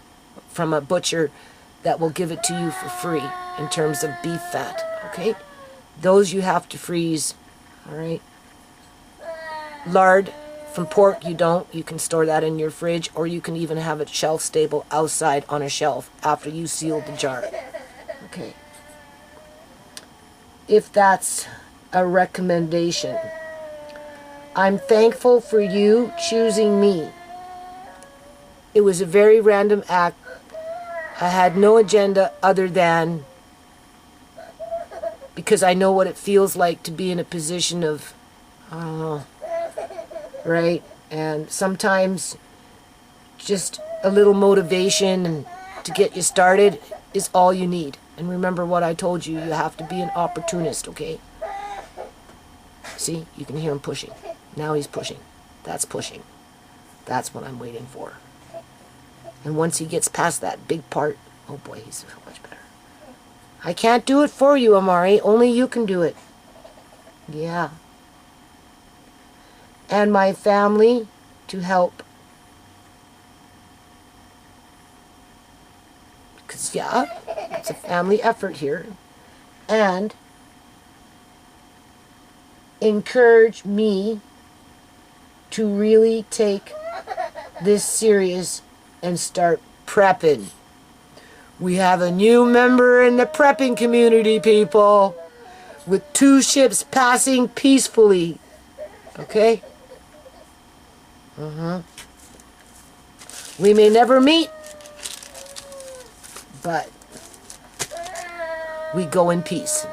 from a butcher that will give it to you for free in terms of beef fat, okay? Those you have to freeze, all right? Lard from pork, you don't. You can store that in your fridge, or you can even have it shelf stable outside on a shelf after you seal the jar, okay? If that's a recommendation. I'm thankful for you choosing me. It was a very random act. I had no agenda other than because I know what it feels like to be in a position of, I don't know, right? And sometimes just a little motivation and to get you started is all you need. And remember what I told you, you have to be an opportunist, okay? See, you can hear him pushing. Now he's pushing. That's pushing. That's what I'm waiting for. And once he gets past that big part, oh boy, he's so much better. I can't do it for you, Amari. Only you can do it. Yeah. And my family to help. Because, yeah, it's a family effort here. And encourage me to really take this serious and start prepping. We have a new member in the prepping community, people, with 2 ships passing peacefully. Okay? We may never meet, but we go in peace.